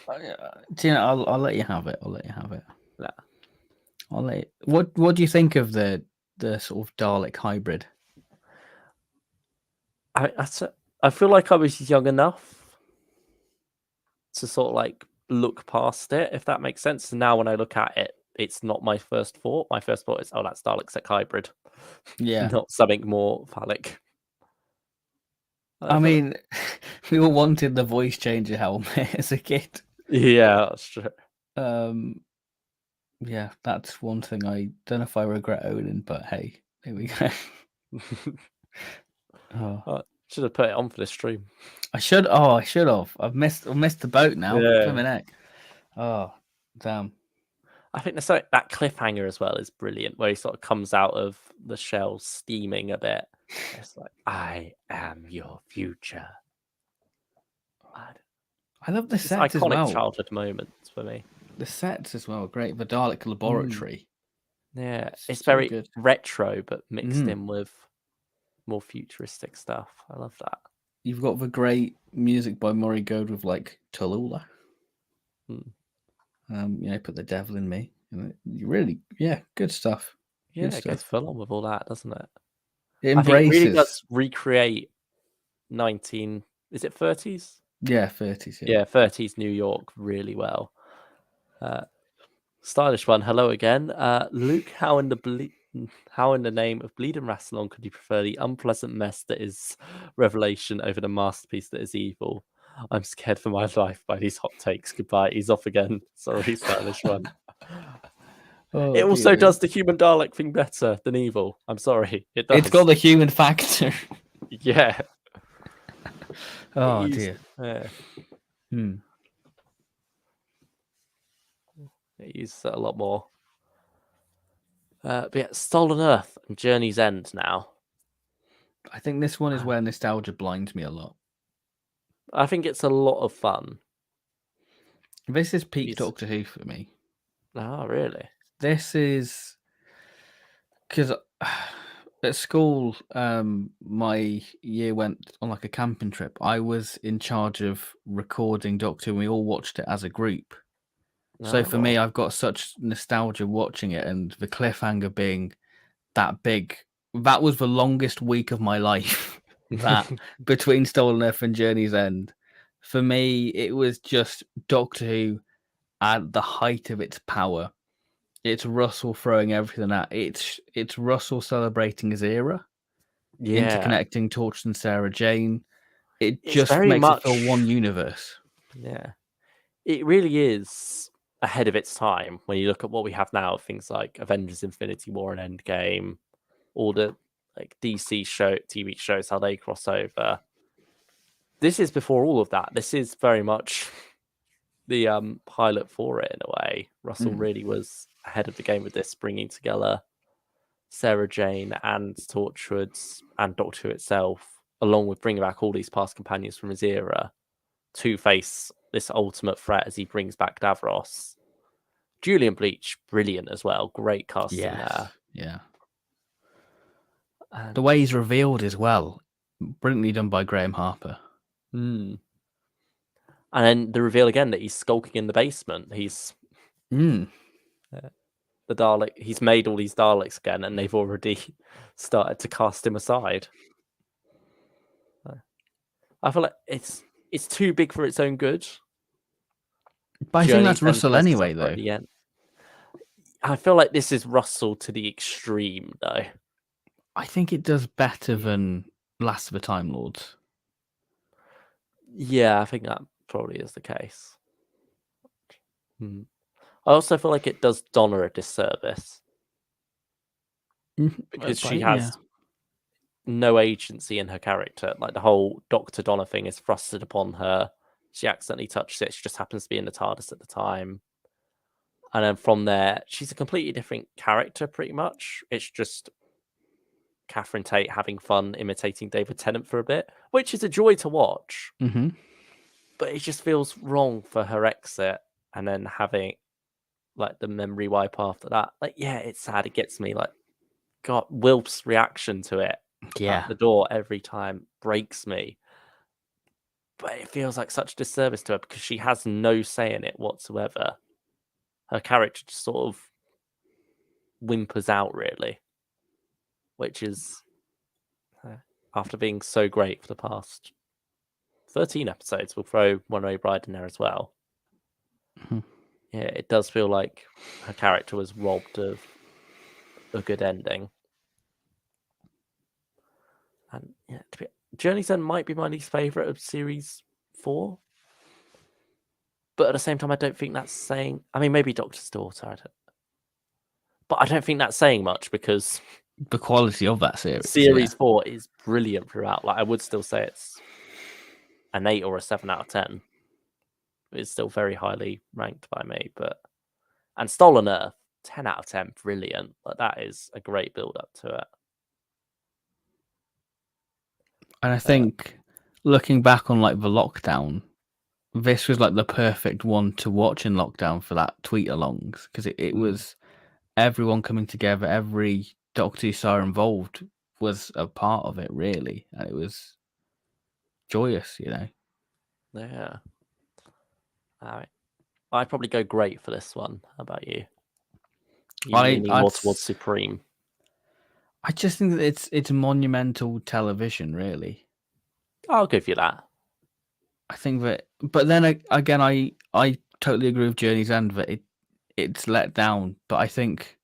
Do you know, I'll let you have it. I'll let you have it. Yeah. I'll let you... What do you think of the sort of Dalek hybrid? I feel like I was young enough to sort of like look past it, if that makes sense. And now when I look at it, it's not my first thought. My first thought is, oh, that's Dalek Sec hybrid. Yeah. Not something more phallic. I mean, we all wanted the voice changer helmet as a kid. Yeah, that's true. Yeah, that's one thing I don't know if I regret owning, but hey, here we go. I should have put it on for this stream. I should have. I've missed the boat now. Yeah. Flipping heck. Oh, damn. I think that cliffhanger as well is brilliant, where he sort of comes out of the shell steaming a bit. It's like, I am your future. I love the sets as well. Iconic childhood moments for me. The sets as well, great. The Dalek laboratory. Yeah, it's so very good. retro, but mixed in with more futuristic stuff. I love that. You've got the great music by Murray Gold with like Tallulah. Put the devil in me. You really, good stuff. Yeah, it goes full on with all that, doesn't it? It I think embraces. it really does recreate 30s? Yeah, 30s. Yeah, 30s New York really well. Stylish one. Hello again, Luke. How in the name of Bleeding Rassilon could you prefer the unpleasant mess that is Revelation over the masterpiece that is evil? I'm scared for my life by these hot takes. Goodbye. He's off again. Sorry, Stylish one. It also does the human Dalek thing better than evil. I'm sorry. It does. It's got the human factor. Yeah. Oh dear. Yeah. It uses it a lot more. But yeah, Stolen Earth and Journey's End now. I think this one is where nostalgia blinds me a lot. I think it's a lot of fun. This is peak Doctor Who for me. Oh, really? This is because at school, my year went on like a camping trip. I was in charge of recording Doctor Who, and we all watched it as a group. So for me, I've got such nostalgia watching it, and the cliffhanger being that big. That was the longest week of my life. That between Stolen Earth and Journey's End. For me, it was just Doctor Who at the height of its power. It's Russell throwing everything at it. It's Russell celebrating his era. Yeah. Interconnecting Torch and Sarah Jane. It's just very makes much it feel one universe. Yeah. It really is ahead of its time when you look at what we have now, things like Avengers Infinity War and Endgame, all the like DC TV shows, how they cross over. This is before all of that. This is very much the pilot for it in a way. Russell really was ahead of the game with this, bringing together Sarah Jane and Torchwood and Doctor Who itself, along with bringing back all these past companions from his era to face this ultimate threat as he brings back Davros. Julian Bleach, brilliant as well. Great casting there. Yeah. And, The way he's revealed as well, brilliantly done by Graham Harper. and then the reveal again that he's skulking in the basement. He's the Dalek. He's made all these Daleks again, and they've already started to cast him aside. I feel like it's too big for its own good. But I think that's Russell anyway, though. I feel like this is Russell to the extreme, though. I think it does better than Last of the Time Lords. Yeah, I think that probably is the case. I also feel like it does Donna a disservice. Because she has no agency in her character. Like the whole Dr. Donna thing is thrusted upon her. She accidentally touches it. She just happens to be in the TARDIS at the time. And then from there, she's a completely different character, pretty much. It's just Catherine Tate having fun imitating David Tennant for a bit, which is a joy to watch. But it just feels wrong for her exit and then having like the memory wipe after that. Like, yeah, it's sad. It gets me. Like, God, Wilf's reaction to it at the door every time breaks me. But it feels like such a disservice to her because she has no say in it whatsoever. Her character just sort of whimpers out, really, which is after being so great for the past 13 episodes. We'll throw One-Way Bride in there as well. Yeah, it does feel like her character was robbed of a good ending. And yeah, Journey's End might be my least favourite of Series 4. But at the same time, I don't think that's saying... I mean, maybe Doctor's Daughter. But I don't think that's saying much because... The quality of that series. Series 4 is brilliant throughout. Like, I would still say it's an 8 or a 7 out of 10. It's still very highly ranked by me. And Stolen Earth, 10 out of 10, brilliant. Like, that is a great build-up to it. And I think, looking back on, like, the lockdown... This was like the perfect one to watch in lockdown for that tweet-alongs because it was everyone coming together. Every Doctor you saw involved was a part of it, really, and it was joyous, you know. Yeah. All right. I'd probably go great for this one. How about you? You're leaning more towards Supreme. I just think that it's monumental television, really. I'll give you that. I think that, but then again, I totally agree with Journey's End that it's let down. But I think,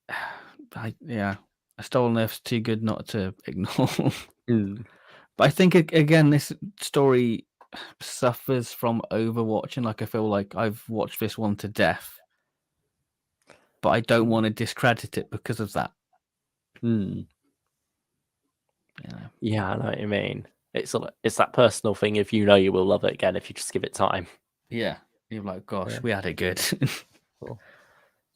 A Stolen Earth's too good not to ignore. But I think again, this story suffers from overwatching. Like I feel like I've watched this one to death, but I don't want to discredit it because of that. Yeah, I know what you mean. It's that personal thing. If you know you will love it again, if you just give it time. Yeah, you're like, gosh, we had it good. Cool.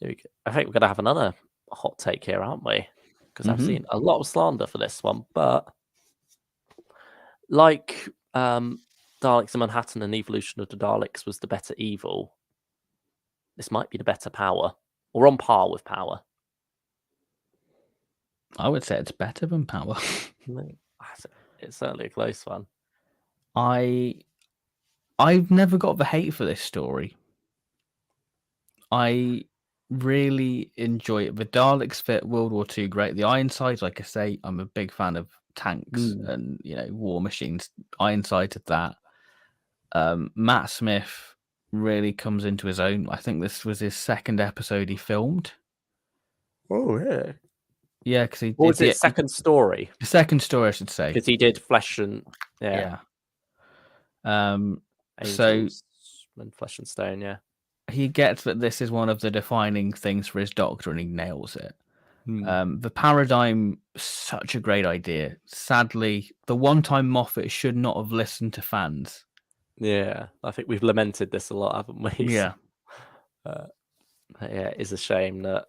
I think we're gonna have another hot take here, aren't we? Because I've seen a lot of slander for this one, but like Daleks in Manhattan and Evolution of the Daleks was the better evil, this might be the better Power, or on par with Power. I would say it's better than Power. It's certainly a close one. I've never got the hate for this story. I really enjoy it. The Daleks fit World War II great. The Ironside, like I say, I'm a big fan of tanks and war machines. Ironsided that. Matt Smith really comes into his own. I think this was his second episode he filmed. Oh, really? Yeah, because he did. What was it? Second story. The second story, I should say. Because he did Flesh and Angels and Flesh and Stone. Yeah, he gets that this is one of the defining things for his Doctor, and he nails it. The paradigm, such a great idea. Sadly, the one time Moffat should not have listened to fans. Yeah, I think we've lamented this a lot, haven't we? Yeah. It is a shame that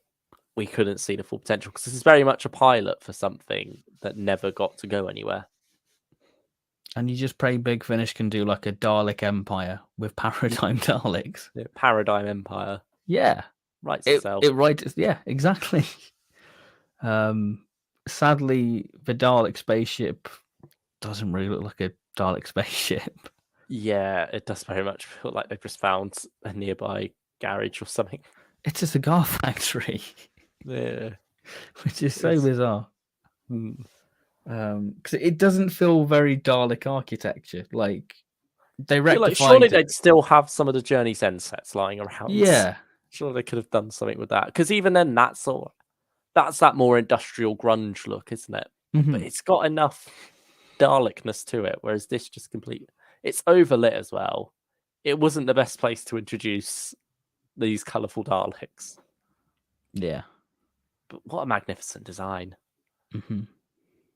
we couldn't see the full potential because this is very much a pilot for something that never got to go anywhere. And you just pray Big Finish can do like a Dalek Empire with Paradigm Daleks. Yeah, Paradigm Empire. Yeah, Writes it itself. writes. Yeah, exactly. Sadly, the Dalek spaceship doesn't really look like a Dalek spaceship. Yeah, it does very much feel like they've just found a nearby garage or something. It's a cigar factory, Yeah. which is so It's- bizarre. Hmm. Because it doesn't feel very Dalek architecture. Like they I feel like rectified surely it. they'd still have some of the Journey's End sets lying around. Yeah. Sure, they could have done something with that. Because even then, that's that more industrial grunge look, isn't it? But Mhm. it's got enough Dalekness to it, whereas this just complete. It's overlit as well. It wasn't the best place to introduce these colourful Daleks. Yeah. But what a magnificent design! Hmm.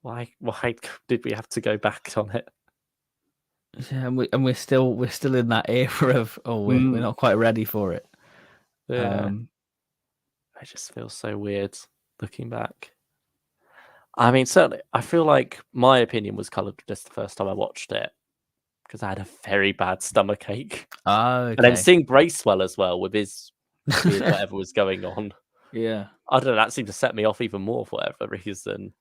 Why did we have to go back on it? Yeah, we're still in that era of we're not quite ready for it. Yeah, it just feels so weird looking back. I mean, certainly, I feel like my opinion was coloured just the first time I watched it because I had a very bad stomach ache. Okay. And then seeing Bracewell as well with his with whatever was going on. Yeah. I don't know, that seemed to set me off even more for whatever reason.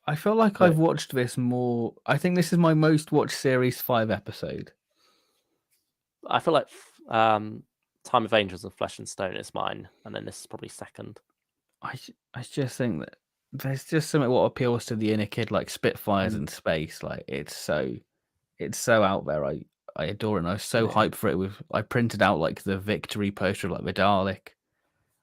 I feel like But I've watched this more. I think this is my most watched series 5 episode. I feel like Time of Angels and Flesh and Stone is mine, and then this is probably second. I just think that there's just something what appeals to the inner kid, like Spitfires in space. Like it's so out there. I adore it. And I was so hyped for it. I printed out like the victory poster, like the Dalek.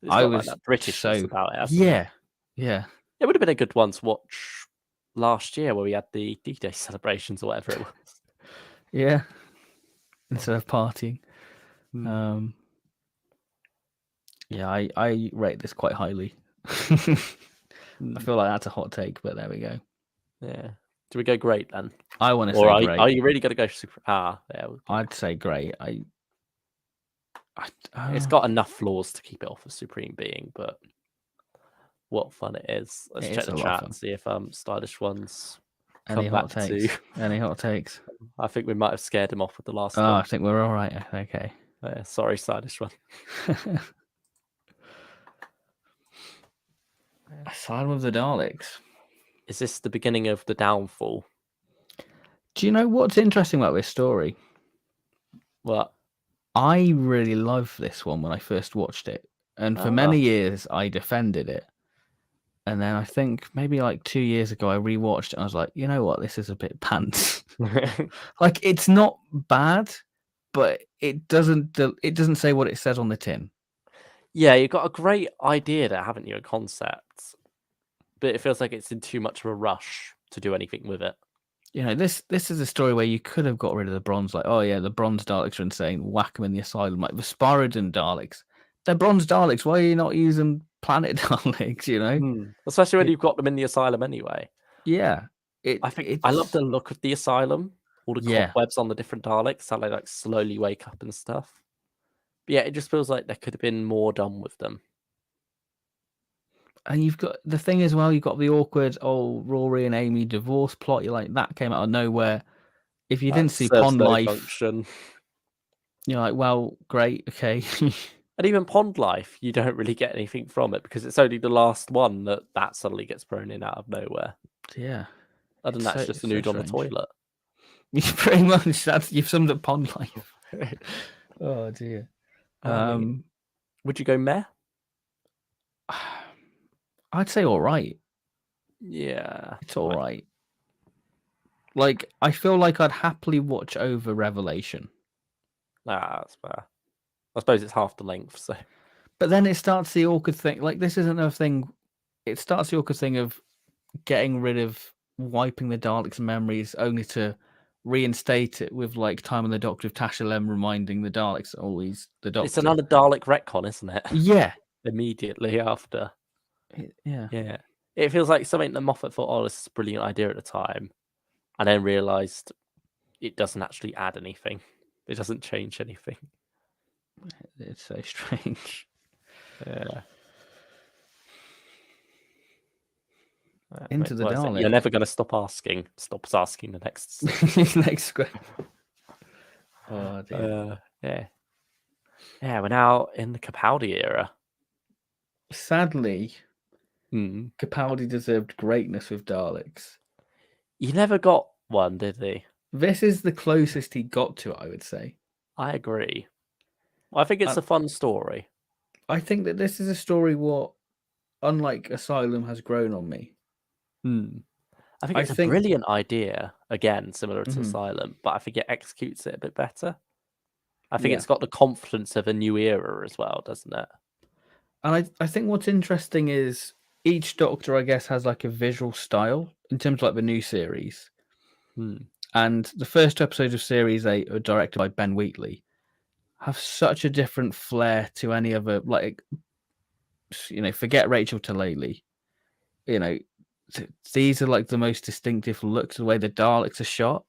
It's I got like was that Britishness so about it, hasn't it? yeah. It would have been a good one to watch last year where we had the D-Day celebrations or whatever it was. Yeah. Instead of partying. Yeah, I rate this quite highly. I feel like that's a hot take, but there we go. Yeah. Do we go great then? I want to Or say great. are you really going to go super? Yeah. I'd say great. It's got enough flaws to keep it off a Supreme Being, but what fun it is. Let's check the chat and see if Stylish Ones come Any back hot takes? to. Any hot takes? I think we might have scared him off with the last Oh, one. I think we're all right. Okay. Sorry, Stylish One. Asylum of the Daleks. Is this the beginning of the downfall? Do you know what's interesting about this story? What? I really loved this one when I first watched it. And for many years, I defended it. And then I think maybe like 2 years ago, I rewatched it and I was like, you know what? This is a bit pants. Like, it's not bad, but it doesn't say what it says on the tin. Yeah, you've got a great idea there, haven't you? A concept. But it feels like it's in too much of a rush to do anything with it. You know, this is a story where you could have got rid of the bronze. Like, oh yeah, the bronze Daleks are insane. Whack them in the asylum. Like the Sparadin Daleks, they're bronze Daleks. Why are you not using planet Daleks? You know, especially when you've got them in the asylum anyway. Yeah, I love the look of the asylum. All the cobwebs on the different Daleks, how they like slowly wake up and stuff. But yeah, it just feels like there could have been more done with them. And you've got the thing as well. You've got the awkward Rory and Amy divorce plot. You're like, that came out of nowhere. If you didn't see Pond Life, function. You're like, well, great, okay. And even Pond Life, you don't really get anything from it because it's only the last one that suddenly gets thrown in out of nowhere. Yeah. Other than that's just a nude on the toilet. Pretty much, you've summed up Pond Life. Oh dear. Would you go meh? I'd say all right. Yeah, it's all right. Like, I feel like I'd happily watch over Revelation. That's fair. I suppose it's half the length, so. But then it starts the awkward thing. Like, this isn't a thing. It starts the awkward thing of getting rid of wiping the Daleks' memories only to reinstate it with like Time on the Doctor of Tasha Lem reminding the Daleks always the Doctor. It's another Dalek retcon, isn't it? Yeah. Immediately after. Yeah. It feels like something that Moffat thought, oh, this is a brilliant idea at the time. And then realised it doesn't actually add anything. It doesn't change anything. It's so strange. Yeah. Into the Dalek. You're never going to stop asking. Stop asking the next next question. Oh dear. Yeah. Yeah, we're now in the Capaldi era. Sadly, Hmm. Capaldi deserved greatness with Daleks. He never got one, did he? This is the closest he got to it, I would say. I agree. I think it's a fun story. I think that this is a story what, unlike Asylum, has grown on me. I think it's a brilliant idea, again, similar to Asylum, but I think it executes it a bit better. I think it's got the confidence of a new era as well, doesn't it? And I think what's interesting is each Doctor, I guess, has like a visual style in terms of like the new series. And the first two episodes of Series 8 are directed by Ben Wheatley, have such a different flair to any other, like, forget Rachel Talalay. These are like the most distinctive looks, the way the Daleks are shot.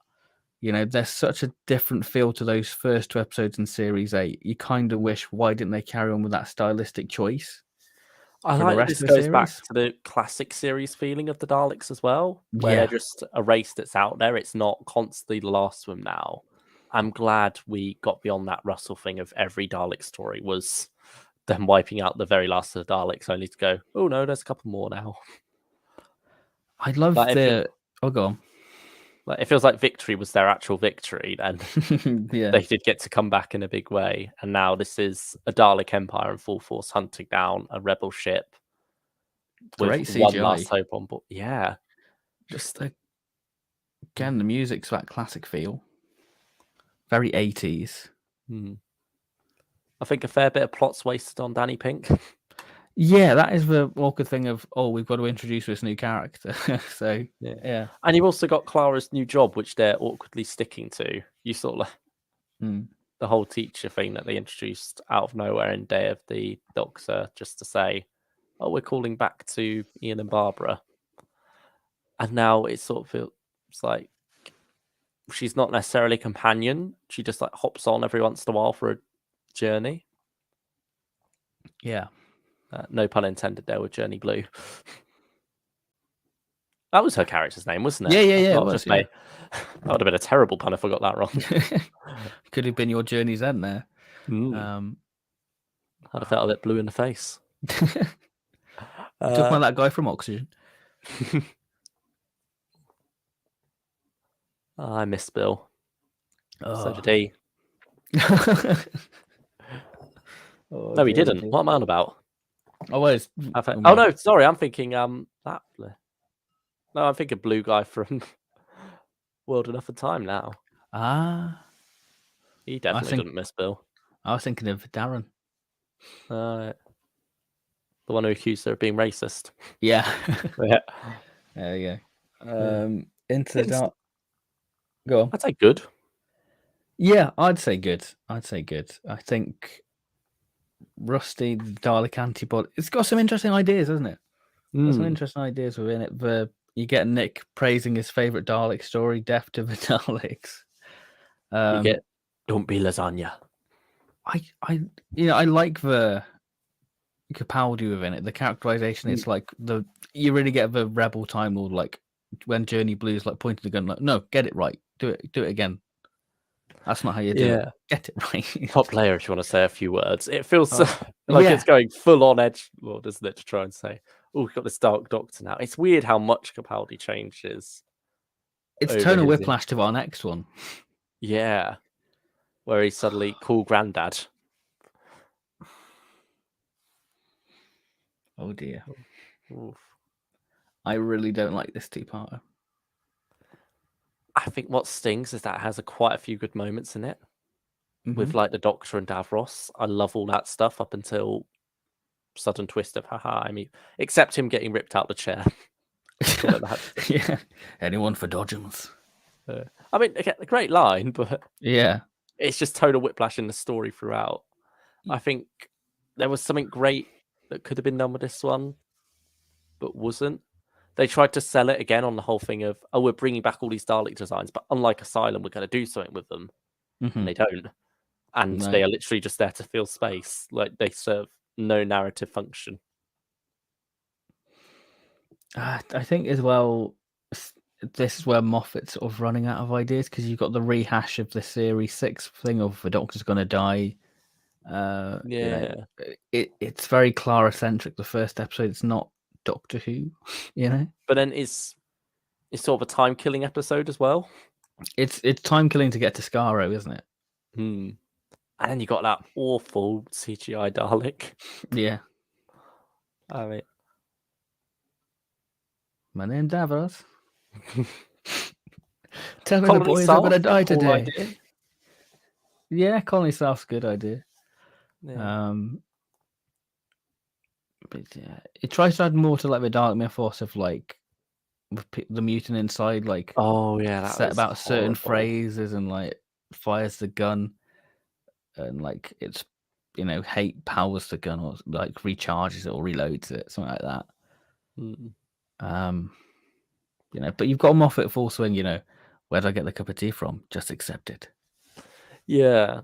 There's such a different feel to those first two episodes in Series 8. You kind of wish, why didn't they carry on with that stylistic choice? I like that this goes back to the classic series feeling of the Daleks as well, where they're just a race that's out there. It's not constantly the last of them now. I'm glad we got beyond that Russell thing of every Dalek story was them wiping out the very last of the Daleks, only to go, oh no, there's a couple more now. I love Oh, go on. It feels like victory was their actual victory then. They did get to come back in a big way, and now this is a Dalek Empire in full force hunting down a rebel ship Great with CGI. one last hope on board. Yeah. Just again, the music's that classic feel. Very 80s. I think a fair bit of plot's wasted on Danny Pink. Yeah, that is the awkward thing of, we've got to introduce this new character. So, yeah. And you've also got Clara's new job, which they're awkwardly sticking to. You sort of the whole teacher thing that they introduced out of nowhere in Day of the Doctor, just to say, oh, we're calling back to Ian and Barbara. And now it sort of feels like she's not necessarily a companion. She just like hops on every once in a while for a journey. Yeah. No pun intended there with Journey Blue. That was her character's name, wasn't it? Yeah. That would have been a terrible pun if I got that wrong. Could have been your Journey's End there. I'd have felt a bit blue in the face. Talking about that guy from Oxygen. I miss Bill. So did he. No, he didn't. What am I on about? Oh, no, sorry. I'm thinking that. No, I'm thinking blue guy from World Enough of Time now. He definitely didn't miss Bill. I was thinking of Darren. The one who accused her of being racist. Yeah. Yeah. There you go. Into the Dark. Go on. I'd say good. Yeah, I'd say good. I think Rusty, the Dalek antibody, it's got some interesting ideas, hasn't it? There's some interesting ideas within it. You get Nick praising his favorite Dalek story, Death to the Daleks. You get Don't Be Lasagna. I like the Capaldi within it. The characterization, it's like you really get the rebel Time Lord, like when Journey Blue's like pointing the gun, like, no, get it right, do it again. That's not how you do it. Get it right. Top player, if you want to say a few words. It feels it's going full on edge, Lord, isn't it, to try and say, oh, we've got this Dark Doctor now. It's weird how much Capaldi changes. It's tonal whiplash to our next one. Yeah. Where he's suddenly cool granddad. Oh dear. Oof. I really don't like this two-parter. I think what stings is that it has quite a few good moments in it. With like the Doctor and Davros. I love all that stuff up until sudden twist of haha. I mean, except him getting ripped out the chair. Yeah. Anyone for Dodgems? I mean, a great line, but yeah, it's just total whiplash in the story throughout. I think there was something great that could have been done with this one, but wasn't. They tried to sell it again on the whole thing of, oh, we're bringing back all these Dalek designs, but unlike Asylum, we're going to do something with them. And they don't. And they are literally just there to fill space. Like, they serve no narrative function. I think as well, this is where Moffat's sort of running out of ideas, because you've got the rehash of the Series 6 thing of the Doctor's going to die. Yeah. It's very Clara centric. The first episode, it's not Doctor Who, But then it's sort of a time killing episode as well. It's time killing to get to Skaro, isn't it? And then you got that awful CGI Dalek. Yeah. I mean, my name's Davros. Tell me the Colony boys South, are gonna die cool today. idea. Yeah, Colony South's a good idea. Yeah. But yeah, it tries to add more to like the Dalek mythos of like the mutant inside, like Oh yeah, that set was about certain horrible. phrases and like fires the gun, and like it's hate powers the gun or like recharges it or reloads it, something like that. But you've got Moffat at full swing. Where do I get the cup of tea from? Just accept it. Yeah,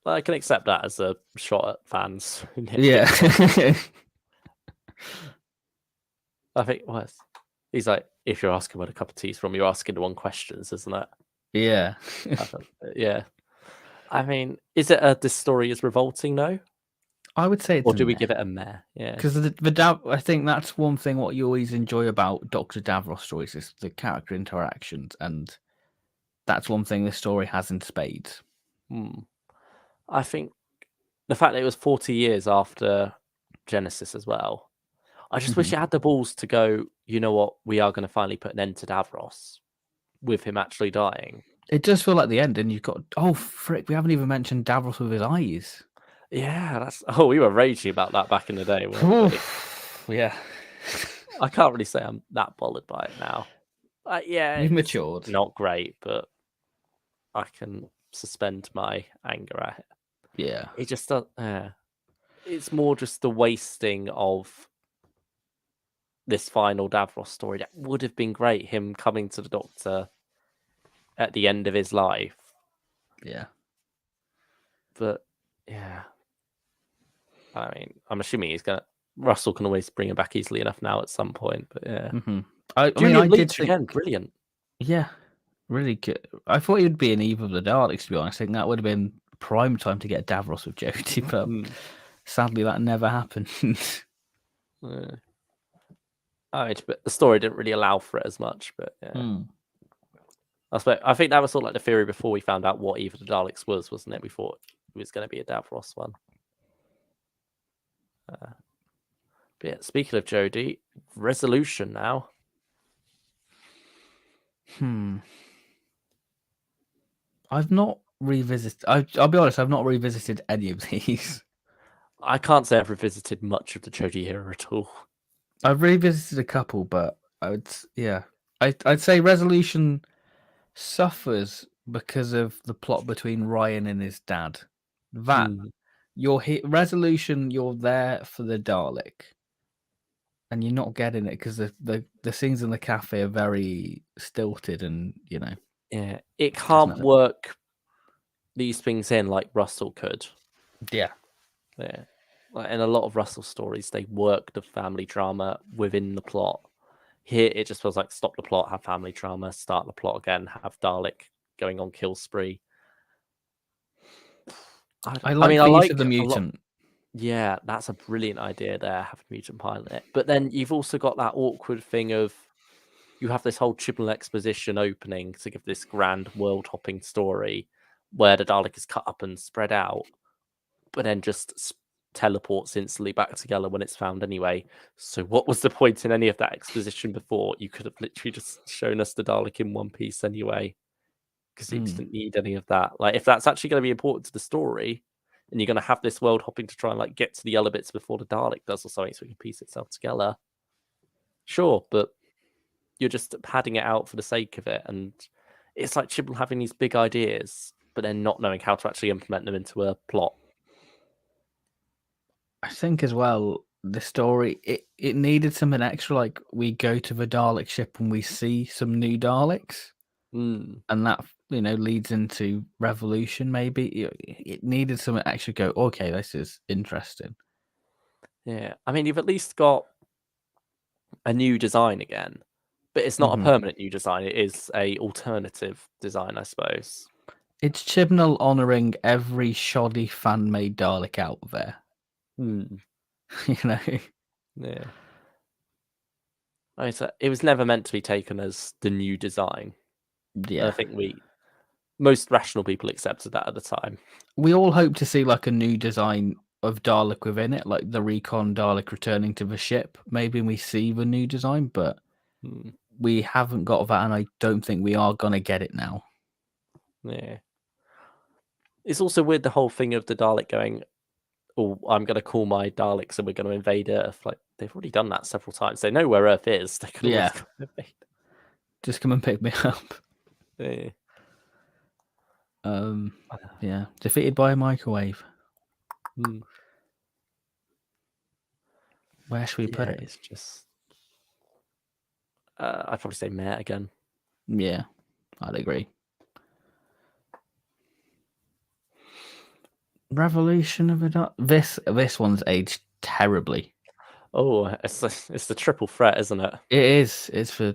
I can accept that as a shot at fans. Yeah. I think he's like, if you're asking where the cup of tea's from, you're asking the wrong questions, isn't it? Yeah. Yeah. I mean, is it this story is revolting though? I would say it's or do we give it a meh? Yeah. Because I think that's one thing what you always enjoy about Dr. Davros stories is the character interactions, and that's one thing this story has in spades. I think the fact that it was 40 years after Genesis as well. I just wish it had the balls to go, you know what, we are going to finally put an end to Davros with him actually dying. It does feel like the end, and you've got, oh, frick, we haven't even mentioned Davros with his eyes. Yeah, we were raging about that back in the day, weren't we? Yeah. I can't really say I'm that bothered by it now. Yeah. You've matured. Not great, but I can suspend my anger at it. Yeah. It just does. It's more just the wasting of this final Davros story that would have been great. Him coming to the Doctor at the end of his life. Yeah. But yeah. I mean, I'm assuming Russell can always bring him back easily enough now at some point. But yeah. I did think again, brilliant. Yeah. Really good. I thought he'd be in Eve of the Daleks, to be honest. I think that would have been prime time to get Davros with Jodie, but sadly that never happened. But the story didn't really allow for it as much. But yeah, I think that was sort of like the theory before we found out what Eve of the Daleks was, wasn't it? We thought it was going to be a Davros one. But yeah, speaking of Jodie, Resolution now. I've not revisited. I'll be honest. I've not revisited any of these. I can't say I've revisited much of the Jodie era at all. I've revisited a couple, but I'd say Resolution suffers because of the plot between Ryan and his dad. That Resolution, you're there for the Dalek, and you're not getting it because the scenes in the cafe are very stilted, and yeah, it can't work these things in like Russell could. Yeah. Like in a lot of Russell stories, they work the family drama within the plot. Here, it just feels like stop the plot, have family drama, start the plot again, have Dalek going on kill spree. I like the mutant. Yeah, that's a brilliant idea there, have a mutant pilot it. But then you've also got that awkward thing of you have this whole Chibnall exposition opening to give this grand world-hopping story where the Dalek is cut up and spread out, but then just teleports instantly back together when it's found anyway. So what was the point in any of that exposition before? You could have literally just shown us the Dalek in one piece anyway, because you didn't need any of that. Like, if that's actually going to be important to the story, and you're going to have this world hopping to try and like get to the other bits before the Dalek does or something, so it can piece itself together. Sure, but you're just padding it out for the sake of it, and it's like Chibnall having these big ideas, but then not knowing how to actually implement them into a plot. I think as well, the story it needed something extra. Like we go to the Dalek ship and we see some new Daleks, and that leads into Revolution. Maybe it needed something extra. Go, okay, this is interesting. Yeah, I mean, you've at least got a new design again, but it's not a permanent new design. It is a alternative design, I suppose. It's Chibnall honouring every shoddy fan-made Dalek out there. Hmm. You know? Yeah. It was never meant to be taken as the new design. Yeah. I think most rational people accepted that at the time. We all hope to see like a new design of Dalek within it, like the recon Dalek returning to the ship. Maybe we see the new design, but we haven't got that, and I don't think we are gonna get it now. Yeah. It's also weird the whole thing of the Dalek going, "Oh, I'm going to call my Daleks and we're going to invade Earth." Like they've already done that several times. They know where Earth is. They could always come and invade. Just come and pick me up. Yeah. Yeah. Defeated by a microwave. Where should we put it? It's just. I'd probably say meh again. Yeah, I'd agree. Revolution of it. This one's aged terribly. Oh, it's the triple threat, isn't it? It is. It's for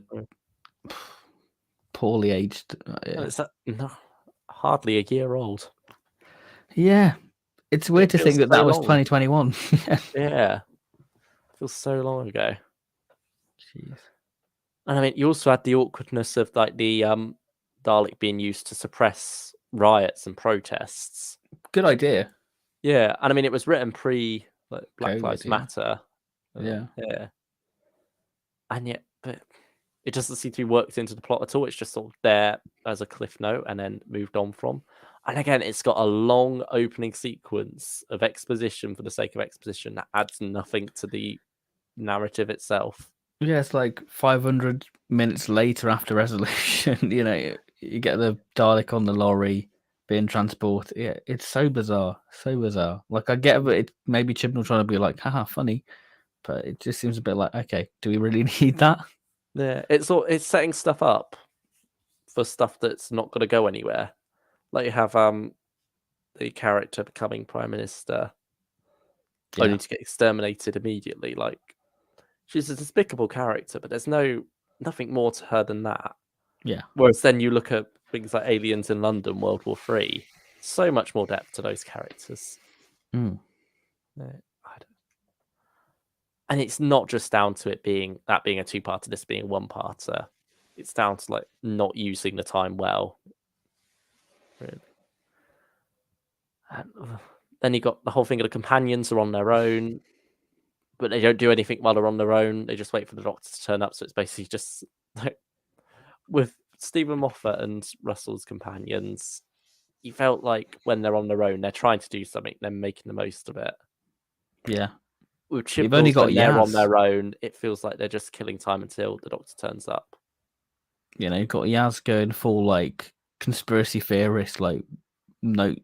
poorly aged. Yeah. It's hardly a year old. Yeah, it's weird to think that was 2021. Yeah, it feels so long ago. Jeez. And I mean, you also had the awkwardness of like the Dalek being used to suppress riots and protests. Good idea. Yeah, and I mean, it was written pre Black COVID, Lives yeah. Matter. Yeah. And yet, but it doesn't seem to be worked into the plot at all. It's just sort of there as a cliff note and then moved on from. And again, it's got a long opening sequence of exposition for the sake of exposition that adds nothing to the narrative itself. Yeah, it's like 500 minutes later after resolution. You know, you get the Dalek on the lorry being transported. Yeah, it's so bizarre. So bizarre. Like, I get it. Maybe Chibnall trying to be like, haha, funny. But it just seems a bit like, okay, do we really need that? Yeah, it's setting stuff up for stuff that's not going to go anywhere. Like you have the character becoming prime minister, only to get exterminated immediately. Like she's a despicable character, but there's nothing more to her than that. Yeah. Whereas then you look at things like Aliens in London, World War III, so much more depth to those characters. And it's not just down to it being a two-parter, this being a one-parter. It's down to like not using the time well. Really. And then you got the whole thing of the companions are on their own, but they don't do anything while they're on their own. They just wait for the Doctor to turn up. So it's basically just like with Stephen Moffat and Russell's companions, you felt like when they're on their own, they're trying to do something, they're making the most of it. Yeah. With Chibnall's, when they're on their own, it feels like they're just killing time until the Doctor turns up. You know, you've got Yaz going full like conspiracy theorist, like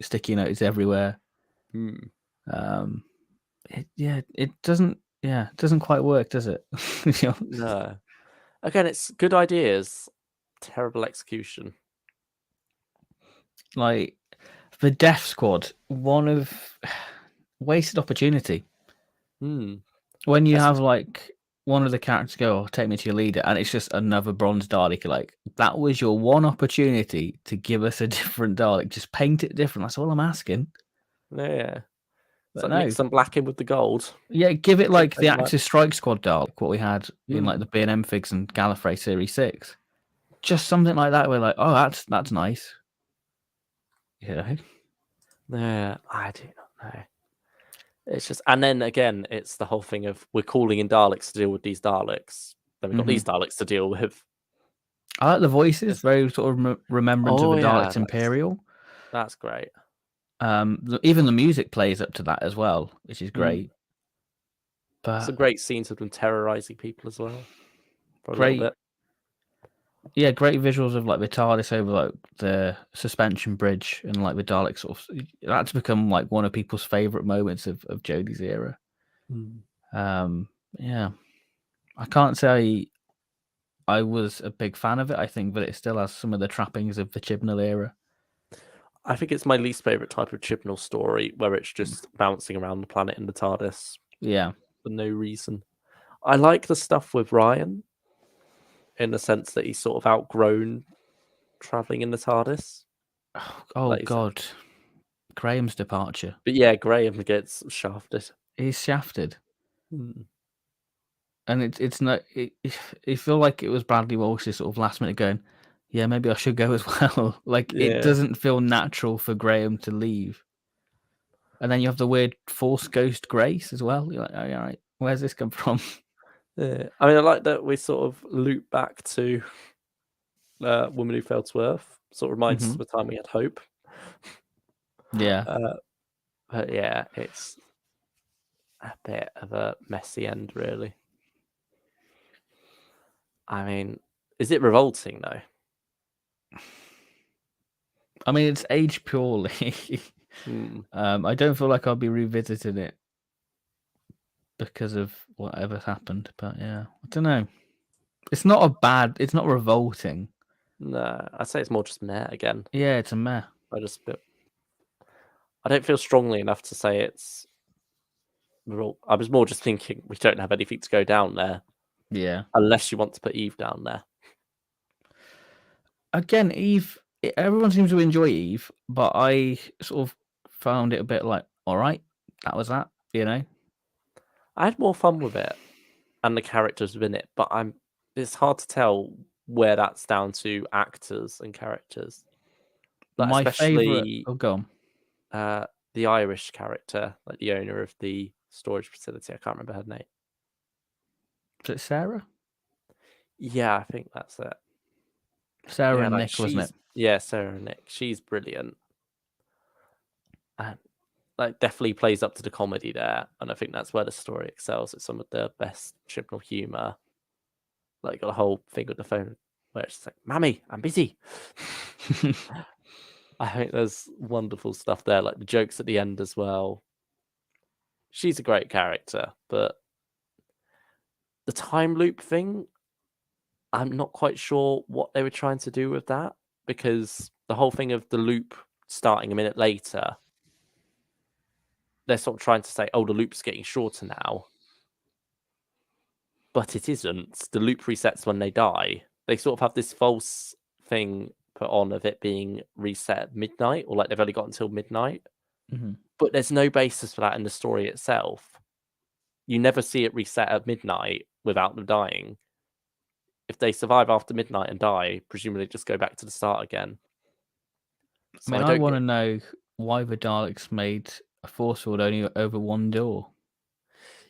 sticky notes everywhere. It doesn't quite work, does it? No. Again, it's good ideas, terrible execution. Like the Death Squad, one of wasted opportunity. When you have like one of the characters go, "Oh, take me to your leader," and it's just another bronze Dalek. Like that was your one opportunity to give us a different Dalek. Just paint it different. That's all I'm asking. Yeah. It's But like mix some black in with the gold. Yeah, give it like the Axis Strike Squad Dalek, what we had in like the B&M Figs and Gallifrey Series 6. Just something like that. We're like, oh, that's nice. You know? Yeah, I do not know. It's just, and then again, it's the whole thing of we're calling in Daleks to deal with these Daleks. Then we've got these Daleks to deal with. I like the voices, very sort of Remembrance of the Daleks Imperial. That's great. Even the music plays up to that as well, which is great. But some great scenes of them terrorizing people as well. For a great, little bit. Yeah, great visuals of like the TARDIS over like the suspension bridge and like the Dalek sort of. That's become like one of people's favorite moments of Jodie's era. Yeah, I can't say I was a big fan of it. I think that it still has some of the trappings of the Chibnall era. I think it's my least favorite type of Chibnall story where it's just bouncing around the planet in the TARDIS. Yeah. For no reason. I like the stuff with Ryan in the sense that he's sort of outgrown traveling in the TARDIS. Oh like you said. God, Graham's departure. But yeah, Graham gets shafted. He's shafted, Mm. and it's not. It feel like it was Bradley Walsh's sort of last minute going, yeah, maybe I should go as well. Like it Yeah. doesn't feel natural for Graham to leave. And then you have the weird Force Ghost Grace as well. You're like, oh, yeah, all right, where's this come from? Yeah. I mean, I like that we sort of loop back to Woman Who Fell to Earth. Sort of reminds us of the time we had hope. Yeah. But yeah, it's a bit of a messy end, really. I mean, is it revolting though? I mean, it's aged purely. I don't feel like I'll be revisiting it because of whatever's happened. But yeah, I don't know. It's not it's not revolting. No, I'd say it's more just meh again. Yeah, it's a meh. I don't feel strongly enough to say it's. I was more just thinking we don't have anything to go down there. Yeah. Unless you want to put Eve down there. Again, Eve. Everyone seems to enjoy Eve, but I sort of found it a bit like, all right, that was that. You know. I had more fun with it and the characters within it, but it's hard to tell where that's down to actors and characters. Like My favorite. especially Oh, go on. The Irish character, like the owner of the storage facility. I can't remember her name. Is it Sarah? Yeah, I think that's it. Sarah Yeah, and like Nick, wasn't it? Yeah, Sarah and Nick. She's brilliant. And like definitely plays up to the comedy there. And I think that's where the story excels. It's some of the best chibnall humour. Like got a whole thing with the phone where it's like, Mammy, I'm busy. I think there's wonderful stuff there, like the jokes at the end as well. She's a great character, but the time loop thing, I'm not quite sure what they were trying to do with that, because the whole thing of the loop starting a minute later, they're sort of trying to say, oh, the loop's getting shorter now. But it isn't. The loop resets when they die. They sort of have this false thing put on of it being reset at midnight, or like they've only got until midnight. But there's no basis for that in the story itself. You never see it reset at midnight without them dying. If they survive after midnight and die, presumably just go back to the start again. So I want to know why the Daleks made a force field only over one door.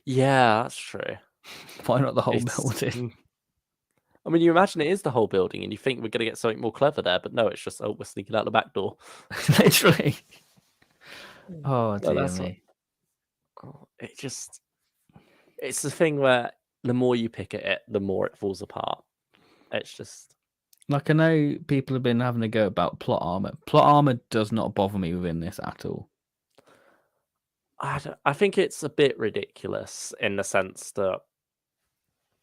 Yeah, that's true. Why not the whole building? I mean, you imagine it is the whole building, and you think we're going to get something more clever there, but no, it's just, oh, we're sneaking out the back door. Literally. Oh, dear me. It's the thing where the more you pick at it, the more it falls apart. It's just... Like, I know people have been having a go about plot armor. Plot armor does not bother me within this at all. I think it's a bit ridiculous in the sense that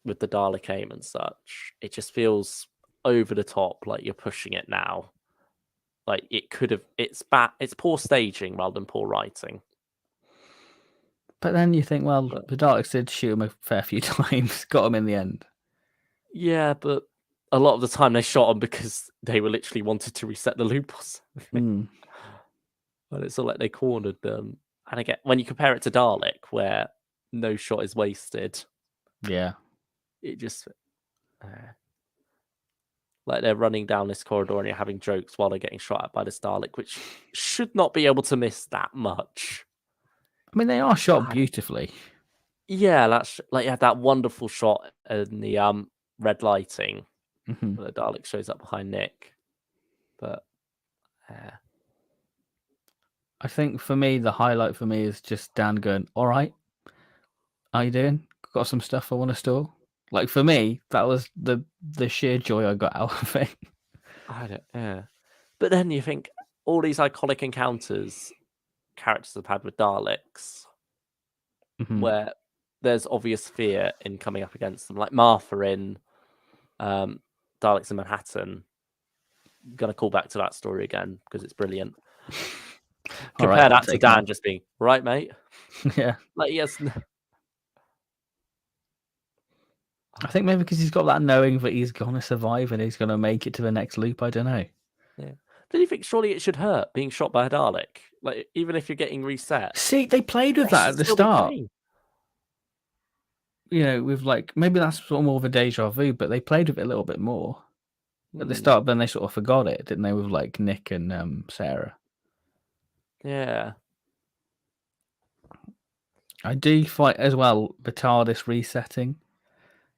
with the Dalek aim and such, it just feels over the top, like you're pushing it now. Like it could have, it's poor staging rather than poor writing. But then you think, well, the Daleks did shoot him a fair few times, got him in the end. Yeah, but a lot of the time they shot him because they were literally wanted to reset the loop or something. And it's all like they cornered them. And again, when you compare it to Dalek, where no shot is wasted, yeah, it just like they're running down this corridor and you're having jokes while they're getting shot at by this Dalek, which should not be able to miss that much. I mean, they are shot beautifully. Yeah, that's like you had that wonderful shot in the red lighting where the Dalek shows up behind Nick. But I think for me, the highlight for me is just Dan going, all right, how you doing? Got some stuff I want to store? Like, for me, that was the sheer joy I got out of it. But then you think all these iconic encounters characters have had with Daleks, where there's obvious fear in coming up against them, like Martha in Daleks in Manhattan. I'm gonna call back to that story again because it's brilliant. Compare that to Dan just being right, mate. Yeah, like yes. I think maybe because he's got that knowing that he's gonna survive and he's gonna make it to the next loop. I don't know. Yeah, Don't you think surely it should hurt being shot by a Dalek? Like, even if you're getting reset. See, they played with There that should at the still be start. pain. With like maybe that's sort of more of a deja vu, but they played with it a little bit more at the start. Then they sort of forgot it, didn't they? With like Nick and Sarah. Yeah. I do fight as well the TARDIS resetting.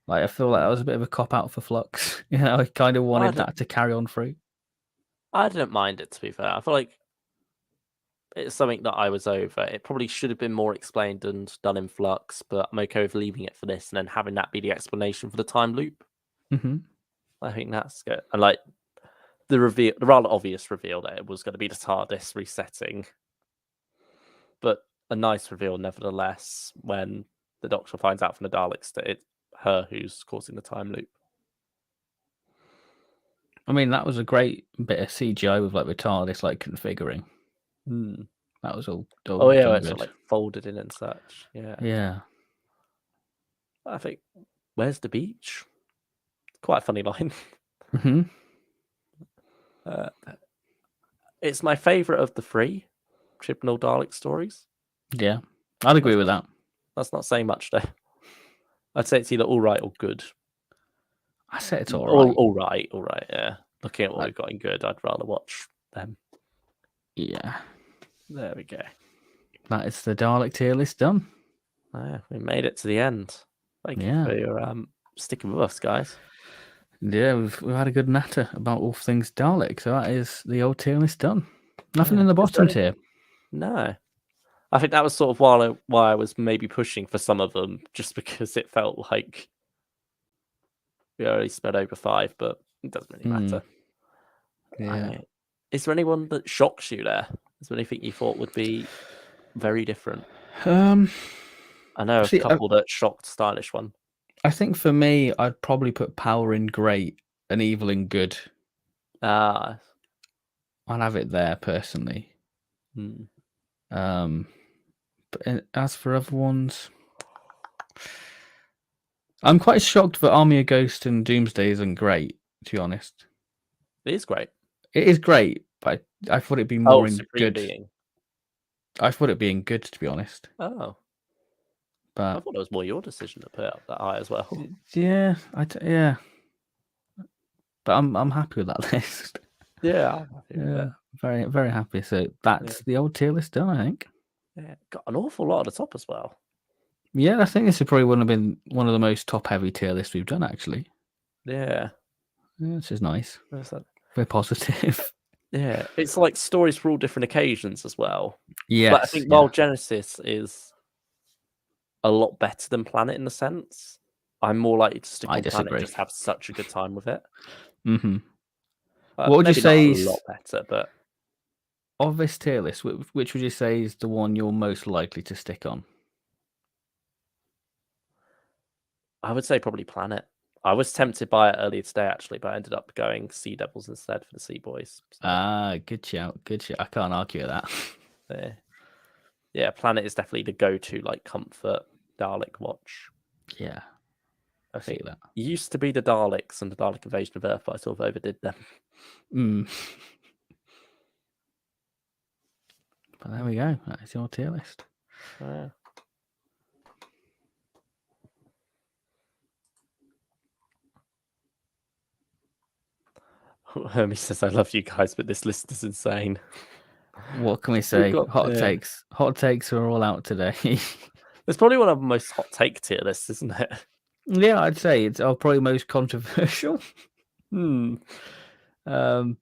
Like I feel like that was a bit of a cop out for Flux. I kind of wanted that to carry on through. I didn't mind it, to be fair. I feel like it's something that I was over. It probably should have been more explained and done in Flux, but I'm okay with leaving it for this and then having that be the explanation for the time loop. Mm-hmm. I think that's good. And like the rather obvious reveal that it was going to be the TARDIS resetting, but a nice reveal nevertheless when the Doctor finds out from the Daleks that it's her who's causing the time loop. I mean, that was a great bit of CGI with like the TARDIS like configuring. That was all Oh yeah, done it's good. like folded in and such. Yeah. Yeah. I think, where's the beach? Quite a funny line. Mm-hmm. It's my favourite of the 3 Chibnall Dalek stories. Yeah, I'd agree with that. That's not saying much, though. I'd say it's either all right or good. I said it's all right. All right, yeah. Looking at what we've got in good, I'd rather watch them. Yeah. There we go. That is the Dalek tier list done. We made it to the end. Thank you for your sticking with us, guys. Yeah, we've had a good natter about all things Dalek, so that is the old tier list done. Nothing in the bottom tier. No. I think that was sort of why I was maybe pushing for some of them, just because it felt like we already spent over 5, but it doesn't really matter. Yeah. Is there anyone that shocks you there? Is there anything you thought would be very different? I know a couple that shocked Stylish one. I think for me, I'd probably put Power in great and Evil in good. I'd have it there personally. But as for other ones, I'm quite shocked that Army of Ghosts and Doomsday isn't great, to be honest. It is great. It is great, but I thought it'd be more in good. Being. I thought it being good, to be honest. Oh. But I thought it was more your decision to put it up that high as well. Yeah, yeah. But I'm happy with that list. Yeah, I'm happy with it. Very, very happy. So that's the old tier list done, I think. Yeah, got an awful lot at the top as well. Yeah, I think this would probably have been one of the most top-heavy tier lists we've done, actually. Yeah. This is nice. Very positive. Yeah, it's like stories for all different occasions as well. Yes. But I think while Genesis is a lot better than Planet in a sense, I'm more likely to stick on Planet and just have such a good time with it. Mm-hmm. What would you say is a lot better, but of this tier list, which would you say is the one you're most likely to stick on? I would say probably Planet. I was tempted by it earlier today, actually, but I ended up going Sea Devils instead for the Sea Boys. So. Good shout. Good shout. I can't argue with that. Yeah, Planet is definitely the go-to, like, comfort Dalek watch. Yeah. I think that used to be the Daleks and the Dalek Invasion of Earth, but I sort of overdid them. But there we go. That is your tier list. Hermie says, I love you guys, but this list is insane. What can we say? Hot takes. Hot takes are all out today. It's probably one of the most hot take tier lists, isn't it? Yeah, I'd say it's our probably most controversial. But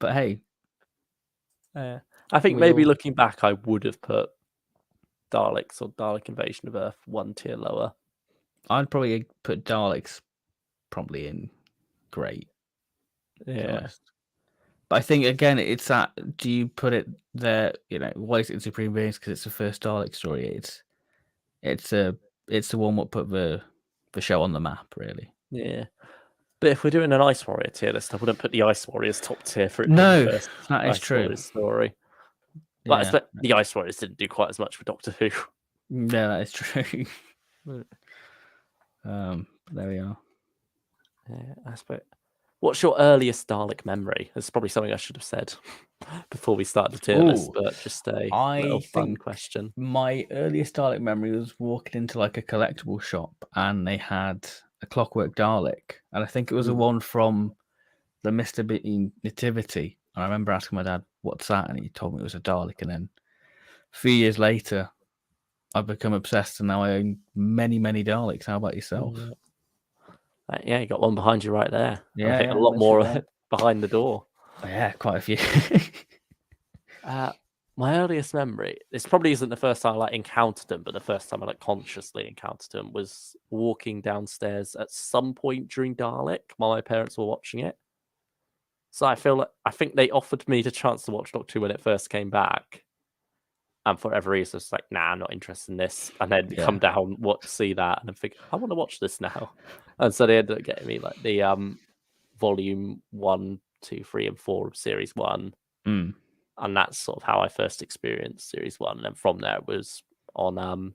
hey. I think maybe looking back, I would have put Daleks or Dalek Invasion of Earth 1 tier lower. I'd probably put Daleks probably in great. Yeah. But I think, again, it's that, do you put it there, why is it in Supreme Beings? Because it's the first Dalek story. It's the one what put the show on the map, really. Yeah. But if we're doing an Ice Warrior tier list, I wouldn't put the Ice Warriors top tier for it. No, that is true. Story. But I expect the Ice Warriors didn't do quite as much for Doctor Who. Yeah, that is true. There we are. Yeah, I expect What's your earliest Dalek memory? That's probably something I should have said before we started the tier list, but just a little fun question. My earliest Dalek memory was walking into like a collectible shop and they had a Clockwork Dalek, and I think it was the one from the Mr. Bean Nativity. And I remember asking my dad, "What's that?" and he told me it was a Dalek. And then a few years later, I've become obsessed, and now I own many, many Daleks. How about yourself? Yeah, you got one behind you right there. Yeah, I think a lot more behind the door. Yeah, quite a few. My earliest memory, this probably isn't the first time I like encountered them, but the first time I like consciously encountered them was walking downstairs at some point during Dalek while my parents were watching it. So I think they offered me the chance to watch Doctor Who when it first came back, and for whatever reason, it's like, nah, I'm not interested in this. And then come down, see that, and I think I want to watch this now. And so they ended up getting me like the volume 1, 2, 3, and 4 of series 1. And that's sort of how I first experienced series 1. And then from there it was on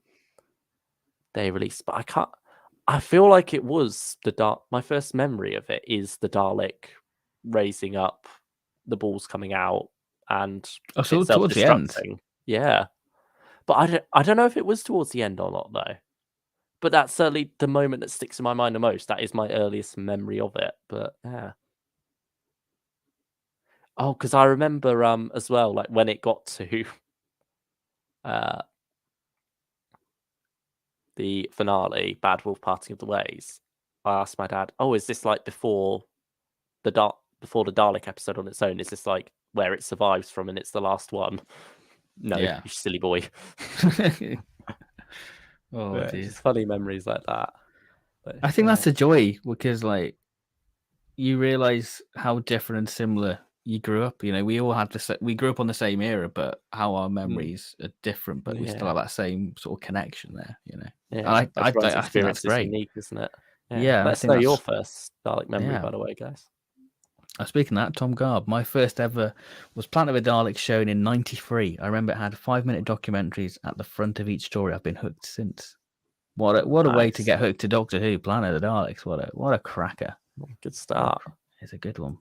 day release. But I feel like it was my first memory of it is the Dalek raising up, the balls coming out, and so towards the end. Yeah. But I don't know if it was towards the end or not though. But that's certainly the moment that sticks in my mind the most. That is my earliest memory of it. But yeah. Oh, because I remember as well, like when it got to the finale, Bad Wolf Parting of the Ways, I asked my dad, "Oh, is this like before the Dalek episode on its own? Is this like where it survives from and it's the last one?" No, you silly boy. Just funny memories like that. But, I think that's the joy, because like you realize how different and similar you grew up. You know, we all had we grew up on the same era, but how our memories are different, but we still have that same sort of connection there. You know, I think that's great. Unique, isn't it? Yeah. Let's know your first Dalek memory, by the way, guys. Speaking of that, Tom Garb, my first ever was Planet of the Daleks shown in '93. I remember it had 5-minute documentaries at the front of each story. I've been hooked since. What a way to get hooked to Doctor Who, Planet of the Daleks. What a cracker. Good start. It's a good one.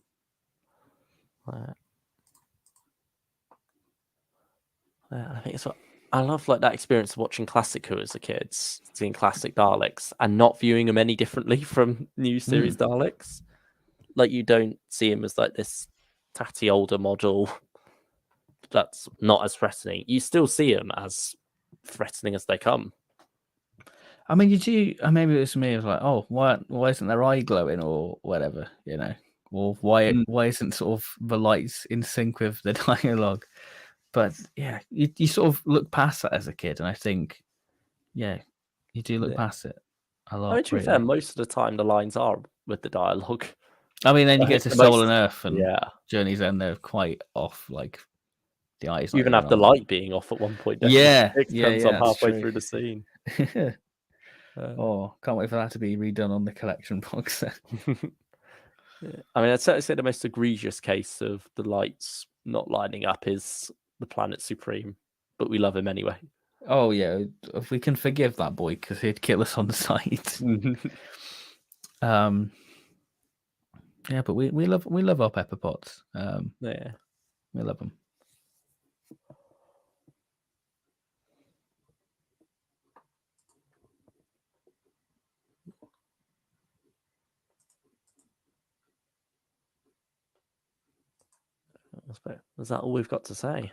I think it's what I love, like that experience of watching classic Who as a kid, seeing classic Daleks and not viewing them any differently from new series Daleks. Like you don't see him as like this tatty older model that's not as threatening. You still see him as threatening as they come. I mean, maybe it was me. It was like, oh, why isn't their eye glowing or whatever, you know? Or why isn't sort of the lights in sync with the dialogue? But yeah, you sort of look past that as a kid, and I think, you do look past it a lot. I mean, to be fair, most of the time the lines are with the dialogue. I mean, then you get to Soul and Earth and Journey's End, they're quite off, like the eyes. You even have the light being off at one point. It comes on halfway through the scene. Can't wait for that to be redone on the collection box. I mean, I'd certainly say the most egregious case of the lights not lining up is the Planet Supreme, but we love him anyway. Oh yeah, if we can forgive that boy because he'd kill us on the sight. Yeah, but we love our Pepper Potts. We love them. Is that all we've got to say?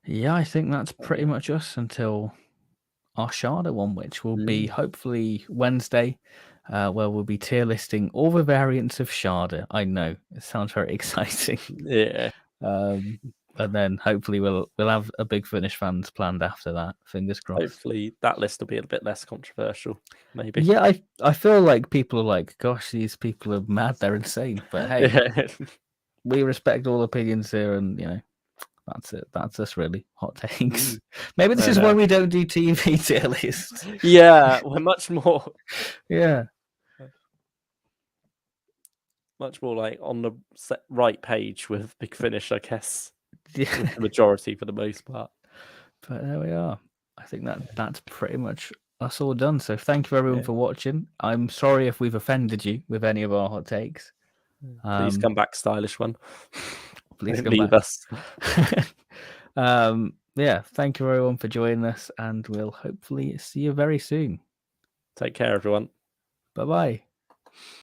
Yeah, I think that's pretty much us until our Sharda one, which will be hopefully Wednesday, where we'll be tier listing all the variants of Sharda. I know it sounds very exciting. Yeah. And then hopefully we'll have a Big Finish fans planned after that. Fingers crossed. Hopefully that list will be a bit less controversial. Maybe. Yeah, I feel like people are like, gosh, these people are mad. They're insane. But hey, we respect all opinions here, and you know. That's it. That's us, really. Hot takes. Maybe this is why we don't do TV tier lists. Yeah, we're much more. Yeah. Much more like on the right page with Big Finish, I guess. Yeah. With the majority for the most part. But there we are. I think that's pretty much us all done. So thank you everyone for watching. I'm sorry if we've offended you with any of our hot takes. Please come back, stylish one. Please Don't come leave back. us. Yeah, thank you everyone for joining us, and we'll hopefully see you very soon. Take care, everyone. Bye-bye.